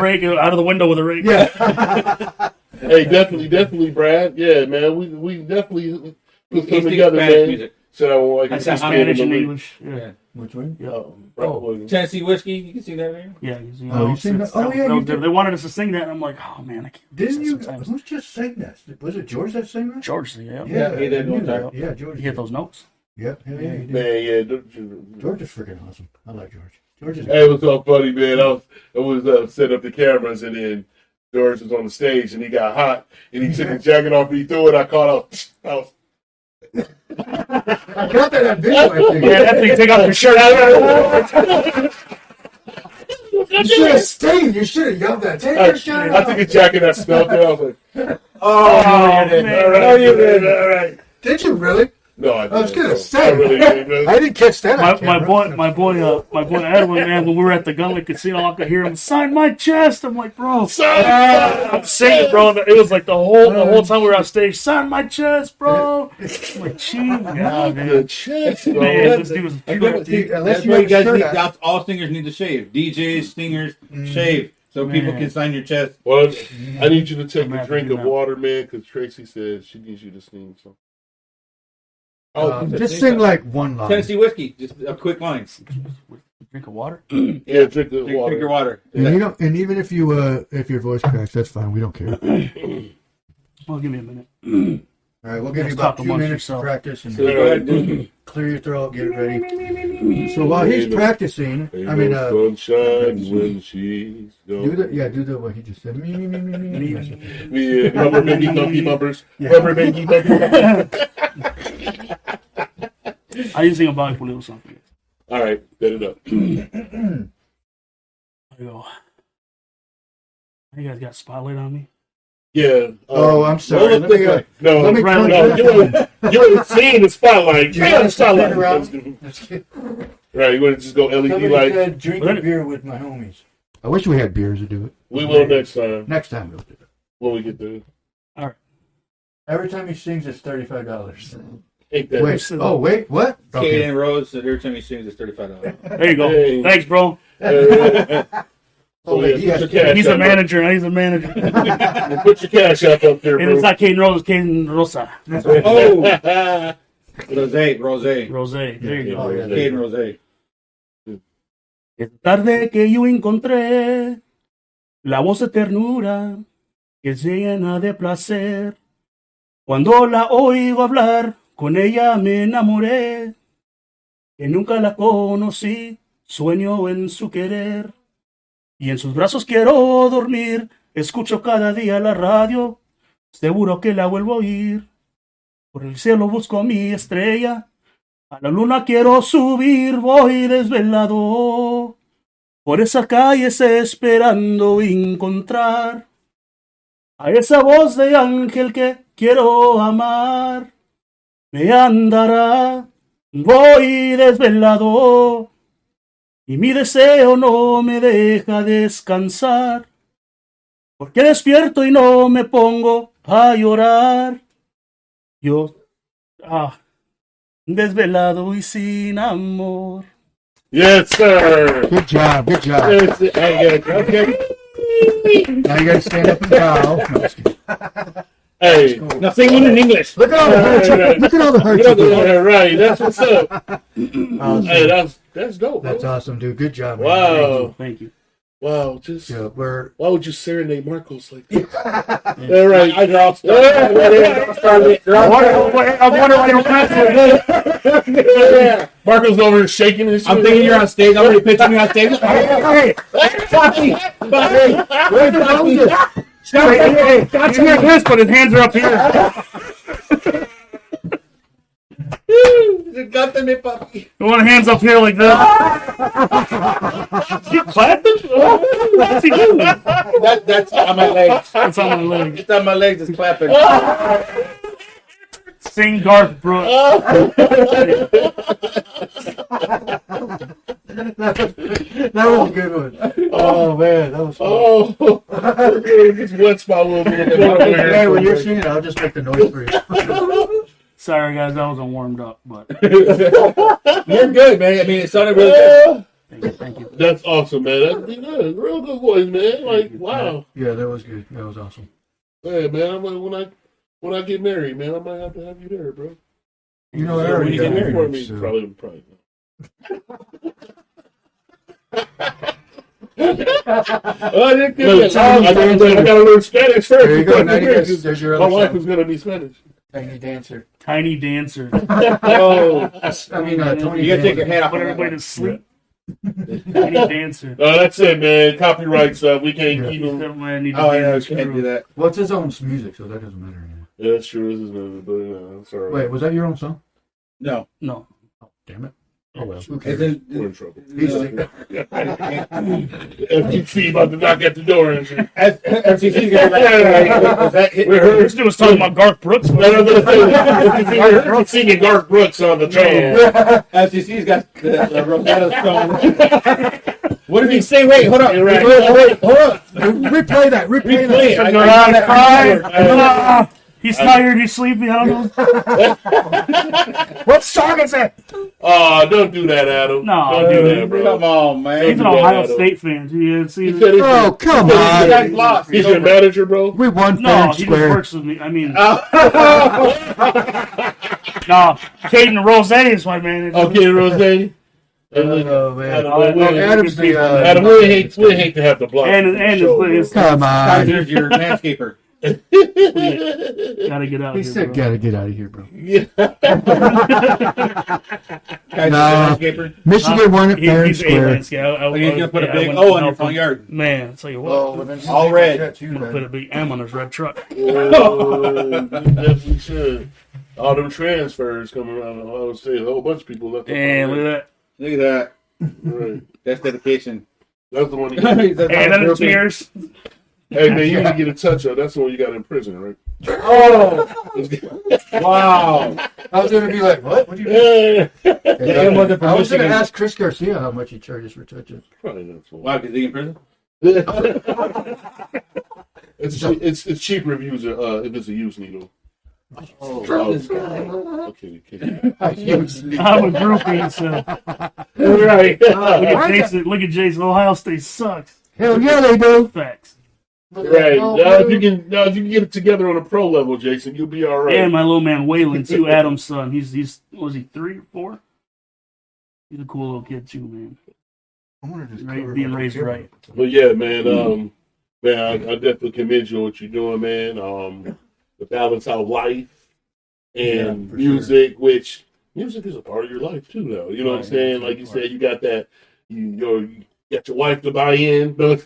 Speaker 2: the window with a rake.
Speaker 1: Yeah.
Speaker 3: Hey, definitely, Brad. Yeah, man, we definitely put
Speaker 4: He
Speaker 3: some
Speaker 4: speaks
Speaker 3: together,
Speaker 4: Spanish
Speaker 3: man.
Speaker 4: music.
Speaker 3: Said I want
Speaker 2: I
Speaker 3: like
Speaker 2: said Spanish and English. Yeah.
Speaker 1: Which one?
Speaker 4: Tennessee whiskey. You can sing that right?
Speaker 2: Yeah.
Speaker 1: Oh, you sing that? Oh, yeah, you did.
Speaker 2: They wanted us to sing that, and I'm like, oh man, I can't.
Speaker 1: Didn't you?
Speaker 2: Sometimes.
Speaker 1: Who's just sang that? Was it George that sang that?
Speaker 2: George, yeah.
Speaker 4: Yeah, he did
Speaker 1: I knew
Speaker 4: one
Speaker 1: that.
Speaker 4: time.
Speaker 1: Yeah, George.
Speaker 2: You hit those notes.
Speaker 1: Yep. Yeah, he did.
Speaker 3: Man, yeah.
Speaker 1: George is freaking awesome. I like George. George is.
Speaker 3: Hey, it was so funny, man. I was setting up the cameras, and then George was on the stage, and he got hot, and he took his jacket off, and he threw it. I caught out.
Speaker 1: I got that video, I think.
Speaker 2: Yeah, that thing, take off your shirt.
Speaker 1: You should have stayed. You should have yelled that. Take your shirt
Speaker 3: I
Speaker 1: off.
Speaker 3: took a jacket that smelled good. I was like,
Speaker 2: Oh,
Speaker 3: man.
Speaker 2: man.
Speaker 3: All right, you did. All right.
Speaker 1: Did you really?
Speaker 3: No, I didn't.
Speaker 1: I was gonna
Speaker 3: I
Speaker 1: say.
Speaker 3: really didn't. Man.
Speaker 1: I didn't catch that. on
Speaker 2: My
Speaker 1: camera.
Speaker 2: boy Edwin, man, when we were at the Gunlight Casino, I could hear him sign my chest. I'm like, bro, I'm singing, bro. It was like the whole time we were on stage, sign my chest, bro. I'm like, gee, yeah,
Speaker 3: The
Speaker 2: man.
Speaker 3: chest,
Speaker 2: Man, this dude was
Speaker 4: I
Speaker 2: a
Speaker 4: know,
Speaker 2: true.
Speaker 4: see,
Speaker 1: unless
Speaker 4: that's
Speaker 1: you
Speaker 4: why
Speaker 1: have
Speaker 4: you guys
Speaker 1: a shirt
Speaker 4: need.
Speaker 1: on.
Speaker 4: That's all singers need to shave. DJs, singers, shave so people
Speaker 2: Man.
Speaker 4: can sign your chest.
Speaker 3: Well, I need you to take
Speaker 2: I'm
Speaker 3: a
Speaker 2: happy
Speaker 3: drink
Speaker 2: to
Speaker 3: of
Speaker 2: do that.
Speaker 3: water, man, because Tracy says she needs you to sing. So.
Speaker 1: Just sing like one line.
Speaker 4: Tennessee whiskey, just a quick line.
Speaker 2: Drink of water.
Speaker 3: Yeah, drink the water.
Speaker 4: Drink your water.
Speaker 1: And you don't. And even if your voice cracks, that's fine. We don't care.
Speaker 2: Oh, give me a minute.
Speaker 1: All right, we'll give you
Speaker 2: Just
Speaker 1: about
Speaker 2: talk
Speaker 1: 2
Speaker 2: amongst
Speaker 1: minutes to
Speaker 2: yourself.
Speaker 1: practice and
Speaker 4: So go ahead, dude.
Speaker 1: clear your throat, get it ready. So while he's practicing,
Speaker 3: Ain't
Speaker 1: I mean,
Speaker 3: no sunshine when she's gone.
Speaker 1: do the what he just said. Me.
Speaker 3: Yeah, rubber baby monkey bumpers.
Speaker 1: Yeah.
Speaker 3: Rubber baby monkey bumpers.
Speaker 2: I didn't sing a Bobby Pulido song for you.
Speaker 3: All right, set it up.
Speaker 2: There you go. You guys got spotlight on me?
Speaker 3: Yeah.
Speaker 1: Oh, I'm sorry.
Speaker 3: Well,
Speaker 1: Let me,
Speaker 3: no,
Speaker 1: let me
Speaker 2: right,
Speaker 1: turn
Speaker 2: no,
Speaker 1: it back.
Speaker 3: you ain't seeing the spotlight.
Speaker 1: You
Speaker 3: Yeah,
Speaker 1: want
Speaker 3: the
Speaker 1: to spin
Speaker 3: spotlight.
Speaker 1: around?
Speaker 3: Right, you want to just go LED
Speaker 1: Somebody
Speaker 3: light?
Speaker 1: said drink a beer with my homies. I wish we had beers to do it.
Speaker 3: We will next time
Speaker 1: Next time we'll do it.
Speaker 3: when we get there.
Speaker 1: Every time he sings, it's $35.
Speaker 3: Ain't that
Speaker 1: Wait. Oh, wait. What?
Speaker 4: Kate
Speaker 1: Okay.
Speaker 4: and Rose, so every time he sings, it's $35.
Speaker 2: There you go.
Speaker 3: Hey.
Speaker 2: Thanks, bro.
Speaker 1: Oh,
Speaker 3: yeah,
Speaker 1: wait, he
Speaker 3: put
Speaker 1: has
Speaker 3: your
Speaker 1: to-
Speaker 3: cash
Speaker 2: He's a
Speaker 3: up.
Speaker 2: manager. He's a manager.
Speaker 3: Put your cash up there,
Speaker 2: And it's
Speaker 3: bro.
Speaker 2: not Kane Rose, it's Kane Rosa.
Speaker 4: Oh, Rose.
Speaker 2: Rose. There you
Speaker 1: Oh,
Speaker 2: go.
Speaker 1: yeah.
Speaker 4: Kate and Rose.
Speaker 2: Es tarde que yo encontré la voz de ternura que se llena de placer. Cuando la oigo hablar, con ella me enamoré. Que nunca la conocí, sueño en su querer. Y en sus brazos quiero dormir, escucho cada día la radio, seguro que la vuelvo a oír. Por el cielo busco mi estrella, a la luna quiero subir, voy desvelado. Por esas calles esperando encontrar a esa voz de ángel que quiero amar. Me andará, voy desvelado. Y mi deseo no me deja descansar, porque despierto y no me pongo a llorar. Yo, desvelado y sin amor.
Speaker 3: Yes, sir.
Speaker 1: Good job. Good job.
Speaker 3: Yes, hey, okay.
Speaker 1: Now you got to stand up and bow. No, just kidding.
Speaker 3: Hey.
Speaker 4: Now sing one in English.
Speaker 1: Look at all the hurts. Look at all the hurts. you did.
Speaker 3: Right, that's what's up.
Speaker 1: Awesome.
Speaker 3: Hey, that's dope.
Speaker 1: That's
Speaker 3: bro.
Speaker 1: awesome, dude. Good job. Man.
Speaker 3: Wow.
Speaker 2: Thank you.
Speaker 3: Wow, just
Speaker 1: Yeah, we're
Speaker 3: why would you serenade Marcos like that?
Speaker 2: Yeah.
Speaker 3: All right.
Speaker 4: I draw
Speaker 2: I wonder why you're passing it.
Speaker 3: Yeah. Marcos over here shaking his shit.
Speaker 4: I'm thinking you're on stage. I'm already picturing you on stage.
Speaker 2: Hey,
Speaker 4: Papi, Papi, where's Papi?
Speaker 2: he's like this, but his hands are up here.
Speaker 4: Cántame, Papi.
Speaker 2: You want hands up here like that? You clapping? What's he doing?
Speaker 4: That's on my legs.
Speaker 2: It's on my leg.
Speaker 4: It's on my legs. It's clapping.
Speaker 2: Sing Garth Brooks.
Speaker 1: that was a good one. Oh man, that was fun.
Speaker 3: Oh, just wet spot will
Speaker 1: Hey, when you're singing, I'll just make the noise for you.
Speaker 2: Sorry, guys, I wasn't warmed up, but
Speaker 4: You're good, man. I mean, it sounded really good.
Speaker 2: thank you.
Speaker 3: That's awesome, man. That's real good voice, man. Like, wow.
Speaker 1: Yeah, that was good. That was awesome.
Speaker 3: Hey, man, I'm like, when I get married, man, I might have to have you there, bro.
Speaker 1: You know, I
Speaker 3: When
Speaker 1: already
Speaker 3: you
Speaker 1: got
Speaker 3: get married for
Speaker 1: married.
Speaker 3: me,
Speaker 1: So.
Speaker 3: probably. I gotta learn Spanish first.
Speaker 1: There you go. Now you
Speaker 3: Because
Speaker 1: there's your
Speaker 3: my
Speaker 1: other
Speaker 3: wife
Speaker 1: song.
Speaker 3: is gonna be Spanish.
Speaker 1: Tiny Dancer.
Speaker 2: Tiny Dancer.
Speaker 4: Oh,
Speaker 1: I mean, Tony
Speaker 4: you gotta take your
Speaker 1: Dancer.
Speaker 4: head off.
Speaker 2: Put
Speaker 4: on that
Speaker 2: everybody
Speaker 4: one.
Speaker 2: to sleep. Tiny Dancer.
Speaker 3: No, that's it, man. Copyright stuff. We can't keep them.
Speaker 2: That need to
Speaker 4: Oh
Speaker 2: be
Speaker 4: yeah, I
Speaker 2: this
Speaker 4: can't
Speaker 2: crew.
Speaker 4: do that.
Speaker 1: Well, it's his own music, so that doesn't matter anymore.
Speaker 3: Yeah, that's true. This is nothing, but no, it's all right.
Speaker 1: Wait, was that your own song?
Speaker 4: No,
Speaker 2: No.
Speaker 1: Oh, damn it. Oh, well. Who
Speaker 4: it's
Speaker 1: cares?
Speaker 3: We're in trouble.
Speaker 1: He's
Speaker 4: no.
Speaker 1: sick.
Speaker 3: FTC about to knock at the door and shit.
Speaker 4: FCC's gonna be like, was that hit?
Speaker 3: We heard.
Speaker 2: This dude was talking about Garth Brooks.
Speaker 3: No, no, no, FTC singing Garth Brooks on the train.
Speaker 4: FCC's got the Rosetta Stone. What did he say? Wait, hold on.
Speaker 3: Right.
Speaker 4: Wait, hold on.
Speaker 1: Replay that. Replay
Speaker 3: Replay
Speaker 1: that.
Speaker 3: it.
Speaker 2: He's tired. He's sleepy. I don't know.
Speaker 1: What song is that?
Speaker 3: Oh, don't do that, Adam.
Speaker 2: No,
Speaker 3: don't do
Speaker 2: dude.
Speaker 3: that, bro.
Speaker 4: Come on,
Speaker 2: He's
Speaker 4: man.
Speaker 2: an Ohio State fan. He had
Speaker 3: He
Speaker 2: seen
Speaker 3: said
Speaker 2: it.
Speaker 1: Oh, come
Speaker 3: he
Speaker 1: on.
Speaker 3: said he's He's your manager, bro.
Speaker 1: We won
Speaker 2: No,
Speaker 1: fair and
Speaker 2: he just
Speaker 1: square.
Speaker 2: works with me. I mean, no, Caden Rose is my manager.
Speaker 3: Okay, Rose.
Speaker 1: Oh, man.
Speaker 3: Adam's
Speaker 1: the,
Speaker 3: Adam, we hate to have the block.
Speaker 2: And his
Speaker 1: Come on.
Speaker 4: Kaiser's your landscaper.
Speaker 2: gotta get out
Speaker 1: He
Speaker 2: here.
Speaker 1: said,
Speaker 2: Bro.
Speaker 1: gotta get out of here, bro.
Speaker 4: Kaiser's
Speaker 1: Nah.
Speaker 4: your landscaper.
Speaker 1: Michigan won it fair and
Speaker 2: He's a
Speaker 1: square.
Speaker 2: landscape.
Speaker 4: Like he's gonna put a big
Speaker 2: I went
Speaker 4: O
Speaker 2: to
Speaker 4: on your
Speaker 2: help
Speaker 4: front
Speaker 2: him.
Speaker 4: yard.
Speaker 2: Man, I'll tell you what.
Speaker 4: All red.
Speaker 2: I'm gonna put a big M on his red truck.
Speaker 3: Oh, you definitely should. All them transfers coming around Ohio State. A whole bunch of people left.
Speaker 2: And look at
Speaker 4: Look at that.
Speaker 3: Right.
Speaker 4: That's dedication.
Speaker 3: That's the one.
Speaker 4: That's
Speaker 3: You,
Speaker 2: that. And then it's mirrors.
Speaker 3: hey man, you didn't get a touch up. That's the one you got in prison, right?
Speaker 4: Oh, wow.
Speaker 1: I was going to be like, what? What do you mean?
Speaker 3: Yeah.
Speaker 4: It wasn't from
Speaker 1: I was going to
Speaker 4: Michigan.
Speaker 1: ask Chris Garcia how much he charges for touches.
Speaker 3: Probably not so.
Speaker 4: Wow, because he in prison?
Speaker 3: It's cheap reviews if it's a used needle.
Speaker 4: This guy.
Speaker 3: Okay.
Speaker 2: I'm a groupie, so
Speaker 3: Right.
Speaker 2: look at Jason. Ohio State sucks.
Speaker 1: Hell yeah, they do.
Speaker 2: Facts.
Speaker 3: Right.
Speaker 1: Oh,
Speaker 3: Now if you can get it together on a pro level, Jason, you'll be all right.
Speaker 2: And my little man Waylon too, Adam's son. He's was he 3 or 4? He's a cool little kid too, man.
Speaker 1: I wanna just
Speaker 2: Right,
Speaker 1: cover
Speaker 2: being
Speaker 1: my
Speaker 2: raised
Speaker 1: camera.
Speaker 2: right.
Speaker 3: But yeah, man, I definitely commend you on what you're doing, man. The balance out life and
Speaker 1: Yeah, for
Speaker 3: music, which music is a part of your life too, though. You know what I'm
Speaker 1: Right,
Speaker 3: saying?
Speaker 1: it's a
Speaker 3: Like
Speaker 1: big
Speaker 3: you
Speaker 1: part.
Speaker 3: said, you got that. You got your wife to buy in.
Speaker 2: Right.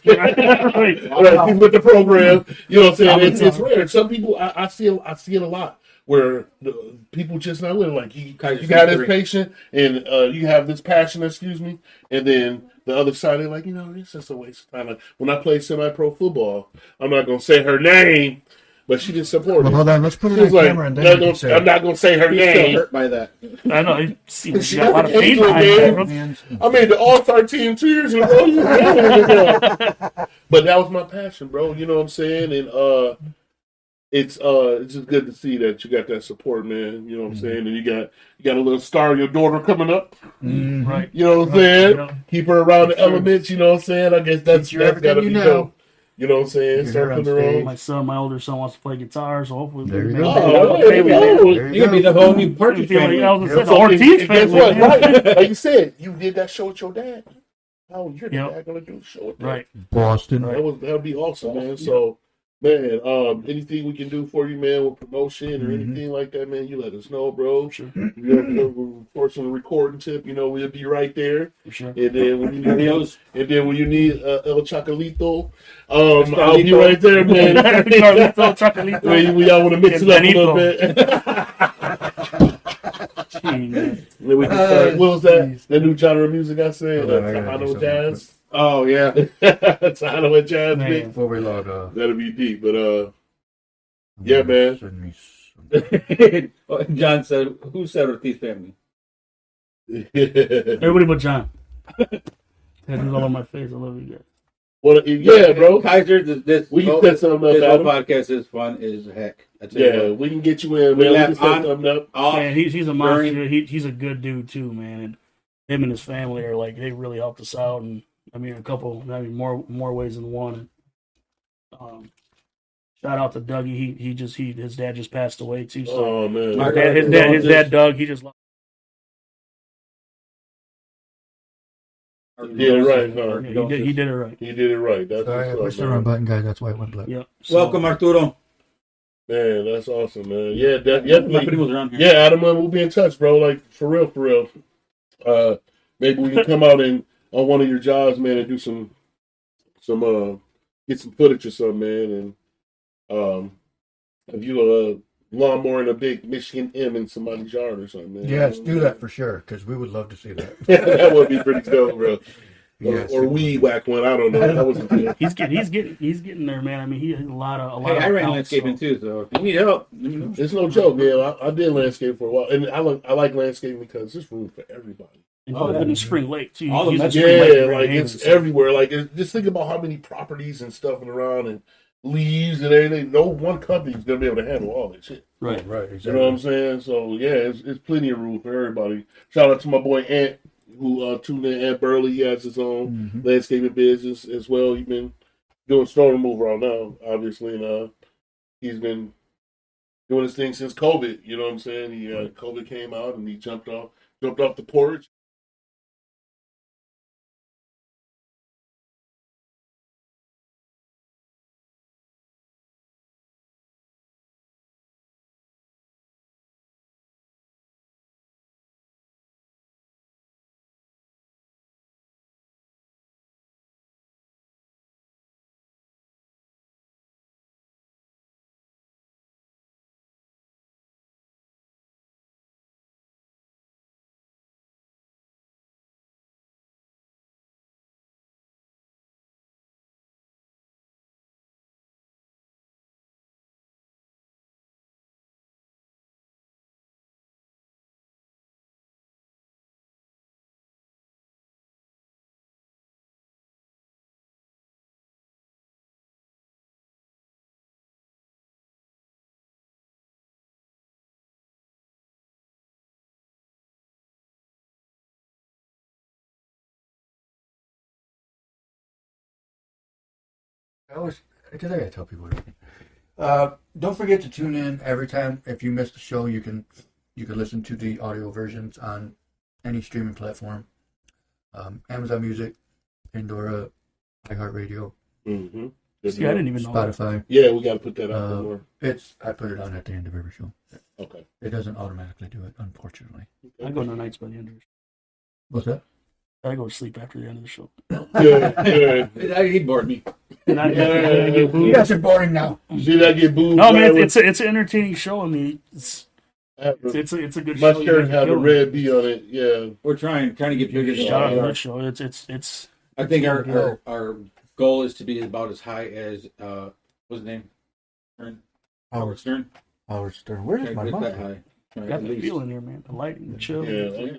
Speaker 3: Right, she's with the program. You know what I'm saying? It's rare. Some people, I see it a lot where the people just not with it. Like you got this patient and you have this passion, excuse me, and then the other side, they're like, it's just a waste of time. Like when I play semi-pro football, I'm not gonna say her name, but she just supported.
Speaker 1: Well, hold on. Let's put it
Speaker 3: She
Speaker 1: on
Speaker 3: was like,
Speaker 1: camera and then we can say
Speaker 3: I'm not gonna say her
Speaker 4: He's still
Speaker 3: name.
Speaker 4: hurt by that.
Speaker 2: I know. It seems
Speaker 3: She
Speaker 2: you got a lot of
Speaker 3: never
Speaker 2: pain
Speaker 3: came to a
Speaker 2: behind
Speaker 3: game.
Speaker 2: that, bro.
Speaker 3: I made the All-Star team 2 years in a row. But that was my passion, bro. You know what I'm saying? And it's just good to see that you got that support, man. You know what I'm saying? And you got a little star, your daughter coming up.
Speaker 2: Right.
Speaker 3: You know what I'm saying?
Speaker 2: Yeah.
Speaker 3: Keep her around the
Speaker 2: Sure.
Speaker 3: elements. You know what I'm saying? I guess that's
Speaker 1: Teach her everything
Speaker 3: gotta
Speaker 1: you
Speaker 3: be
Speaker 1: know.
Speaker 3: dope. You know what I'm saying?
Speaker 1: Get
Speaker 3: Start
Speaker 1: her on
Speaker 3: putting her
Speaker 1: stage.
Speaker 3: on.
Speaker 2: My older son wants to play guitar, so hopefully
Speaker 1: There you
Speaker 2: we
Speaker 1: go.
Speaker 2: can make
Speaker 3: Oh,
Speaker 2: it.
Speaker 3: there you go.
Speaker 1: There
Speaker 4: You could be the whole new
Speaker 2: I
Speaker 4: Partridge
Speaker 2: feel like
Speaker 4: family.
Speaker 2: I was
Speaker 1: Yeah.
Speaker 2: the Ortiz
Speaker 3: And guess
Speaker 2: family.
Speaker 3: what?
Speaker 2: man.
Speaker 3: Right. Like you said, you did that show with your dad. How your
Speaker 2: Yep.
Speaker 3: dad gonna do a show with that?
Speaker 2: Right.
Speaker 1: Boston.
Speaker 3: That would be awesome, man. So, man, anything we can do for you, man, with promotion or anything like that, man, you let us know, bro.
Speaker 2: Sure.
Speaker 3: If you have to for some recording tip, we'll be right there.
Speaker 2: For sure.
Speaker 3: And then when you need,
Speaker 4: Videos.
Speaker 3: El Chocolito, I'll be right there, man.
Speaker 2: Carlito, Chocolito.
Speaker 3: we all want to mix it up a little bit.
Speaker 2: Gee, man.
Speaker 3: Then we can start. What was that?
Speaker 1: Jeez.
Speaker 3: That new genre of music I said?
Speaker 1: Hold on, I gotta do
Speaker 3: Tejano
Speaker 1: something
Speaker 3: jazz.
Speaker 4: Oh, yeah.
Speaker 3: Tejano and jazz
Speaker 2: Man.
Speaker 3: mix.
Speaker 1: Before we log
Speaker 3: That'll be deep, but yeah, man.
Speaker 1: Send me some.
Speaker 4: John said, who said Ortiz family?
Speaker 2: Everybody but John. Tattoos all on my face. I love you guys.
Speaker 3: Well, yeah, bro.
Speaker 4: Kaiser, this
Speaker 3: We can
Speaker 4: whole-
Speaker 3: set something up,
Speaker 4: this whole
Speaker 3: Adam.
Speaker 4: podcast is fun as heck. I tell
Speaker 3: Yeah,
Speaker 4: you what.
Speaker 3: we can get you in.
Speaker 4: We
Speaker 3: Man. We
Speaker 4: have
Speaker 3: can set
Speaker 4: on-
Speaker 3: something up.
Speaker 4: Off,
Speaker 2: Man, he's a monster.
Speaker 4: during-
Speaker 2: He's a good dude too, man. And him and his family are like they really helped us out, and I mean more ways than one. Shout out to Dougie. His dad just passed away too. So
Speaker 3: Oh man.
Speaker 2: his dad Doug. He just
Speaker 3: He did it right, huh?
Speaker 2: he did it right.
Speaker 3: He did it right. That's
Speaker 1: Sorry, I
Speaker 3: what's
Speaker 1: pushed
Speaker 3: up,
Speaker 1: the wrong
Speaker 3: man.
Speaker 1: button, guys. That's why it went black.
Speaker 2: Yep. So,
Speaker 4: Welcome, Arturo.
Speaker 3: Man, that's awesome, man. Yeah,
Speaker 4: My
Speaker 3: definitely.
Speaker 4: was around here.
Speaker 3: Yeah, Adam, we'll be in touch, bro. Like for real. Maybe we can come out and on one of your jobs, man, and do some get some footage or something, man. And if you lawnmower in a big Michigan M in somebody's yard or something, man.
Speaker 1: Yes, do that for sure, because we would love to see that.
Speaker 3: That would be pretty dope, bro.
Speaker 1: Yes.
Speaker 3: Or weed whack one. I don't know. That wasn't good.
Speaker 2: he's getting there, man. I mean, he has a lot of.
Speaker 4: Hey, I ran
Speaker 2: accounts,
Speaker 4: landscaping
Speaker 2: so-
Speaker 4: too, so if you need help, let me know.
Speaker 3: It's no joke, man. I did landscape for a while, and I like landscaping because there's room for everybody.
Speaker 2: And
Speaker 4: Oh,
Speaker 2: in
Speaker 4: yeah.
Speaker 2: Spring Lake too.
Speaker 4: All the
Speaker 2: He's in
Speaker 4: Mets-
Speaker 2: Spring Lake
Speaker 3: Yeah,
Speaker 2: in Grand
Speaker 3: like
Speaker 2: Haven,
Speaker 3: it's
Speaker 2: so-
Speaker 3: everywhere. Like just think about how many properties and stuff around and leaves and everything. No one company's gonna be able to handle all that shit.
Speaker 2: Right.
Speaker 1: Right,
Speaker 3: You
Speaker 1: exactly.
Speaker 3: know what I'm saying? So yeah, it's plenty of room for everybody. Shout out to my boy Ant, who tuned in. Ant Burley, he has his own
Speaker 1: Mhm.
Speaker 3: landscaping business as well. He's been doing snow removal right now, obviously, and he's been doing his thing since COVID. You know what I'm saying? He COVID came out and he jumped off the porch.
Speaker 1: I gotta tell people. Don't forget to tune in every time. If you missed the show, you can listen to the audio versions on any streaming platform. Amazon Music, Pandora, iHeartRadio,
Speaker 3: Mm-hmm.
Speaker 2: See, I didn't even know that.
Speaker 1: Spotify.
Speaker 3: Yeah, we got to put that out there more.
Speaker 1: I put it on at the end of every show.
Speaker 3: Okay.
Speaker 1: It doesn't automatically do it, unfortunately.
Speaker 2: I go no nights by the end of the show.
Speaker 1: What's that?
Speaker 2: I go to sleep after the end of the show.
Speaker 3: Yeah.
Speaker 4: He bored me.
Speaker 2: And I
Speaker 3: Yeah.
Speaker 2: get booed.
Speaker 1: You guys are boring now.
Speaker 3: See that get booed?
Speaker 2: No, man,
Speaker 3: by
Speaker 2: it's an entertaining show. I mean, it's a good
Speaker 3: my
Speaker 2: show. You
Speaker 3: shirt
Speaker 2: guys are
Speaker 3: had a
Speaker 2: killing
Speaker 3: red
Speaker 2: it.
Speaker 3: B on it. Yeah.
Speaker 4: We're trying to get bigger. than
Speaker 2: Shout out
Speaker 4: we
Speaker 2: to
Speaker 4: are.
Speaker 2: that show. It's
Speaker 4: I think
Speaker 2: Yeah.
Speaker 4: our goal is to be about as high as what's his name? Stern.
Speaker 1: Howard
Speaker 4: Stern.
Speaker 1: Stern. Where's
Speaker 4: Okay,
Speaker 1: my
Speaker 4: get that
Speaker 1: mom?
Speaker 4: high. Right,
Speaker 2: got
Speaker 4: at
Speaker 2: the
Speaker 4: least.
Speaker 2: feeling here, man. The lighting, the chill.
Speaker 3: Yeah.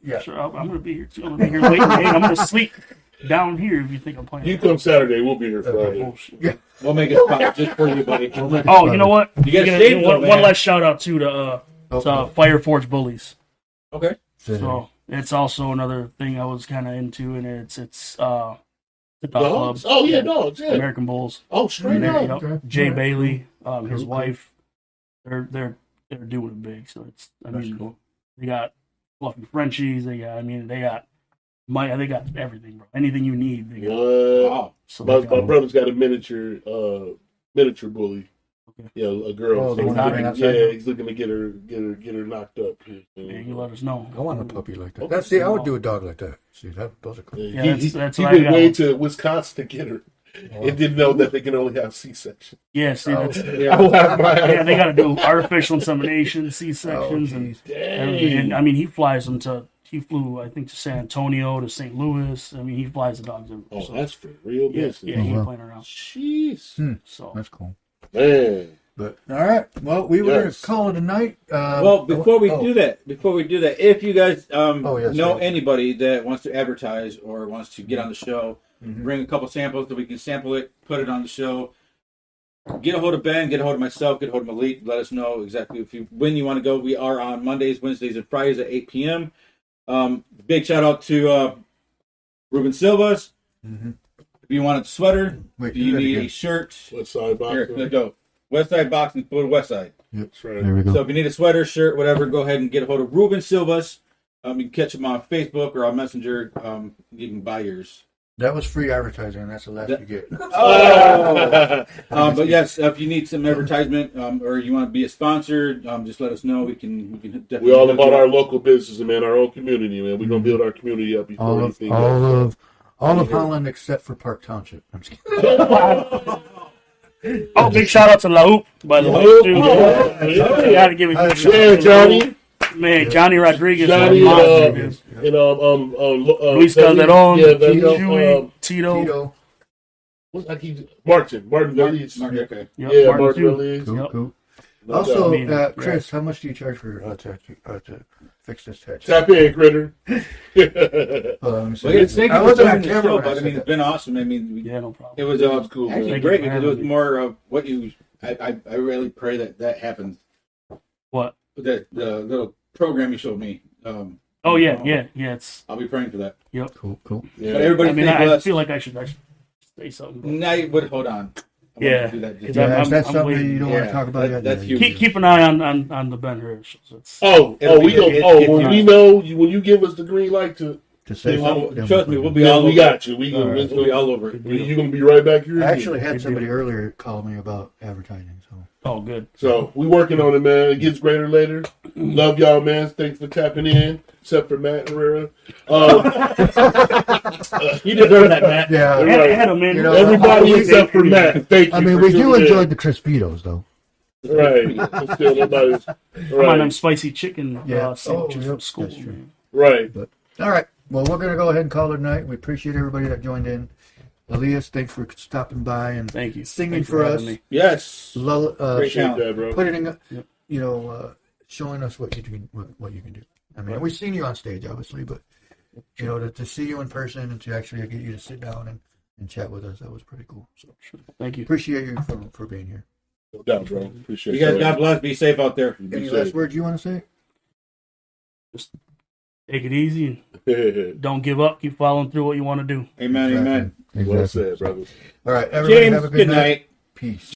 Speaker 1: Yeah.
Speaker 2: Sure, I'm gonna be here too. I'm gonna be here waiting. Hey, I'm gonna sleep down here if you think I'm playing.
Speaker 3: You come Saturday, we'll be here Friday.
Speaker 2: Bullshit.
Speaker 4: We'll make a spot just for you, buddy.
Speaker 2: Oh, you know what?
Speaker 4: You gotta
Speaker 2: Get
Speaker 4: shave, though,
Speaker 2: one
Speaker 4: man.
Speaker 2: last shout out to the Fire Forge Bullies.
Speaker 4: Okay.
Speaker 2: So it's also another thing I was kind of into, and it's the dog
Speaker 3: Dogs?
Speaker 2: club,
Speaker 3: Oh yeah, dogs. Yeah.
Speaker 2: American Bulls.
Speaker 3: Oh, straight
Speaker 2: And,
Speaker 3: up.
Speaker 2: you know,
Speaker 1: Okay.
Speaker 2: Jay
Speaker 1: Alright.
Speaker 2: Bailey, his
Speaker 1: Okay.
Speaker 2: wife, they're doing it big. So it's I
Speaker 1: That's
Speaker 2: mean
Speaker 1: cool.
Speaker 2: they got fluffy Frenchies. They got they got everything, bro. Anything you need, they got.
Speaker 3: What?
Speaker 4: Wow.
Speaker 2: So
Speaker 3: My,
Speaker 2: they got-
Speaker 3: my brother's got a miniature bully.
Speaker 2: Okay.
Speaker 3: Yeah, a girl.
Speaker 1: Oh, the
Speaker 3: So
Speaker 1: one
Speaker 3: he's
Speaker 1: that
Speaker 3: looking-
Speaker 1: ran outside?
Speaker 3: yeah, he's looking to get her knocked up.
Speaker 2: Yeah, you let us know.
Speaker 1: I want a puppy like that. That's see, I would do a dog like that. See, those are cool.
Speaker 2: Yeah,
Speaker 3: he
Speaker 2: that's
Speaker 3: he
Speaker 2: what I
Speaker 3: went
Speaker 2: got.
Speaker 3: way to Wisconsin to get her, and didn't know that they can only have C-section.
Speaker 2: Yeah, see, that's,
Speaker 3: I will have my
Speaker 2: yeah, they got to do artificial insemination, C-sections, and
Speaker 1: geez.
Speaker 2: everything. And I mean, he flew, I think, to San Antonio, to St. Louis. I mean, he flies the dogs everywhere.
Speaker 3: Oh,
Speaker 2: So,
Speaker 3: that's for real
Speaker 2: yeah,
Speaker 3: business.
Speaker 2: yeah, he
Speaker 1: wow.
Speaker 2: ain't playing around.
Speaker 3: Jeez,
Speaker 2: So,
Speaker 1: That's cool.
Speaker 3: man.
Speaker 1: But all right, well, we were
Speaker 3: Yes.
Speaker 1: gonna call it a night.
Speaker 4: Well, before we do that, if you guys
Speaker 1: yes,
Speaker 4: know
Speaker 1: right.
Speaker 4: anybody that wants to advertise or wants to get on the show,
Speaker 1: Mhm.
Speaker 4: bring a couple samples that we can sample it, put it on the show. Get a hold of Ben, get a hold of myself, get a hold of Malik. Let us know exactly when you want to go. We are on Mondays, Wednesdays, and Fridays at 8 p.m. Big shout out to Ruben Silvas.
Speaker 1: Mhm.
Speaker 4: If you want a sweater,
Speaker 1: Wait,
Speaker 4: if
Speaker 1: do
Speaker 4: you
Speaker 1: that
Speaker 4: need
Speaker 1: again.
Speaker 4: a shirt,
Speaker 3: West Side
Speaker 4: here,
Speaker 3: Boxing.
Speaker 4: let's go. Westside Boxing, go to Westside.
Speaker 3: That's right.
Speaker 1: There we go.
Speaker 4: So if you need a sweater, shirt, whatever, go ahead and get a hold of Ruben Silvas. You can catch him on Facebook or on Messenger. You can buy yours.
Speaker 1: That was free advertising. And that's the last you get.
Speaker 4: But yes, if you need some advertisement or you want to be a sponsor, just let us know. We can definitely.
Speaker 3: We all about our local business, man. Our own community, man. We're gonna build our community up before
Speaker 1: all of
Speaker 3: anything.
Speaker 1: all
Speaker 3: else.
Speaker 1: of Holland except for Park Township. I'm just kidding.
Speaker 2: oh, big shout out to La Hoop, by the way, too.
Speaker 3: Yeah.
Speaker 2: Got to give it a big shout
Speaker 3: Yeah,
Speaker 2: out to
Speaker 3: Johnny.
Speaker 2: Man, Johnny Rodriguez,
Speaker 3: Johnny,
Speaker 2: was a monster,
Speaker 3: and
Speaker 2: Luis Calderon,
Speaker 3: yeah,
Speaker 2: Chewy, Tito.
Speaker 1: Tito.
Speaker 3: Martin Veliz.
Speaker 4: Okay.
Speaker 2: Yep,
Speaker 3: Yeah,
Speaker 2: Martin,
Speaker 3: Martin
Speaker 2: too.
Speaker 3: Veliz.
Speaker 1: Cool,
Speaker 2: Yep.
Speaker 1: cool.
Speaker 3: No
Speaker 1: Also,
Speaker 3: doubt.
Speaker 1: Chris, how much do you charge for to fix this tattoo?
Speaker 3: Tap in, critter.
Speaker 1: Hold on, let me see.
Speaker 4: Well, yeah, thank
Speaker 1: I
Speaker 4: you for
Speaker 1: wasn't on
Speaker 4: joining the
Speaker 1: camera
Speaker 4: show,
Speaker 1: when I
Speaker 4: but I
Speaker 1: said
Speaker 4: mean,
Speaker 1: that.
Speaker 4: it's been awesome. I mean,
Speaker 2: Yeah, no problem.
Speaker 4: it was
Speaker 3: cool,
Speaker 4: actually
Speaker 3: man.
Speaker 4: great
Speaker 2: Thank you for
Speaker 4: because it was
Speaker 2: having me.
Speaker 4: more of what you. I really pray that happens.
Speaker 2: What?
Speaker 4: The little program you showed me.
Speaker 2: Oh, yeah. It's
Speaker 4: I'll be praying for that.
Speaker 1: Cool, cool.
Speaker 3: Yeah.
Speaker 4: But everybody
Speaker 2: I mean,
Speaker 4: think
Speaker 2: I
Speaker 4: less.
Speaker 2: feel like I should say something. But
Speaker 4: Now you would hold on. I want
Speaker 2: Yeah.
Speaker 4: to do that.
Speaker 2: Because
Speaker 1: Yeah,
Speaker 2: I'm-
Speaker 1: is that
Speaker 2: I'm
Speaker 1: something
Speaker 2: waiting.
Speaker 1: you don't want
Speaker 4: Yeah,
Speaker 1: to talk about yet?
Speaker 4: that's
Speaker 1: Yeah,
Speaker 4: huge.
Speaker 2: Keep an eye on the Ben Herrera Show. It's,
Speaker 3: Oh,
Speaker 4: It'll
Speaker 3: we
Speaker 4: be-
Speaker 3: go.
Speaker 4: it-
Speaker 3: Oh,
Speaker 4: it-
Speaker 3: when
Speaker 4: it-
Speaker 3: we know, when you give us the green light to,
Speaker 1: To say
Speaker 3: Yeah,
Speaker 1: something. then
Speaker 4: trust me,
Speaker 1: we'll
Speaker 4: we'll
Speaker 1: do
Speaker 4: be
Speaker 3: yeah,
Speaker 4: all
Speaker 3: we
Speaker 4: over.
Speaker 3: got you. We
Speaker 1: All
Speaker 3: gonna,
Speaker 1: right.
Speaker 4: We'll be all over it.
Speaker 3: you're gonna be right back here.
Speaker 1: it. I
Speaker 3: again.
Speaker 1: actually had
Speaker 2: Good
Speaker 1: somebody
Speaker 2: deal.
Speaker 1: earlier call me about advertising. So
Speaker 2: oh, good.
Speaker 3: So we working on it, man. It gets greater later. Love y'all, man. Thanks for tapping in. Except for Matt Herrera.
Speaker 2: You deserve that, Matt.
Speaker 1: yeah,
Speaker 3: Right.
Speaker 2: Had him in.
Speaker 1: You know,
Speaker 3: Everybody
Speaker 1: we-
Speaker 3: except for Matt. Thank you.
Speaker 1: I mean,
Speaker 3: for
Speaker 1: we do
Speaker 3: tuning
Speaker 1: enjoy
Speaker 3: in.
Speaker 1: the Crispitos though.
Speaker 3: Right. Still nobody's.
Speaker 2: I'm on them
Speaker 3: Right.
Speaker 2: spicy chicken
Speaker 1: Yeah.
Speaker 2: sandwiches
Speaker 1: Oh,
Speaker 2: from school.
Speaker 1: that's true.
Speaker 2: Man.
Speaker 3: Right.
Speaker 1: All right. Well, we're gonna go ahead and call it a night. We appreciate everybody that joined in. Elias, thanks for stopping by and
Speaker 2: Thank you.
Speaker 1: Singing
Speaker 2: Thanks
Speaker 1: for
Speaker 2: having
Speaker 1: us.
Speaker 2: me.
Speaker 4: Yes.
Speaker 1: lull,
Speaker 4: Great
Speaker 3: Appreciate
Speaker 4: talent.
Speaker 3: that, bro.
Speaker 1: putting,
Speaker 2: Yep.
Speaker 1: showing us what you can what you can do. I mean, we've seen you on stage, obviously, but to see you in person and to actually get you to sit down and chat with us, that was pretty cool. So
Speaker 2: Thank you.
Speaker 1: appreciate you for being here.
Speaker 3: No doubt, bro. Appreciate
Speaker 4: You guys, God bless. Be safe out there.
Speaker 1: Any last words you want to say?
Speaker 2: Take it easy
Speaker 3: bless.
Speaker 2: and don't give up. Keep following through what you want to do.
Speaker 4: Amen. Amen.
Speaker 3: Well said, brothers.
Speaker 1: All right, everybody
Speaker 4: James,
Speaker 1: have a
Speaker 4: good night.
Speaker 1: Peace.